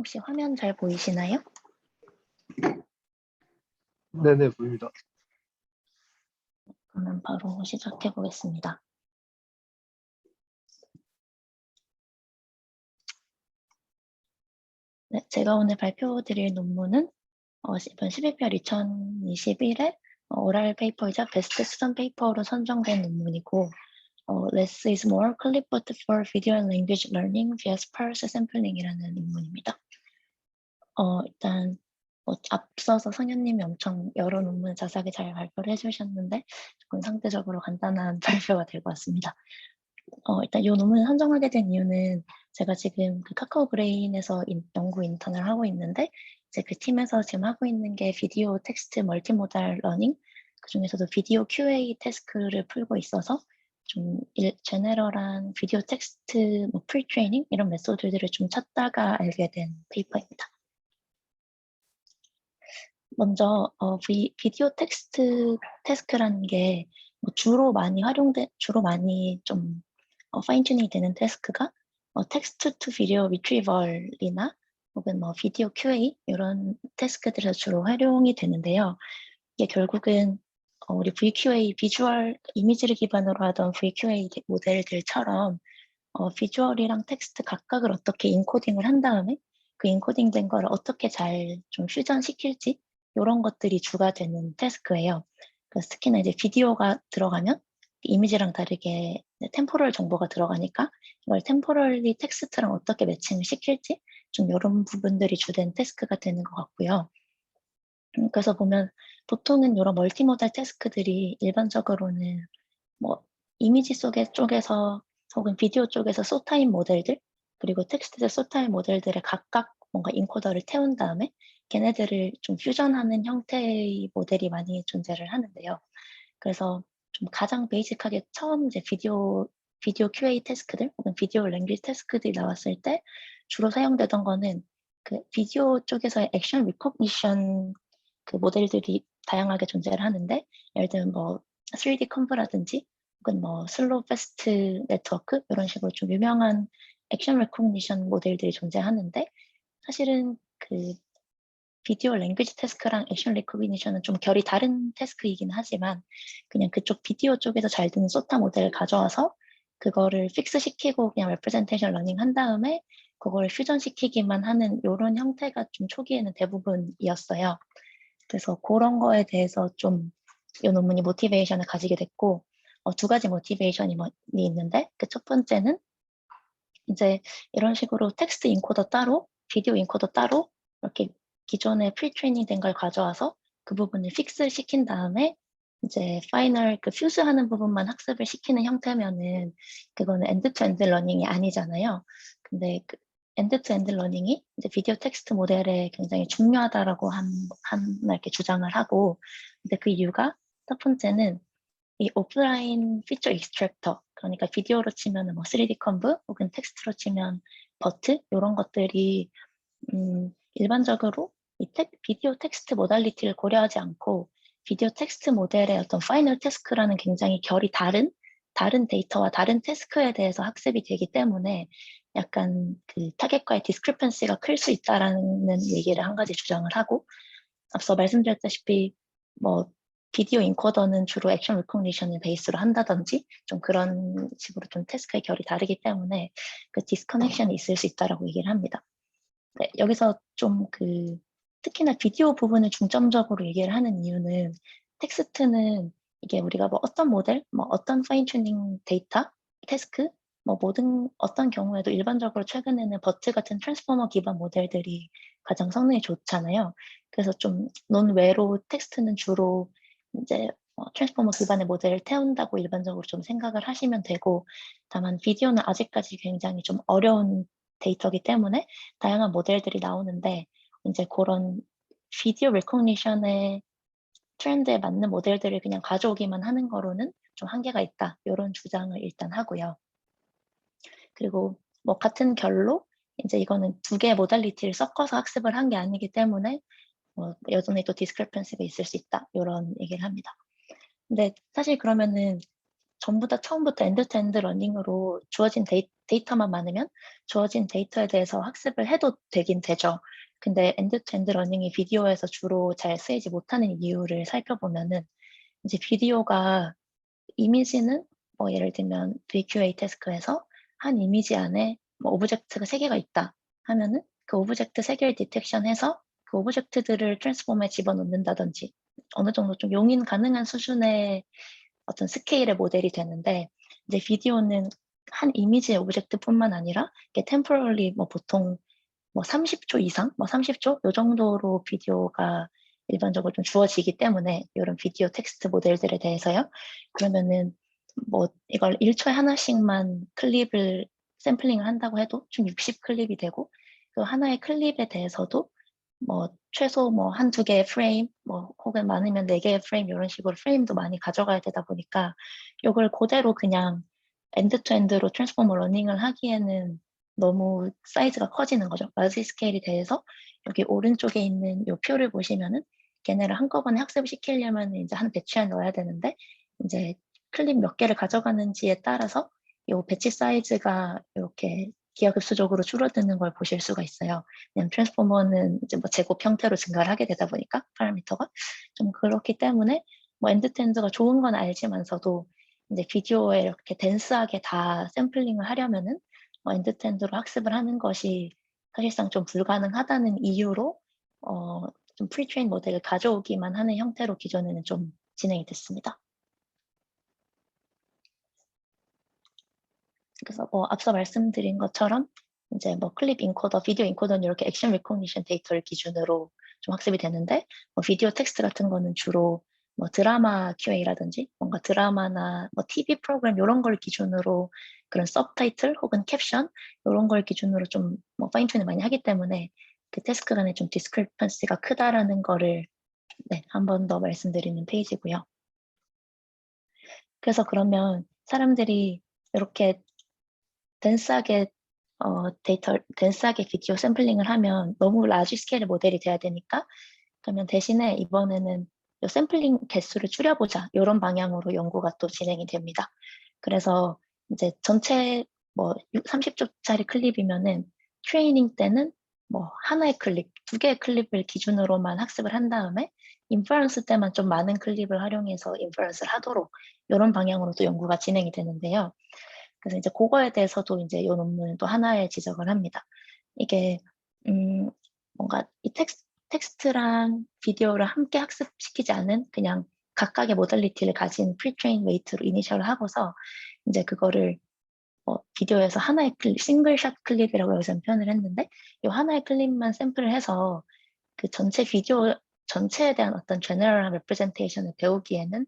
혹시 화면 잘 보이시나요? 네네, 보입니다. 그러면 바로 시작해 보겠습니다. 네, 제가 오늘 발표드릴 논문은 이번 12월 2021에 오랄 페이퍼이자 베스트 수전 페이퍼로 선정된 논문이고 Less is more, clipboard for video and language learning via sparse sampling이라는 논문입니다. 일단 앞서서 성현님이 엄청 여러 논문 자세하게 잘 발표를 해주셨는데 조금 상대적으로 간단한 발표가 될 것 같습니다. 일단 이 논문을 선정하게 된 이유는 제가 지금 그 카카오 브레인에서 연구 인턴을 하고 있는데 이제 그 팀에서 지금 하고 있는 게 비디오 텍스트 멀티모달 러닝, 그 중에서도 비디오 QA 태스크를 풀고 있어서 좀 제너럴한 비디오 텍스트 뭐 프리트레이닝 이런 메소드들을 좀 찾다가 알게 된 페이퍼입니다. 먼저 비디오 텍스트 태스크라는 게 주로 많이 좀 파인튜닝이 되는 태스크가 텍스트 투 비디오 리트리벌이나 혹은 뭐 비디오 QA 이런 태스크들에서 주로 활용이 되는데요. 이게 결국은 우리 VQA 비주얼 이미지를 기반으로 하던 VQA 모델들처럼 비주얼이랑 텍스트 각각을 어떻게 인코딩을 한 다음에 그 인코딩된 걸 어떻게 잘 좀 퓨전시킬지 이런 것들이 주가 되는 태스크예요. 그래서 특히나 이제 비디오가 들어가면 이미지랑 다르게 템포럴 정보가 들어가니까 이걸 템포럴리 텍스트랑 어떻게 매칭을 시킬지 좀 이런 부분들이 주된 태스크가 되는 것 같고요. 그래서 보면 보통은 이런 멀티모달 태스크들이 일반적으로는 뭐 이미지 쪽에서 혹은 비디오 쪽에서 소타임 모델들 그리고 텍스트 소타임 모델들의 각각 뭔가 인코더를 태운 다음에 걔네들을 좀 퓨전하는 형태의 모델이 많이 존재를 하는데요. 그래서 좀 가장 베이직하게 처음 이제 비디오 QA 태스크들 혹은 비디오 랭귀지 태스크들이 나왔을 때 주로 사용되던 거는 그 비디오 쪽에서의 액션 리코그니션 그 모델들이 다양하게 존재를 하는데 예를 들면 뭐 3D 컨브라든지 혹은 뭐 슬로우 패스트 네트워크 이런 식으로 좀 유명한 액션 리코그니션 모델들이 존재하는데 사실은 그 비디오 랭귀지 태스크랑 액션 리코그니션은 좀 결이 다른 태스크이긴 하지만 그냥 그쪽 비디오 쪽에서 잘 되는 소타 모델을 가져와서 그거를 픽스 시키고 그냥 레프레젠테이션 러닝 한 다음에 그걸 퓨전 시키기만 하는 이런 형태가 좀 초기에는 대부분이었어요. 그래서 그런 거에 대해서 좀 이 논문이 모티베이션을 가지게 됐고 두 가지 모티베이션이 있는데 그 첫 번째는 이제 이런 식으로 텍스트 인코더 따로 비디오 인코더 따로 이렇게 기존에 프리트레이닝 된 걸 가져와서 그 부분을 픽스 시킨 다음에 이제 파이널 그 퓨즈하는 부분만 학습을 시키는 형태면은 그거는 엔드 투 엔드 러닝이 아니잖아요. 근데 그 엔드 투 엔드 러닝이 이제 비디오 텍스트 모델에 굉장히 중요하다라고 이렇게 주장을 하고 근데 그 이유가 첫 번째는 이 오프라인 피처 익스트랙터 그러니까 비디오로 치면 뭐 3D 컨브 혹은 텍스트로 치면 버트 이런 것들이 일반적으로 이 비디오 텍스트 모달리티를 고려하지 않고 비디오 텍스트 모델의 어떤 파이널 태스크라는 굉장히 결이 다른 데이터와 다른 태스크에 대해서 학습이 되기 때문에 약간 그 타겟과의 디스크리펀시가 클 수 있다라는 얘기를 한 가지 주장을 하고 앞서 말씀드렸다시피 뭐 비디오 인코더는 주로 액션 리코그니션을 베이스로 한다든지 좀 그런 식으로 좀 태스크의 결이 다르기 때문에 그 디스커넥션이 있을 수 있다라고 얘기를 합니다. 네, 여기서 좀 그 특히나 비디오 부분을 중점적으로 얘기를 하는 이유는 텍스트는 이게 우리가 뭐 어떤 모델, 뭐 어떤 파인 튜닝 데이터, 태스크, 뭐 어떤 경우에도 일반적으로 최근에는 버트 같은 트랜스포머 기반 모델들이 가장 성능이 좋잖아요. 그래서 좀 논외로 텍스트는 주로 이제 트랜스포머 기반의 모델을 태운다고 일반적으로 좀 생각을 하시면 되고 다만 비디오는 아직까지 굉장히 좀 어려운 데이터이기 때문에 다양한 모델들이 나오는데 이제 그런 비디오 리코그니션의 트렌드에 맞는 모델들을 그냥 가져오기만 하는 거로는 좀 한계가 있다. 이런 주장을 일단 하고요. 그리고 뭐 같은 결로 이제 이거는 두 개의 모달리티를 섞어서 학습을 한 게 아니기 때문에 여전히 또 디스크리펀시가 있을 수 있다. 이런 얘기를 합니다. 근데 사실 그러면은 전부 다 처음부터 엔드 투 엔드 러닝으로 주어진 데이터만 많으면 주어진 데이터에 대해서 학습을 해도 되긴 되죠. 근데 엔드-투-엔드 러닝이 비디오에서 주로 잘 쓰이지 못하는 이유를 살펴보면은 이제 비디오가 이미지는 뭐 예를 들면 VQA 태스크에서 한 이미지 안에 뭐 오브젝트가 3개가 있다 하면은 그 오브젝트 3개를 디텍션해서 그 오브젝트들을 트랜스폼에 집어넣는다든지 어느 정도 좀 용인 가능한 수준의 어떤 스케일의 모델이 되는데 이제 비디오는 한 이미지의 오브젝트뿐만 아니라 이게 템포럴리 뭐 보통 뭐 30초 이상, 뭐 30초 요 정도로 비디오가 일반적으로 좀 주어지기 때문에 이런 비디오 텍스트 모델들에 대해서요. 그러면은 뭐 이걸 1초에 하나씩만 클립을 샘플링을 한다고 해도 총 60클립이 되고 그 하나의 클립에 대해서도 뭐 최소 뭐 한두 개의 프레임, 뭐 혹은 많으면 4개의 프레임 이런 식으로 프레임도 많이 가져가야 되다 보니까 이걸 그대로 그냥 엔드-투-엔드로 트랜스포머 러닝을 하기에는 너무 사이즈가 커지는 거죠. 라지 스케일이 돼서 여기 오른쪽에 있는 이 표를 보시면은 걔네를 한꺼번에 학습을 시키려면 이제 한 배치에 넣어야 되는데 이제 클립 몇 개를 가져가는지에 따라서 이 배치 사이즈가 이렇게 기하급수적으로 줄어드는 걸 보실 수가 있어요. 그냥 트랜스포머는 이제 뭐 제곱 형태로 증가를 하게 되다 보니까 파라미터가 좀 그렇기 때문에 뭐 엔드-투-엔드가 좋은 건 알지만서도 이제 비디오에 이렇게 덴스하게 다 샘플링을 하려면은 엔드-투-엔드로 학습을 하는 것이 사실상 좀 불가능하다는 이유로 좀 프리트레인 모델을 가져오기만 하는 형태로 기존에는 좀 진행이 됐습니다. 그래서 뭐 앞서 말씀드린 것처럼 이제 뭐 클립 인코더, 비디오 인코더는 이렇게 액션 리코그니션 데이터를 기준으로 좀 학습이 되는데 뭐 비디오 텍스트 같은 거는 주로 뭐 드라마 QA라든지 뭔가 드라마나 뭐 TV 프로그램 이런 걸 기준으로 그런 서브타이틀 혹은 캡션 이런 걸 기준으로 좀 뭐 파인튜닝을 많이 하기 때문에 그 태스크 간에 좀 디스크리펀시가 크다라는 거를 네, 한 번 더 말씀드리는 페이지고요. 그래서 그러면 사람들이 이렇게 덴스하게 덴스하게 비디오 샘플링을 하면 너무 라지 스케일의 모델이 돼야 되니까 그러면 대신에 이번에는 이 샘플링 개수를 줄여보자 이런 방향으로 연구가 또 진행이 됩니다. 그래서 이제 전체 뭐 30초짜리 클립이면은 트레이닝 때는 뭐 하나의 클립, 2개의 클립을 기준으로만 학습을 한 다음에 인퍼런스 때만 좀 많은 클립을 활용해서 인퍼런스를 하도록 이런 방향으로 또 연구가 진행이 되는데요. 그래서 이제 그거에 대해서도 이제 이 논문은 또 하나의 지적을 합니다. 이게 뭔가 이 텍스트랑 비디오를 함께 학습시키지 않은 그냥 각각의 모달리티를 가진 프리트레인 웨이트로 이니셜을 하고서 이제 그거를 비디오에서 하나의 클립, 싱글샷 클립이라고 여기서 표현을 했는데 이 하나의 클립만 샘플을 해서 그 전체 비디오 전체에 대한 어떤 제너럴한 레프레젠테이션을 배우기에는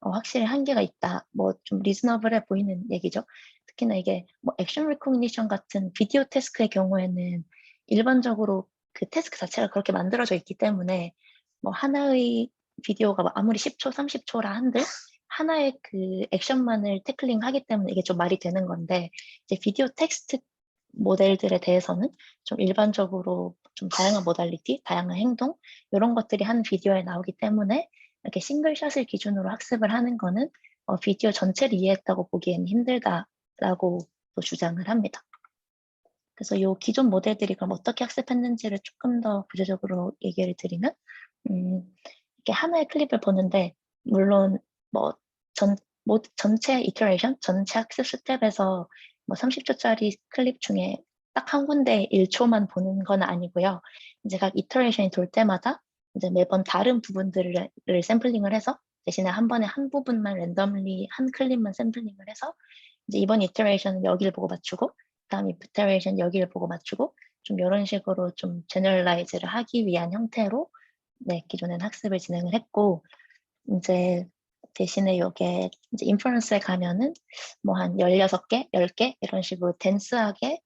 확실히 한계가 있다. 뭐 좀 리즈너블해 보이는 얘기죠. 특히나 이게 뭐 액션 리코그니션 같은 비디오 태스크의 경우에는 일반적으로 그 태스크 자체가 그렇게 만들어져 있기 때문에 뭐 하나의 비디오가 아무리 10초, 30초라 한들 하나의 그 액션만을 태클링하기 때문에 이게 좀 말이 되는 건데 이제 비디오 텍스트 모델들에 대해서는 좀 일반적으로 좀 다양한 모달리티, 다양한 행동 이런 것들이 한 비디오에 나오기 때문에 이렇게 싱글샷을 기준으로 학습을 하는 거는 비디오 전체를 이해했다고 보기에는 힘들다라고 또 주장을 합니다. 그래서 이 기존 모델들이 그럼 어떻게 학습했는지를 조금 더 구체적으로 얘기를 드리면 이렇게 하나의 클립을 보는데 물론 뭐 전체 이터레이션, 전체 학습 스텝에서 뭐 30초짜리 클립 중에 딱 한 군데 1초만 보는 건 아니고요. 이제 각 이터레이션이 돌 때마다 이제 매번 다른 부분들을 샘플링을 해서 대신에 한 번에 한 부분만 랜덤리 한 클립만 샘플링을 해서 이제 이번 이터레이션은 여기를 보고 맞추고 다음 이터레이션 여기를 보고 맞추고 좀 이런 식으로 좀 제너럴라이즈를 하기 위한 형태로 네, 기존엔 학습을 진행을 했고 이제 대신에 이게 이제 인퍼런스에 가면은 뭐 한 16개, 10개 이런 식으로 덴스하게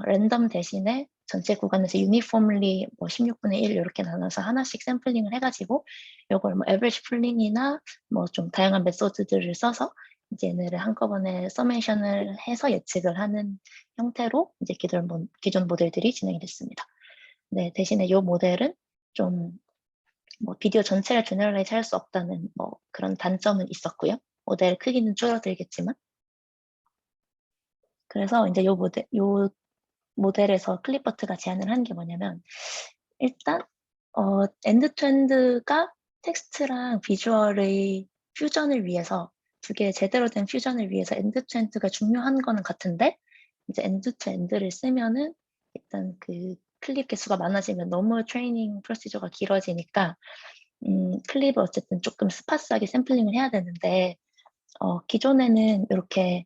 랜덤 대신에 전체 구간에서 유니폼리 뭐 16분의 1 이렇게 나눠서 하나씩 샘플링을 해가지고 이걸 뭐 에버리지 풀링이나 뭐 좀 다양한 메소드들을 써서 이제 얘네를 한꺼번에 서메이션을 해서 예측을 하는 형태로 이제 기존 모델들이 진행이 됐습니다. 네, 대신에 이 모델은 좀 뭐 비디오 전체를 제너럴라이즈 할 수 없다는 뭐 그런 단점은 있었고요. 모델 크기는 줄어들겠지만 그래서 이제 요 모델에서 클립버트가 제안을 하는 게 뭐냐면 일단 엔드투엔드가 텍스트랑 비주얼의 퓨전을 위해서 두 개의 제대로 된 퓨전을 위해서 엔드투엔드가 중요한 거는 같은데 이제 엔드투엔드를 쓰면은 일단 그 클립 개수가 많아지면 너무 트레이닝 프로시저가 길어지니까 클립을 어쨌든 조금 스파스하게 샘플링을 해야 되는데 기존에는 이렇게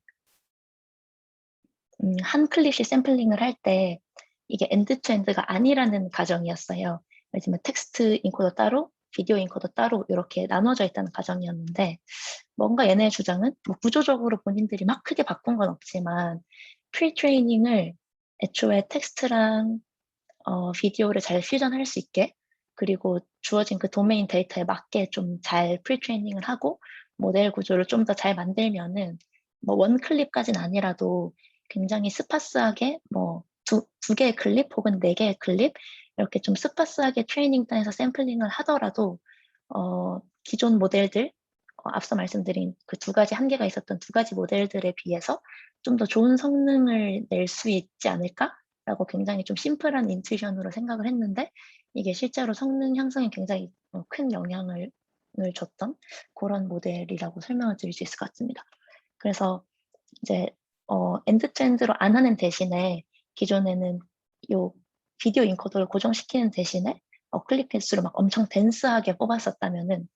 한 클립씩 샘플링을 할 때 이게 엔드투엔드가 아니라는 가정이었어요. 예를 들면 텍스트 인코더 따로, 비디오 인코더 따로 이렇게 나눠져 있다는 가정이었는데 뭔가 얘네의 주장은 뭐 구조적으로 본인들이 막 크게 바꾼 건 없지만 프리트레이닝을 애초에 텍스트랑 비디오를 잘 퓨전할 수 있게 그리고 주어진 그 도메인 데이터에 맞게 좀 잘 프리트레이닝을 하고 모델 구조를 좀 더 잘 만들면은 뭐 원 클립까지는 아니라도 굉장히 스파스하게 뭐 두 개의 클립 혹은 네 개의 클립 이렇게 좀 스파스하게 트레이닝 단에서 샘플링을 하더라도 기존 모델들 앞서 말씀드린 그 두 가지 한계가 있었던 두 가지 모델들에 비해서 좀 더 좋은 성능을 낼 수 있지 않을까라고 굉장히 좀 심플한 인투이션으로 생각을 했는데 이게 실제로 성능 향상에 굉장히 큰 영향을 줬던 그런 모델이라고 설명을 드릴 수 있을 것 같습니다. 그래서 이제 엔드투엔드로 안 하는 대신에 기존에는 요 비디오 인코더를 고정시키는 대신에 클립 횟수를 막 엄청 덴스하게 뽑았었다면은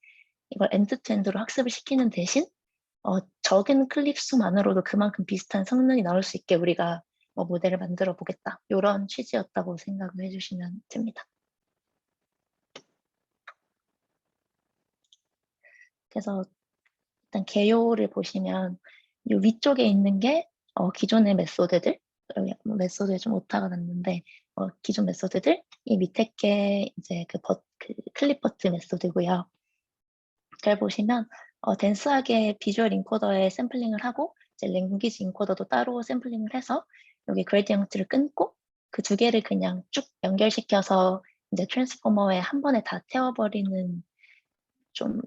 이걸 엔드투엔드로 학습을 시키는 대신 적은 클립 수만으로도 그만큼 비슷한 성능이 나올 수 있게 우리가 모델을 만들어 보겠다. 이런 취지였다고 생각을 해주시면 됩니다. 그래서 일단 개요를 보시면 이 위쪽에 있는 게 기존의 메소드들, 메소드에 좀 오타가 났는데 기존 메소드들, 이 밑에 게 이제 그 클립버트 메소드고요. 잘 보시면 덴스하게 비주얼 인코더에 샘플링을 하고 이제 랭귀지 인코더도 따로 샘플링을 해서 여기 그레디언트를 끊고 그 두 개를 그냥 쭉 연결시켜서 이제 트랜스포머에 한 번에 다 태워버리는 좀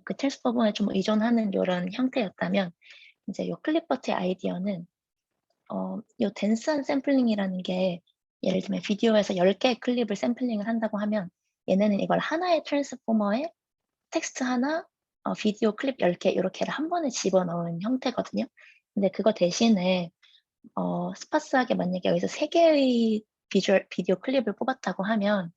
그 트랜스포머에 좀 의존하는 이런 형태였다면 이제 이 클립버트의 아이디어는 이 덴스한 샘플링이라는 게 예를 들면 비디오에서 10개의 클립을 샘플링을 한다고 하면 얘네는 이걸 하나의 트랜스포머에 텍스트 하나, 비디오 클립 10개 이렇게를 한 번에 집어넣은 형태거든요. 근데 그거 대신에 스파스하게 만약에 여기서 3개의 비디오 클립을 뽑았다고 하면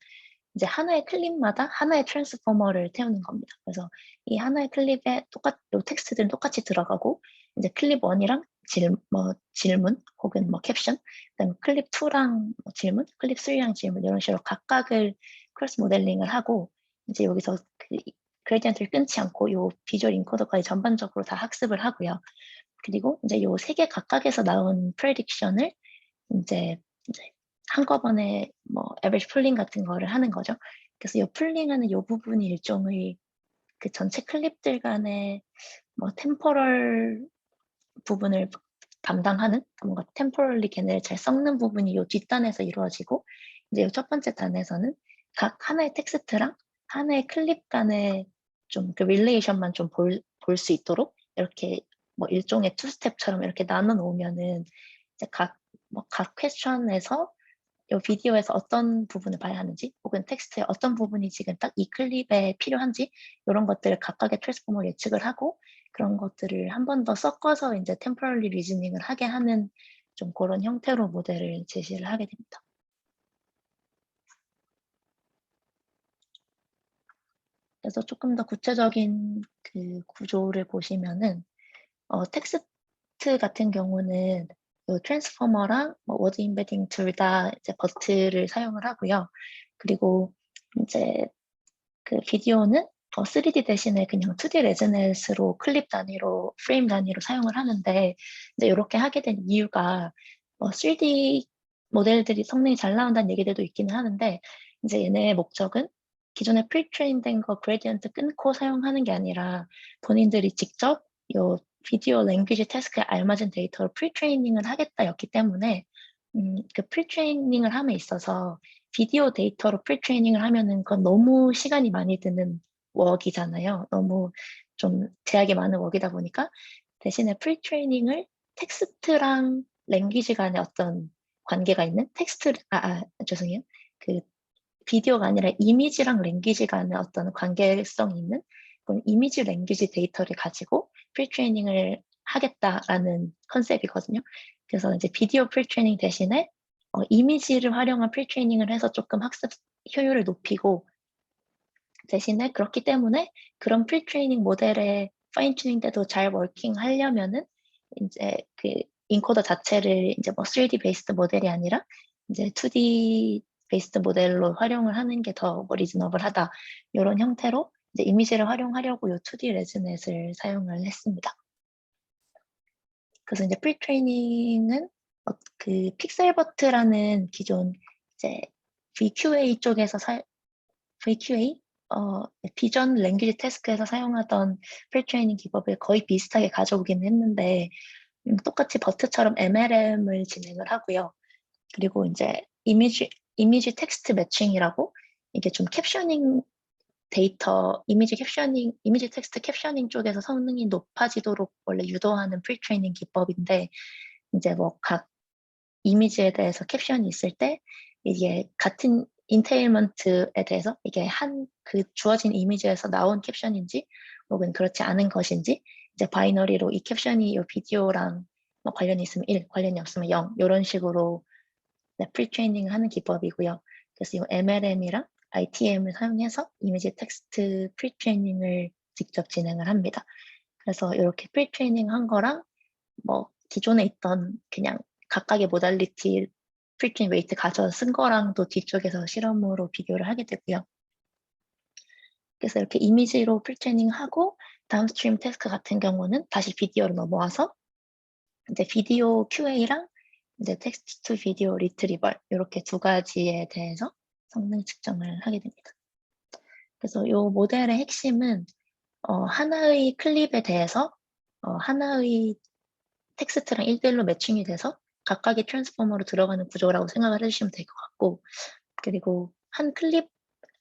이제 하나의 클립마다 하나의 트랜스포머를 태우는 겁니다. 그래서 이 하나의 클립에 요 텍스트들은 똑같이 들어가고 이제 클립 1이랑 질문 혹은 캡션, 그다음에 클립 2랑 질문, 클립 3랑 질문 이런 식으로 각각을 크로스 모델링을 하고 이제 여기서 그 그레디언트를 끊지 않고 요 비주얼 인코더까지 전반적으로 다 학습을 하고요. 그리고 이제 요 3개 각각에서 나온 프레딕션을 이제 한꺼번에 average 풀링 같은 거를 하는 거죠. 그래서 이 풀링하는 이 부분이 일종의 그 전체 클립들 간의 템포럴 부분을 담당하는 뭔가 템포럴리 걔네를 잘 섞는 부분이 이 뒷단에서 이루어지고 이제 이 첫 번째 단에서는 각 하나의 텍스트랑 하나의 클립 간의 좀 그 릴레이션만 좀 볼 수 있도록 이렇게 일종의 투 스텝처럼 이렇게 나눠 놓으면은 이제 각 퀘스천에서 이 비디오에서 어떤 부분을 봐야 하는지 혹은 텍스트의 어떤 부분이 지금 딱 이 클립에 필요한지 이런 것들을 각각의 트랜스포머 예측을 하고 그런 것들을 한 번 더 섞어서 이제 템포럴리 리즈닝을 하게 하는 좀 그런 형태로 모델을 제시를 하게 됩니다. 그래서 조금 더 구체적인 그 구조를 보시면은 텍스트 같은 경우는 이 트랜스포머랑 워드 임베딩 둘 다 이제 버트를 사용을 하고요. 그리고 이제 그 비디오는 3D 대신에 그냥 2D 레즈넷으로 클립 단위로 프레임 단위로 사용을 하는데 이제 이렇게 하게 된 이유가 3D 모델들이 성능이 잘 나온다는 얘기들도 있기는 하는데 이제 얘네의 목적은 기존에 프리트레인된 거 그레디언트 끊고 사용하는 게 아니라 본인들이 직접 요 비디오 랭귀지 태스크에 알맞은 데이터로 프리트레이닝을 하겠다였기 때문에 그 프리트레이닝을 함에 있어서 비디오 데이터로 프리트레이닝을 하면은 그건 너무 시간이 많이 드는 웍이잖아요. 너무 좀 제약이 많은 웍이다 보니까 대신에 프리트레이닝을 텍스트랑 랭귀지 간의 어떤 관계가 있는 텍스트, 죄송해요. 그 비디오가 아니라 이미지랑 랭귀지 간의 어떤 관계성이 있는 그런 이미지 랭귀지 데이터를 가지고 프리트레이닝을 하겠다라는 컨셉이거든요. 그래서 이제 비디오 프리트레이닝 대신에 이미지를 활용한 프리트레이닝을 해서 조금 학습 효율을 높이고 대신에 그렇기 때문에 그런 프리트레이닝 모델의 파인 튜닝 때도 잘 워킹 하려면은 이제 그 인코더 자체를 이제 뭐 3D 베이스드 모델이 아니라 이제 2D 베이스드 모델로 활용을 하는 게 더 리즈너블하다. 이런 형태로 이제 이미지를 활용하려고 요 2D 레즈넷을 사용을 했습니다. 그래서 이제 프리트레이닝은 그 픽셀버트라는 기존 이제 VQA 쪽에서 VQA 비전 랭귀지 태스크에서 사용하던 프리트레이닝 기법을 거의 비슷하게 가져오긴 했는데 똑같이 버트처럼 MLM을 진행을 하고요. 그리고 이제 이미지 텍스트 매칭이라고 이게 좀 캡셔닝 데이터, 이미지 텍스트 캡셔닝 쪽에서 성능이 높아지도록 원래 유도하는 프리트레이닝 기법인데 이제 뭐 각 이미지에 대해서 캡션이 있을 때 이게 같은 인테일먼트에 대해서 이게 그 주어진 이미지에서 나온 캡션인지 혹은 그렇지 않은 것인지 이제 바이너리로 이 캡션이 이 비디오랑 뭐 관련이 있으면 1, 관련이 없으면 0 이런 식으로 프리트레이닝을 하는 기법이고요. 그래서 이 MLM이랑 ITM을 사용해서 이미지 텍스트 프리트레이닝을 직접 진행을 합니다. 그래서 이렇게 프리트레이닝 한 거랑 뭐 기존에 있던 그냥 각각의 모달리티 프리트레이닝 웨이트 가져 쓴 거랑도 뒤쪽에서 실험으로 비교를 하게 되고요. 그래서 이렇게 이미지로 프리트레이닝 하고 다운스트림 태스크 같은 경우는 다시 비디오로 넘어와서 이제 비디오 QA랑 이제 텍스트 투 비디오 리트리벌 이렇게 두 가지에 대해서 성능 측정을 하게 됩니다. 그래서 이 모델의 핵심은 하나의 클립에 대해서 하나의 텍스트랑 1대1로 매칭이 돼서 각각의 트랜스포머로 들어가는 구조라고 생각을 해주시면 될 것 같고 그리고 한 클립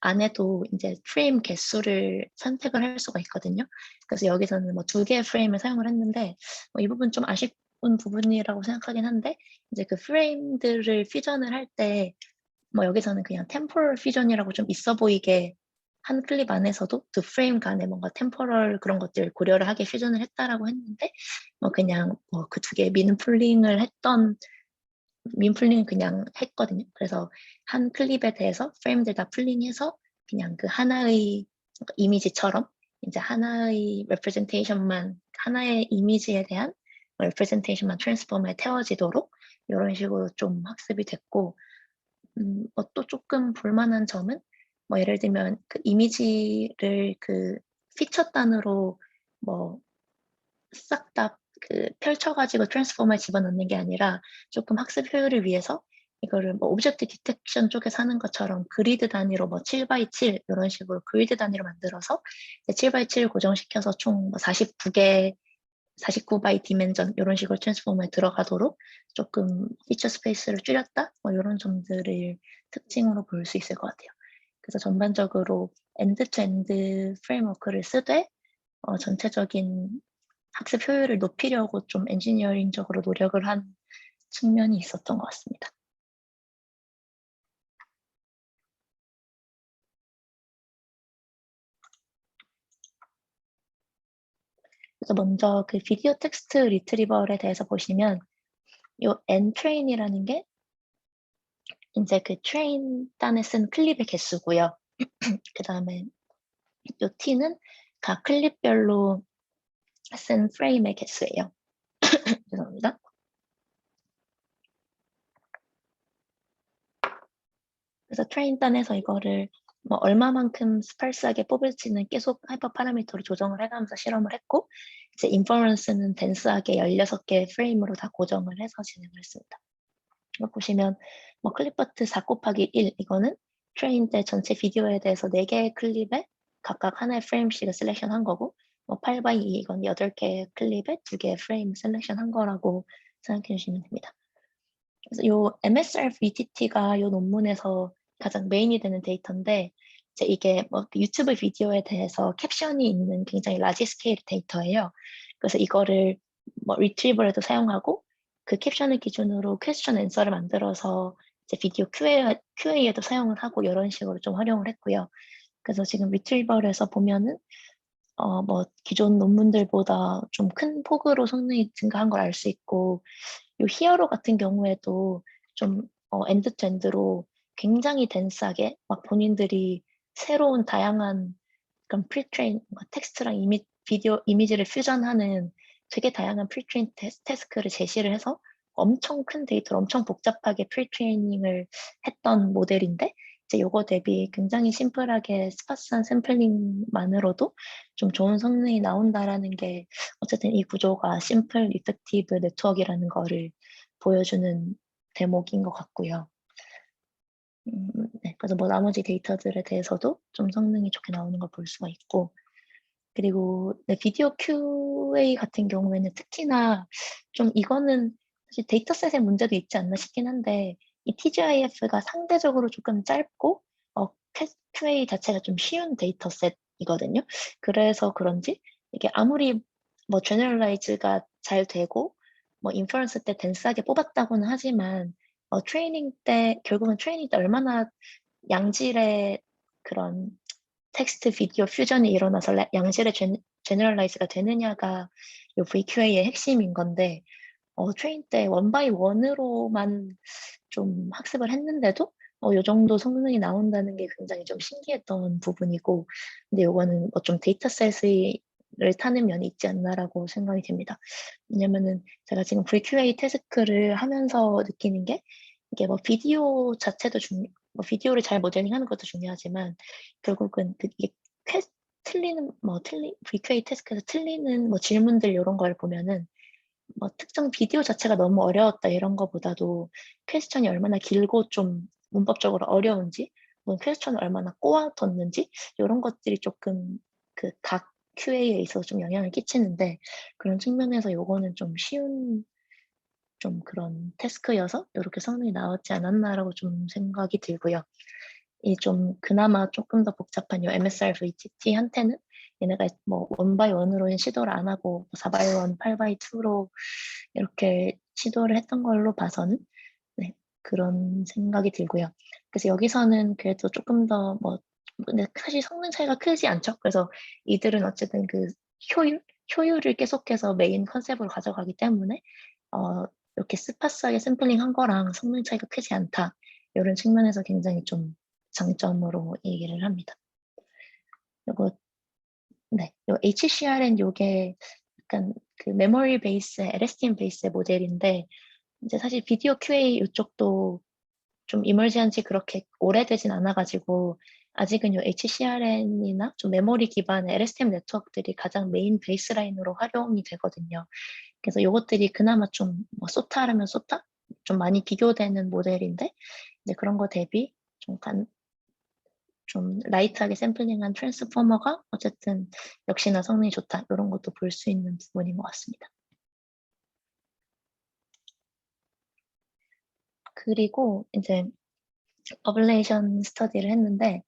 안에도 이제 프레임 개수를 선택을 할 수가 있거든요. 그래서 여기서는 뭐 2개의 프레임을 사용을 했는데 이 부분 좀 아쉬운 부분이라고 생각하긴 한데 이제 그 프레임들을 퓨전을 할 때 뭐 여기서는 그냥 템포럴 퓨전이라고 좀 있어 보이게 한 클립 안에서도 두 프레임 간에 뭔가 템포럴 그런 것들 고려를 하게 퓨전을 했다라고 했는데 뭐 그냥 뭐 그 두 개의 민플링을 그냥 했거든요. 그래서 한 클립에 대해서 프레임들 다 플링해서 그냥 그 하나의 이미지처럼 이제 하나의 레프레젠테이션만 하나의 이미지에 대한 레프레젠테이션만 트랜스포머에 태워지도록 이런 식으로 좀 학습이 됐고 또 조금 볼만한 점은 뭐 예를 들면 그 이미지를 그 피처 단으로 뭐 싹 다 그 펼쳐가지고 트랜스포머에 집어넣는 게 아니라 조금 학습 효율을 위해서 이거를 뭐 오브젝트 디텍션 쪽에서 하는 것처럼 그리드 단위로 뭐 7x7 이런 식으로 그리드 단위로 만들어서 7x7 고정시켜서 총 49개 49바이 디멘전 이런 식으로 트랜스포머에 들어가도록 조금 피처 스페이스를 줄였다 뭐 이런 점들을 특징으로 볼 수 있을 것 같아요. 그래서 전반적으로 엔드 투 엔드 프레임워크를 쓰되 전체적인 학습 효율을 높이려고 좀 엔지니어링적으로 노력을 한 측면이 있었던 것 같습니다. 그래서 먼저 그 비디오 텍스트 리트리버에 대해서 보시면 이 ntrain이라는 게 이제 그 train 단에 쓴 클립의 개수고요. 그 다음에 이 t는 각 클립별로 쓴 프레임의 개수예요. 죄송합니다. 그래서 train 단에서 이거를 뭐 얼마만큼 스팔스하게 뽑을지는 계속 하이퍼 파라미터로 조정을 해가면서 실험을 했고 이제 인퍼런스는 덴스하게 16개 프레임으로 다 고정을 해서 진행을 했습니다. 이거 보시면 뭐 클립버트 4 곱하기 1 이거는 트레인 때 전체 비디오에 대해서 4개의 클립에 각각 하나의 프레임씩을 셀렉션 한 거고 뭐 8x2 이건 8개의 클립에 2개의 프레임 셀렉션 한 거라고 생각해 주시면 됩니다. 그래서 요 MSR VTT가 요 논문에서 가장 메인이 되는 데이터인데 이제 이게 뭐 유튜브 비디오에 대해서 캡션이 있는 굉장히 라지 스케일 데이터예요. 그래서 이거를 뭐 리트리버에도 사용하고 그 캡션을 기준으로 퀘스천 앤서를 만들어서 이제 비디오 QA에도 사용을 하고 이런 식으로 좀 활용을 했고요. 그래서 지금 리트리버에서 보면은 뭐 기존 논문들보다 좀 큰 폭으로 성능이 증가한 걸 알 수 있고, 요 히어로 같은 경우에도 좀 엔드 투 엔드로 굉장히 덴스하게 막 본인들이 새로운 다양한 그런 프리트레인 텍스트랑 비디오 이미지를 퓨전하는 되게 다양한 프리트레인 태스크를 제시를 해서 엄청 큰 데이터를 엄청 복잡하게 프리트레이닝을 했던 모델인데, 이제 요거 대비 굉장히 심플하게 스파스한 샘플링만으로도 좀 좋은 성능이 나온다라는 게 어쨌든 이 구조가 심플 리덕티브 네트워크라는 거를 보여주는 대목인 것 같고요. 네, 그래서 뭐 나머지 데이터들에 대해서도 좀 성능이 좋게 나오는 걸 볼 수가 있고, 그리고 네, 비디오 QA 같은 경우에는 특히나 좀 이거는 사실 데이터셋의 문제도 있지 않나 싶긴 한데, 이 TGIF가 상대적으로 조금 짧고 QA 자체가 좀 쉬운 데이터셋이거든요. 그래서 그런지 이게 아무리 뭐 제너럴라이즈가 잘 되고 뭐 인퍼런스 때 덴스하게 뽑았다고는 하지만 결국은 트레이닝 때 얼마나 양질의 그런 텍스트 비디오 퓨전이 일어나서 양질의 제너럴라이즈가 되느냐가 이 VQA의 핵심인 건데, 트레인 때 원바이 원으로만 좀 학습을 했는데도 요 정도 성능이 나온다는 게 굉장히 좀 신기했던 부분이고, 근데 요거는 뭐 좀 데이터셋을 타는 면이 있지 않나라고 생각이 됩니다. 왜냐면은 제가 지금 VQA 태스크를 하면서 느끼는 게, 이게 뭐 비디오 자체도 뭐 비디오를 잘 모델링하는 것도 중요하지만 결국은 이게 VQA 태스크에서 틀리는 뭐 질문들 이런 걸 보면은 뭐 특정 비디오 자체가 너무 어려웠다 이런 거보다도 퀘스천이 얼마나 길고 좀 문법적으로 어려운지, 뭐 퀘스천을 얼마나 꼬아뒀는지 이런 것들이 조금 그 각 QA에 있어서 좀 영향을 끼치는데, 그런 측면에서 요거는 좀 쉬운 좀 그런 태스크여서 이렇게 성능이 나왔지 않았나라고 좀 생각이 들고요. 이 좀 그나마 조금 더 복잡한 요 MSR VTT한테는 얘네가 뭐 원바이 원으로는 시도를 안 하고 4x1, 8x2로 이렇게 시도를 했던 걸로 봐서는 네, 그런 생각이 들고요. 그래서 여기서는 그래도 조금 더 근데 사실 성능 차이가 크지 않죠. 그래서 이들은 어쨌든 그 효율을 계속해서 메인 컨셉으로 가져가기 때문에 이렇게 스파스하게 샘플링 한 거랑 성능 차이가 크지 않다. 이런 측면에서 굉장히 좀 장점으로 얘기를 합니다. 그리고 네, 요 HCR은 요게 약간 그 메모리 베이스, LSTM 베이스의 모델인데, 이제 사실 비디오 QA 이쪽도 좀 이머지한 지 그렇게 오래되진 않아가지고 아직은 요 HCRN이나 좀 메모리 기반의 LSTM 네트워크들이 가장 메인 베이스라인으로 활용이 되거든요. 그래서 요것들이 그나마 좀뭐 소타라면 소타? 좀 많이 비교되는 모델인데, 이제 그런 거 대비 좀 라이트하게 샘플링한 트랜스포머가 어쨌든 역시나 성능이 좋다. 이런 것도 볼 수 있는 부분인 것 같습니다. 그리고 이제 어블레이션 스터디를 했는데,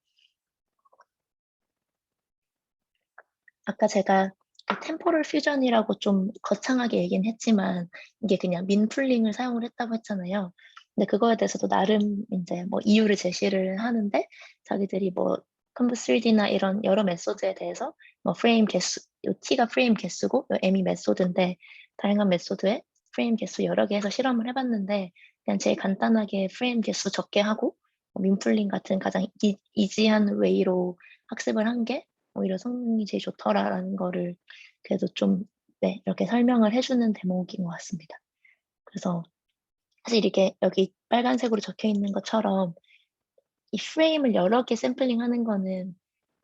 아까 제가 그 템포럴 퓨전이라고 좀 거창하게 얘기는 했지만 이게 그냥 민풀링을 사용을 했다고 했잖아요. 근데 그거에 대해서도 나름 이제 뭐 이유를 제시를 하는데, 자기들이 뭐 컴퓨터 3D나 이런 여러 메소드에 대해서 뭐 프레임 개수, 요 T가 프레임 개수고 요 M이 메소드인데, 다양한 메소드에 프레임 개수 여러 개 해서 실험을 해봤는데, 그냥 제일 간단하게 프레임 개수 적게 하고 민풀링 같은 가장 이지한 웨이로 학습을 한 게 오히려 성능이 제일 좋더라라는 거를 그래도 좀 네, 이렇게 설명을 해주는 대목인 것 같습니다. 그래서 사실 이게 여기 빨간색으로 적혀 있는 것처럼 이 프레임을 여러 개 샘플링하는 거는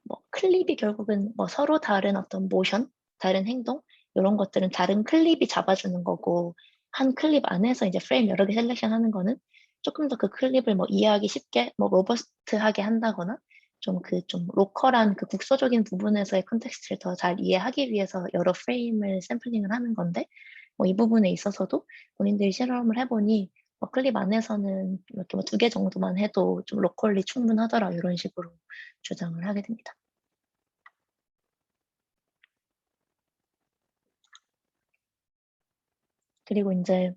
뭐 클립이 결국은 뭐 서로 다른 어떤 모션, 다른 행동 이런 것들은 다른 클립이 잡아주는 거고, 한 클립 안에서 이제 프레임 여러 개 셀렉션하는 거는 조금 더 그 클립을 뭐 이해하기 쉽게 뭐 로버스트하게 한다거나 좀 로컬한 그 국소적인 부분에서의 컨텍스트를 더 잘 이해하기 위해서 여러 프레임을 샘플링을 하는 건데, 뭐 이 부분에 있어서도 본인들이 실험을 해보니 뭐 클립 안에서는 이렇게 뭐 2개 정도만 해도 좀 로컬리 충분하더라 이런 식으로 주장을 하게 됩니다. 그리고 이제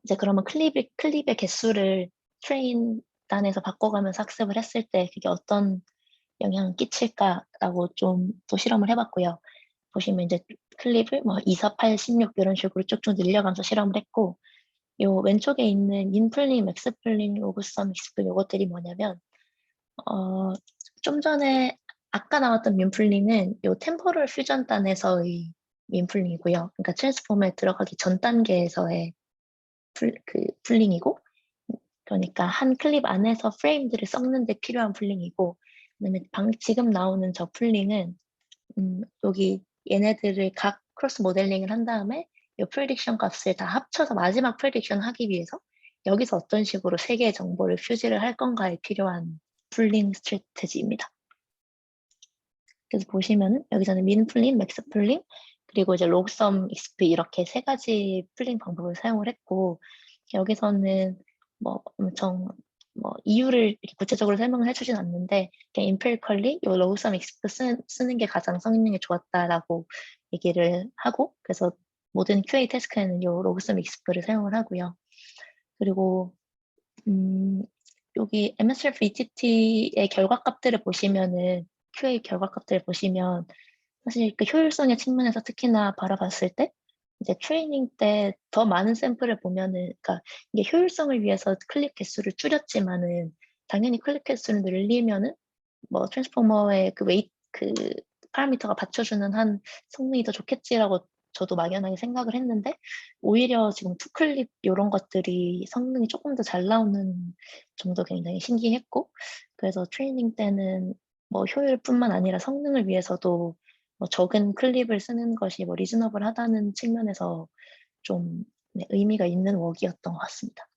이제 그러면 클립의 개수를 트레인 단에서 바꿔가면서 학습을 했을 때 그게 어떤 영향을 끼칠까라고 좀 또 실험을 해봤고요. 보시면 이제 클립을 뭐 2, 4, 8, 16 이런 식으로 쭉쭉 늘려가면서 실험을 했고, 요 왼쪽에 있는 인플링, 맥스플링, 로그썸, 익스플 요것들이 뭐냐면 좀 전에 아까 나왔던 민플링은 요 템포럴 퓨전 단에서의 민플링이고요. 그러니까 트랜스포머에 들어가기 전 단계에서의 풀링이고, 그러니까 한 클립 안에서 프레임들을 섞는 데 필요한 풀링이고, 그다음에 지금 나오는 저 풀링은 여기 얘네들을 각 크로스 모델링을 한 다음에 이 프레딕션 값을 다 합쳐서 마지막 프레딕션 하기 위해서 여기서 어떤 식으로 세 개의 정보를 퓨즈를 할 건가에 필요한 풀링 스트래테지입니다. 그래서 보시면은 여기서는 민 풀링, 맥스 풀링, 그리고 이제 로그썸, 익스프 이렇게 세 가지 풀링 방법을 사용을 했고, 여기서는 뭐 엄청 뭐 이유를 이렇게 구체적으로 설명을 해주진 않는데 그냥 empirically 요 로그썸 익스프 쓰는 게 가장 성능이 좋았다라고 얘기를 하고, 그래서 모든 QA 태스크에는 요 로그썸 익스프를 사용을 하고요. 그리고 여기 MSRF ETT의 결과값들을 보시면은 QA 결과값들을 보시면 사실 그 효율성의 측면에서 특히나 바라봤을 때 이제 트레이닝 때 더 많은 샘플을 보면은, 그러니까 이게 효율성을 위해서 클립 개수를 줄였지만은 당연히 클립 개수를 늘리면은 뭐 트랜스포머의 그 웨이트 그 파라미터가 받쳐주는 한 성능이 더 좋겠지라고 저도 막연하게 생각을 했는데, 오히려 지금 투클립 이런 것들이 성능이 조금 더 잘 나오는 점도 굉장히 신기했고, 그래서 트레이닝 때는 뭐 효율뿐만 아니라 성능을 위해서도 뭐 적은 클립을 쓰는 것이 뭐 리즈너블하다는 측면에서 좀 네, 의미가 있는 웍이었던 것 같습니다.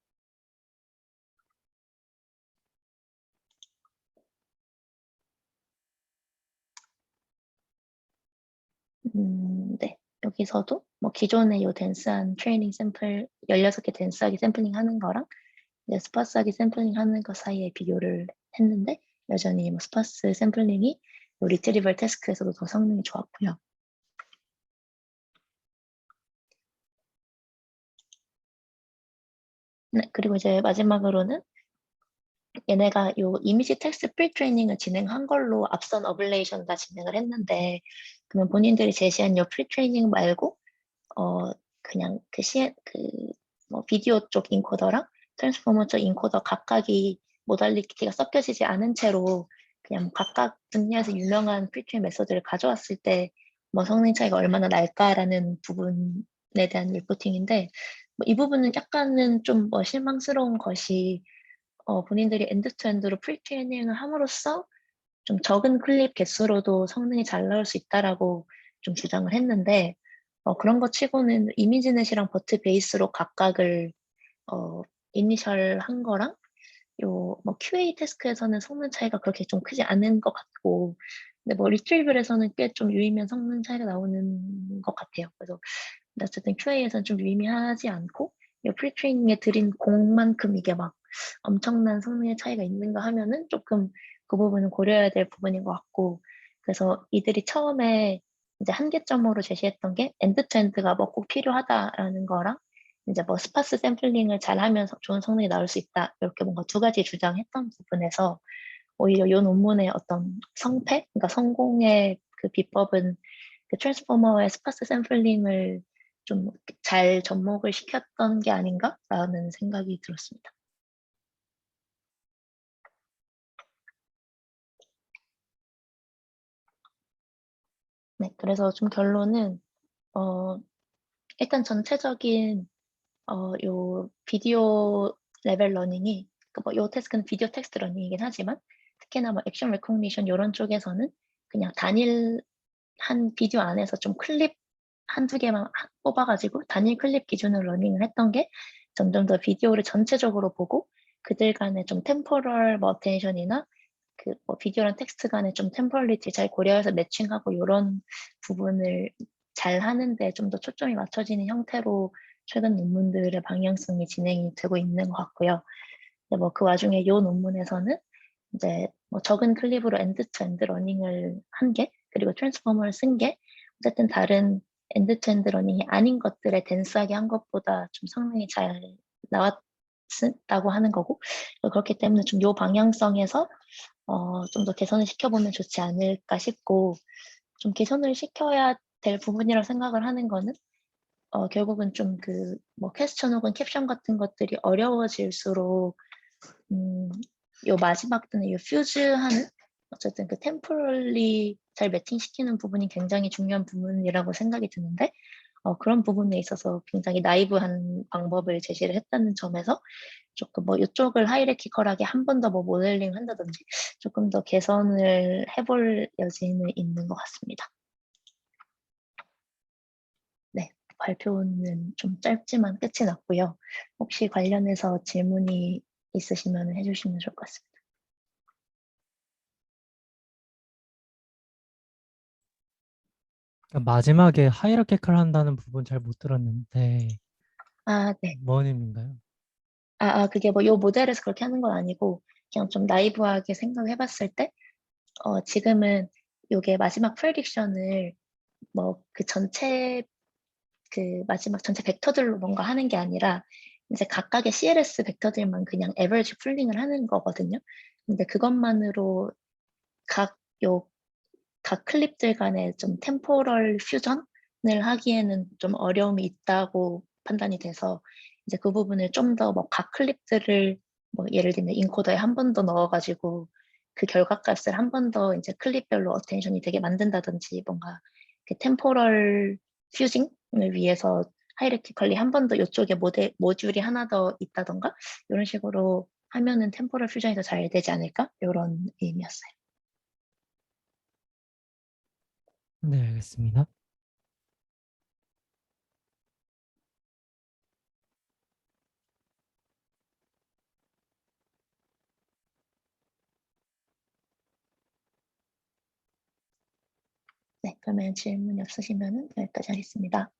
네. 여기서도 뭐 기존의 요 덴스한 트레이닝 샘플 16개 덴스하게 샘플링 하는 거랑 이제 스파스하게 샘플링 하는 것 사이에 비교를 했는데, 여전히 뭐 스파스 샘플링이 리트리벌 태스크에서도 더 성능이 좋았고요. 네, 그리고 이제 마지막으로는 얘네가 요 이미지 텍스트 프리 트레이닝을 진행한 걸로 앞선 어블레이션 다 진행을 했는데, 그러면 본인들이 제시한 요 프리 트레이닝 말고 그냥 뭐 비디오 쪽 인코더랑 트랜스포머 쪽 인코더 각각이 모달리티가 섞여지지 않은 채로 그냥 각각 분야에서 유명한 프리트레인 메소드를 가져왔을 때 뭐 성능 차이가 얼마나 날까라는 부분에 대한 리포팅인데, 뭐 이 부분은 약간은 좀 뭐 실망스러운 것이 본인들이 엔드투엔드로 프리트레이닝을 함으로써 좀 적은 클립 개수로도 성능이 잘 나올 수 있다라고 좀 주장을 했는데, 그런 거 치고는 이미지넷이랑 버트 베이스로 각각을 이니셜 한 거랑 요 뭐 QA 태스크에서는 성능 차이가 그렇게 좀 크지 않은 것 같고, 근데 뭐 리트리블에서는 꽤 좀 유의미한 성능 차이가 나오는 것 같아요. 그래서 어쨌든 QA에서는 좀 유의미하지 않고, 이 프리트레이닝에 들인 공만큼 이게 막 엄청난 성능의 차이가 있는가 하면은 조금 그 부분은 고려해야 될 부분인 것 같고, 그래서 이들이 처음에 이제 한계점으로 제시했던 게 엔드투엔드가 뭐 꼭 필요하다라는 거랑 이제 뭐 스파스 샘플링을 잘 하면서 좋은 성능이 나올 수 있다, 이렇게 뭔가 두 가지 주장했던 부분에서 오히려 이 논문의 어떤 성패, 그러니까 성공의 그 비법은 그 트랜스포머의 스파스 샘플링을 좀 잘 접목을 시켰던 게 아닌가라는 생각이 들었습니다. 네, 그래서 좀 결론은 일단 전체적인 요 비디오 레벨 러닝이, 요 태스크는 비디오 텍스트 러닝이긴 하지만 특히나 뭐 액션 레코그니션 이런 쪽에서는 그냥 단일 한 비디오 안에서 좀 클립 한두 개만 뽑아가지고 단일 클립 기준으로 러닝을 했던 게 점점 더 비디오를 전체적으로 보고 그들 간의 좀 템포럴 뭐 어텐션이나 그 뭐 비디오랑 텍스트 간의 좀 템포럴리티 잘 고려해서 매칭하고 이런 부분을 잘 하는데 좀 더 초점이 맞춰지는 형태로 최근 논문들의 방향성이 진행이 되고 있는 것 같고요. 뭐 그 와중에 이 논문에서는 이제 뭐 적은 클립으로 엔드-투-엔드 러닝을 한 게, 그리고 트랜스포머를 쓴 게 어쨌든 다른 엔드-투-엔드 러닝이 아닌 것들에 덴스하게 한 것보다 좀 성능이 잘 나왔다고 하는 거고 그렇기 때문에 좀 요 방향성에서 좀 더 개선을 시켜보면 좋지 않을까 싶고 좀 개선을 시켜야 될 부분이라고 생각을 하는 거는 결국은 좀 그 뭐 퀘스천 혹은 캡션 같은 것들이 어려워질수록 요 마지막 때는 요 퓨즈하는 어쨌든 그 템포럴리 잘 매칭시키는 부분이 굉장히 중요한 부분이라고 생각이 드는데 그런 부분에 있어서 굉장히 나이브한 방법을 제시를 했다는 점에서 조금 뭐 이쪽을 하이라키컬하게 한 번 더 뭐 모델링 한다든지 조금 더 개선을 해볼 여지는 있는 것 같습니다. 네, 발표는 좀 짧지만 끝이 났고요. 혹시 관련해서 질문이 있으시면 해주시면 좋을 것 같습니다. 그러니까 마지막에 하이라키컬 한다는 부분 잘 못 들었는데 아, 네. 뭔 의미인가요? 그게 뭐 요 모델에서 그렇게 하는 건 아니고 그냥 좀 나이브하게 생각해 봤을 때 지금은 요게 마지막 프레딕션을 뭐 그 전체 그 마지막 전체 벡터들로 뭔가 하는 게 아니라 이제 각각의 CLS 벡터들만 그냥 에버리지 풀링을 하는 거거든요. 근데 그것만으로 각 클립들 간의 좀 템포럴 퓨전을 하기에는 좀 어려움이 있다고 판단이 돼서 이제 그 부분을 좀 더 뭐 각 클립들을 뭐 예를 들면 인코더에 한 번 더 넣어가지고 그 결과값을 한 번 더 이제 클립별로 어텐션이 되게 만든다든지 뭔가 그 템포럴 퓨징을 위해서 하이라키컬리 한 번 더 이쪽에 모듈이 하나 더 있다던가 이런 식으로 하면은 템포럴 퓨전이 더 잘 되지 않을까? 이런 의미였어요. 네, 알겠습니다. 네, 그러면 질문이 없으시면은 여기까지 하겠습니다.